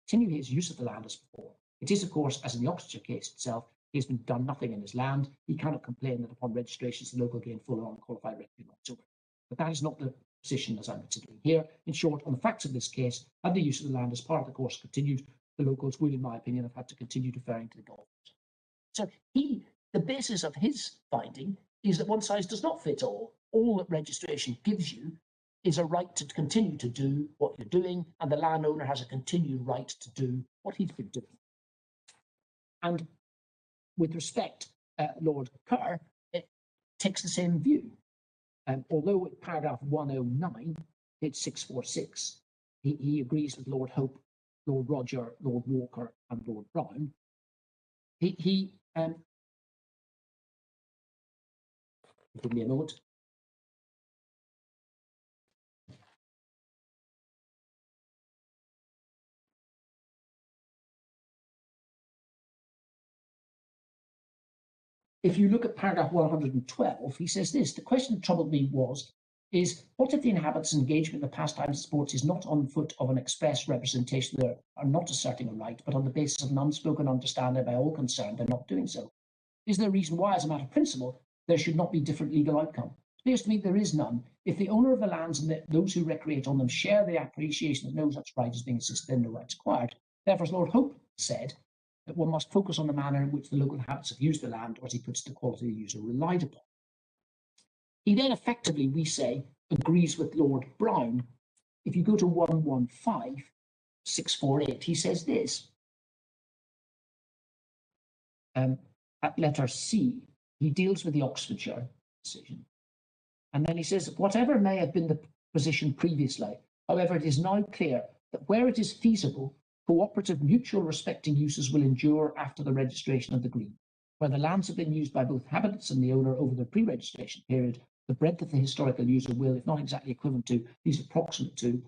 continue his use of the land as before. It is, of course, as in the Oxfordshire case itself, he has been done nothing in his land. He cannot complain that upon registration, the local gain full and unqualified recognition rights over it. But that is not the position as I'm considering here. In short, on the facts of this case, had the use of the land as part of the course continued, the locals would, in my opinion, have had to continue deferring to the golfers. So the basis of his finding is that one size does not fit all. All that registration gives you is a right to continue to do what you're doing, and the landowner has a continued right to do what he's been doing. And with respect, Lord Kerr, it takes the same view. Although in paragraph 109, page 646, he agrees with Lord Hope, Lord Roger, Lord Walker, and Lord Brown. Give me a moment. If you look at paragraph 112, he says this: the question that troubled me is what if the inhabitants' engagement in the pastimes and sports is not on foot of an express representation they are not asserting a right, but on the basis of an unspoken understanding by all concerned they're not doing so? Is there a reason why, as a matter of principle, there should not be different legal outcome? It appears to me there is none. If the owner of the lands and those who recreate on them share the appreciation that no such right is being assisted in, no rights acquired. Therefore, as Lord Hope said, that one must focus on the manner in which the local inhabitants have used the land, or as he puts it, the quality the user relied upon. He then effectively, we say, agrees with Lord Brown. If you go to 115.648, he says this. At letter C, he deals with the Oxfordshire decision. And then he says, whatever may have been the position previously, however, it is now clear that where it is feasible, cooperative mutual respecting uses will endure after the registration of the green. Where the lands have been used by both inhabitants and the owner over the pre-registration period, the breadth of the historical user will, if not exactly equivalent to, is approximate to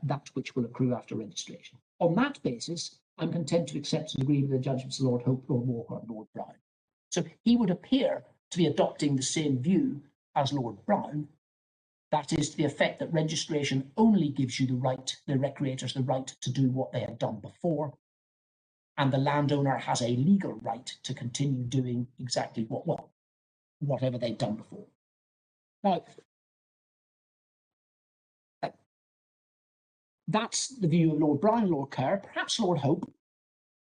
that which will accrue after registration. On that basis, I'm content to accept and agree with the judgments of Lord Hope, Lord Walker, and Lord Brown. So he would appear to be adopting the same view as Lord Brown. That is to the effect that registration only gives you the right, the recreators, the right to do what they had done before, and the landowner has a legal right to continue doing exactly whatever they've done before. Now, that's the view of Lord Brown and Lord Kerr. Perhaps Lord Hope,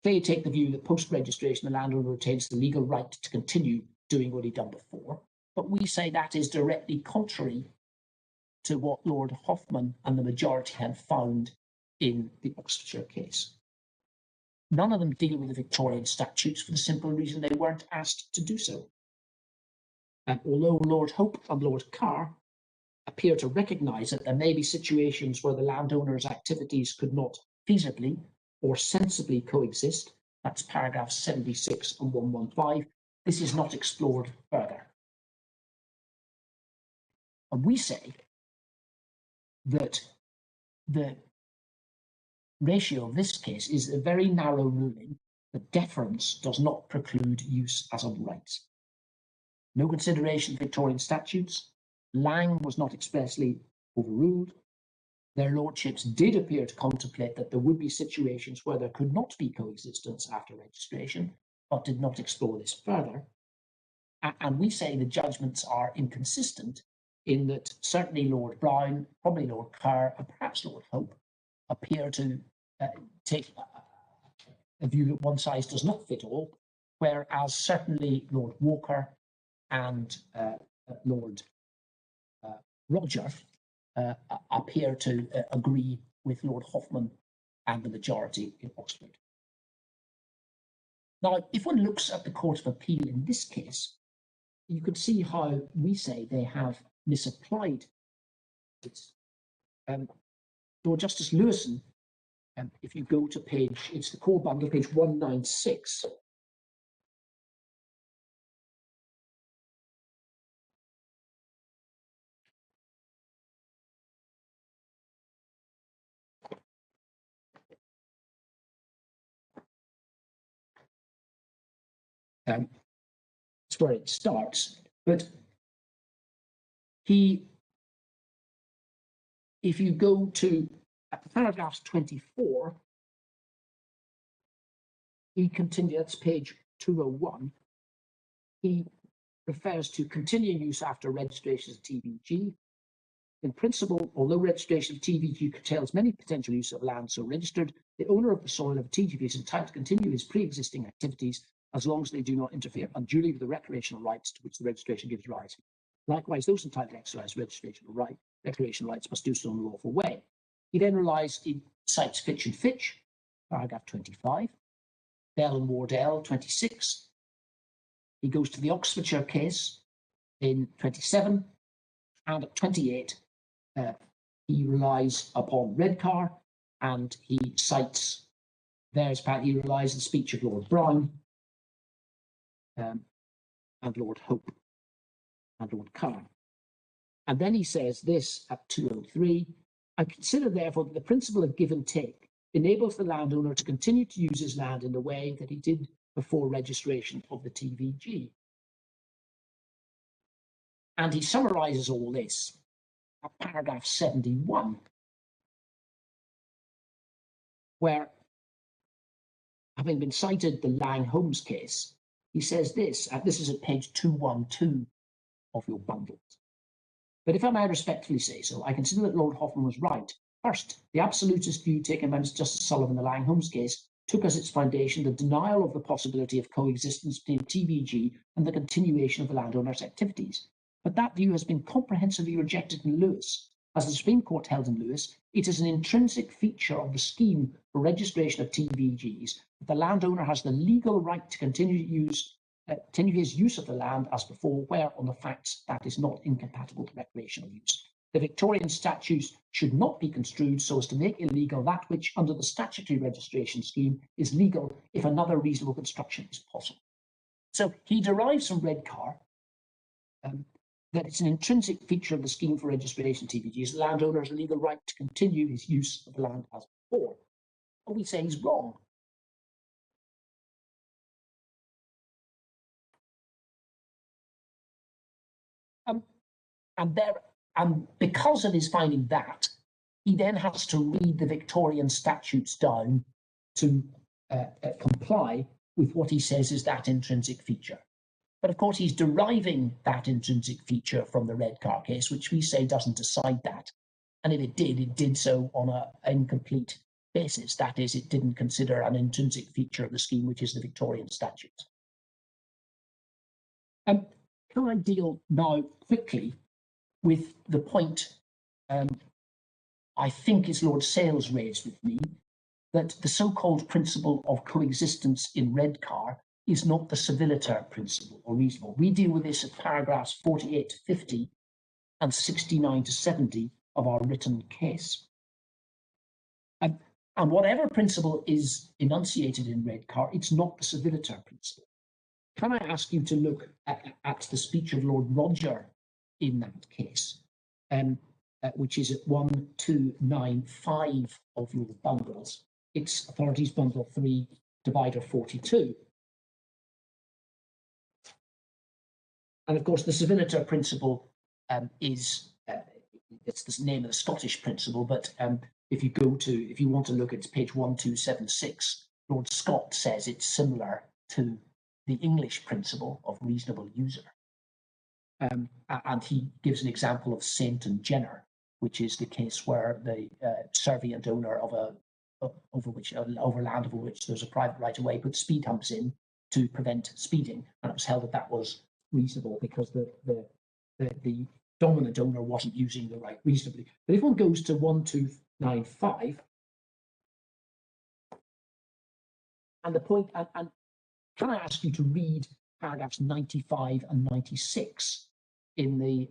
they take the view that post-registration the landowner retains the legal right to continue doing what he'd done before, but we say that is directly contrary to what Lord Hoffman and the majority had found in the Oxfordshire case. None of them deal with the Victorian statutes for the simple reason they weren't asked to do so. And although Lord Hope and Lord Kerr appear to recognise that there may be situations where the landowner's activities could not feasibly or sensibly coexist. That's paragraphs 76 and 115. This is not explored further. And we say that the ratio of this case is a very narrow ruling that deference does not preclude use as of rights. No consideration of Victorian statutes. Lang was not expressly overruled. Their lordships did appear to contemplate that there would be situations where there could not be coexistence after registration, but did not explore this further. And we say the judgments are inconsistent in that certainly Lord Brown, probably Lord Kerr, and perhaps Lord Hope appear to take a view that one size does not fit all, whereas certainly Lord Walker and Lord Roger appear to agree with Lord Hoffman and the majority in Oxford. Now, if one looks at the Court of Appeal in this case, you can see how we say they have misapplied it. Lord Justice Lewison, if you go to page, it's the core bundle, page 196. That's where it starts. But if you go to paragraph 24, he continues, that's page 201. He refers to continuing use after registration of TVG. In principle, although registration of TVG curtails many potential use of land so registered, the owner of the soil of a TVG is entitled to continue his pre-existing activities as long as they do not interfere unduly with the recreational rights to which the registration gives rise. Likewise, those entitled to exercise recreational rights must do so in a lawful way. He then cites Fitch and Fitch, paragraph 25, Bell and Wardell, 26. He goes to the Oxfordshire case in 27, and at 28, he relies upon Redcar, and he cites he relies on the speech of Lord Brown and Lord Hope and Lord Kerr. And then he says this at 203, I consider therefore that the principle of give and take enables the landowner to continue to use his land in the way that he did before registration of the TVG. And he summarises all this at paragraph 71, where, having been cited the Lang Holmes case, he says this is at page 212 of your bundles. But if I may respectfully say so, I consider that Lord Hoffman was right. First, the absolutist view taken by Mr. Justice Sullivan in the Lang Holmes case took as its foundation the denial of the possibility of coexistence between TVG and the continuation of the landowner's activities. But that view has been comprehensively rejected in Lewis. As the Supreme Court held in Lewis, it is an intrinsic feature of the scheme for registration of TVGs that the landowner has the legal right to continue his use of the land as before, where on the facts that is not incompatible with recreational use. The Victorian statutes should not be construed so as to make illegal that which, under the statutory registration scheme, is legal if another reasonable construction is possible. So he derives from Redcar that it's an intrinsic feature of the scheme for registration TVGs, the landowner has a legal right to continue his use of the land as before. But we say he's wrong. And because of his finding that, he then has to read the Victorian statutes down to comply with what he says is that intrinsic feature. But of course, he's deriving that intrinsic feature from the Redcar case, which we say doesn't decide that. And if it did so on an incomplete basis. That is, it didn't consider an intrinsic feature of the scheme, which is the Victorian statutes. Can I deal now quickly with the point I think is Lord Sales raised with me, that the so-called principle of coexistence in Redcar is not the civiliter principle or reasonable. We deal with this at paragraphs 48 to 50 and 69 to 70 of our written case. And whatever principle is enunciated in Redcar, it's not the civiliter principle. Can I ask you to look at the speech of Lord Roger in that case, which is at 1295 of your bundles. It's Authorities Bundle 3, Divider 42. And of course, the civiliter principle is, it's the name of the Scottish principle, but if you want to look at page 1276, Lord Scott says it's similar to the English principle of reasonable user. And he gives an example of Saint and Jenner, which is the case where the servient owner of over land over which there's a private right of way put speed humps in to prevent speeding, and it was held that that was reasonable because the dominant owner wasn't using the right reasonably. But if one goes to 1295, and the point, and can I ask you to read paragraphs 95 and 96 in the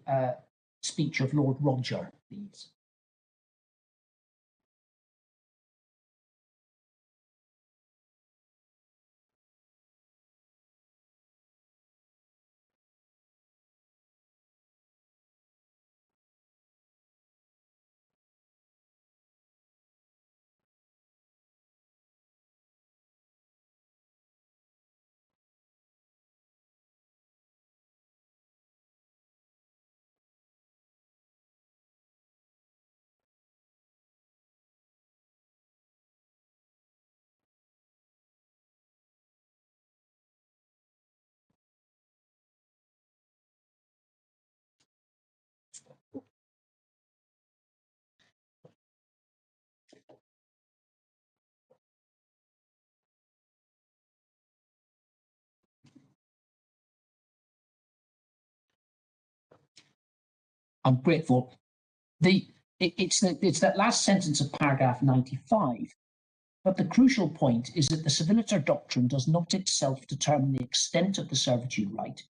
speech of Lord Roger, please? I'm grateful. It's that last sentence of paragraph 95. But the crucial point is that the civiliter doctrine does not itself determine the extent of the servitude right.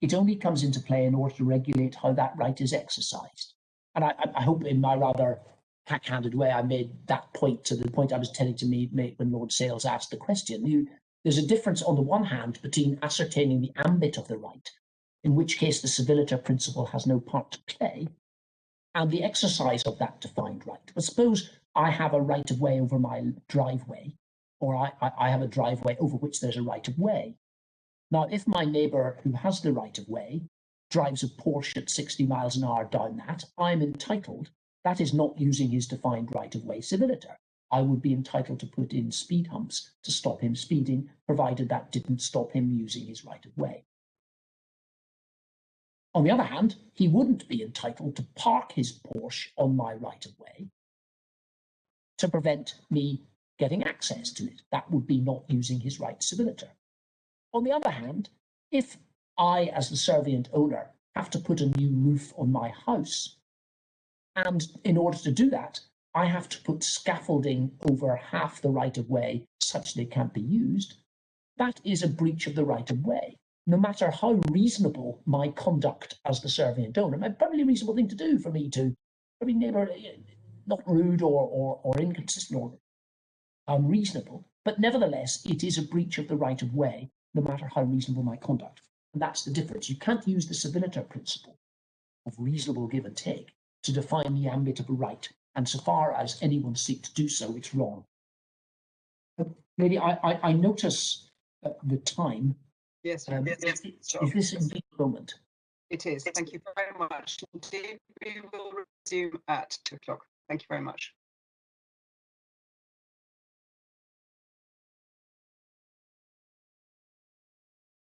It only comes into play in order to regulate how that right is exercised. And I hope in my rather hack-handed way I made that point to the point I was telling to me when Lord Sales asked the question. There's a difference on the one hand between ascertaining the ambit of the right, in which case the civiliter principle has no part to play, and the exercise of that defined right. But suppose I have a right of way over my driveway, or I have a driveway over which there's a right of way. Now, if my neighbour who has the right of way drives a Porsche at 60 miles an hour down that, I'm entitled. That is not using his defined right of way civiliter. I would be entitled to put in speed humps to stop him speeding, provided that didn't stop him using his right of way. On the other hand, he wouldn't be entitled to park his Porsche on my right of way to prevent me getting access to it. That would be not using his right civiliter. On the other hand, if I, as the servient owner, have to put a new roof on my house, and in order to do that, I have to put scaffolding over half the right of way such that it can't be used, that is a breach of the right of way. No matter how reasonable my conduct as the servient owner, a perfectly reasonable thing to do for me to, every neighbour, not rude or inconsistent or unreasonable, but nevertheless, it is a breach of the right of way, no matter how reasonable my conduct. And that's the difference. You can't use the civiliter principle of reasonable give and take to define the ambit of a right. And so far as anyone seeks to do so, it's wrong. Lady, I notice the time. Yes, is this indeed a moment? It is. Thank you very much. Indeed, we will resume at 2 o'clock. Thank you very much.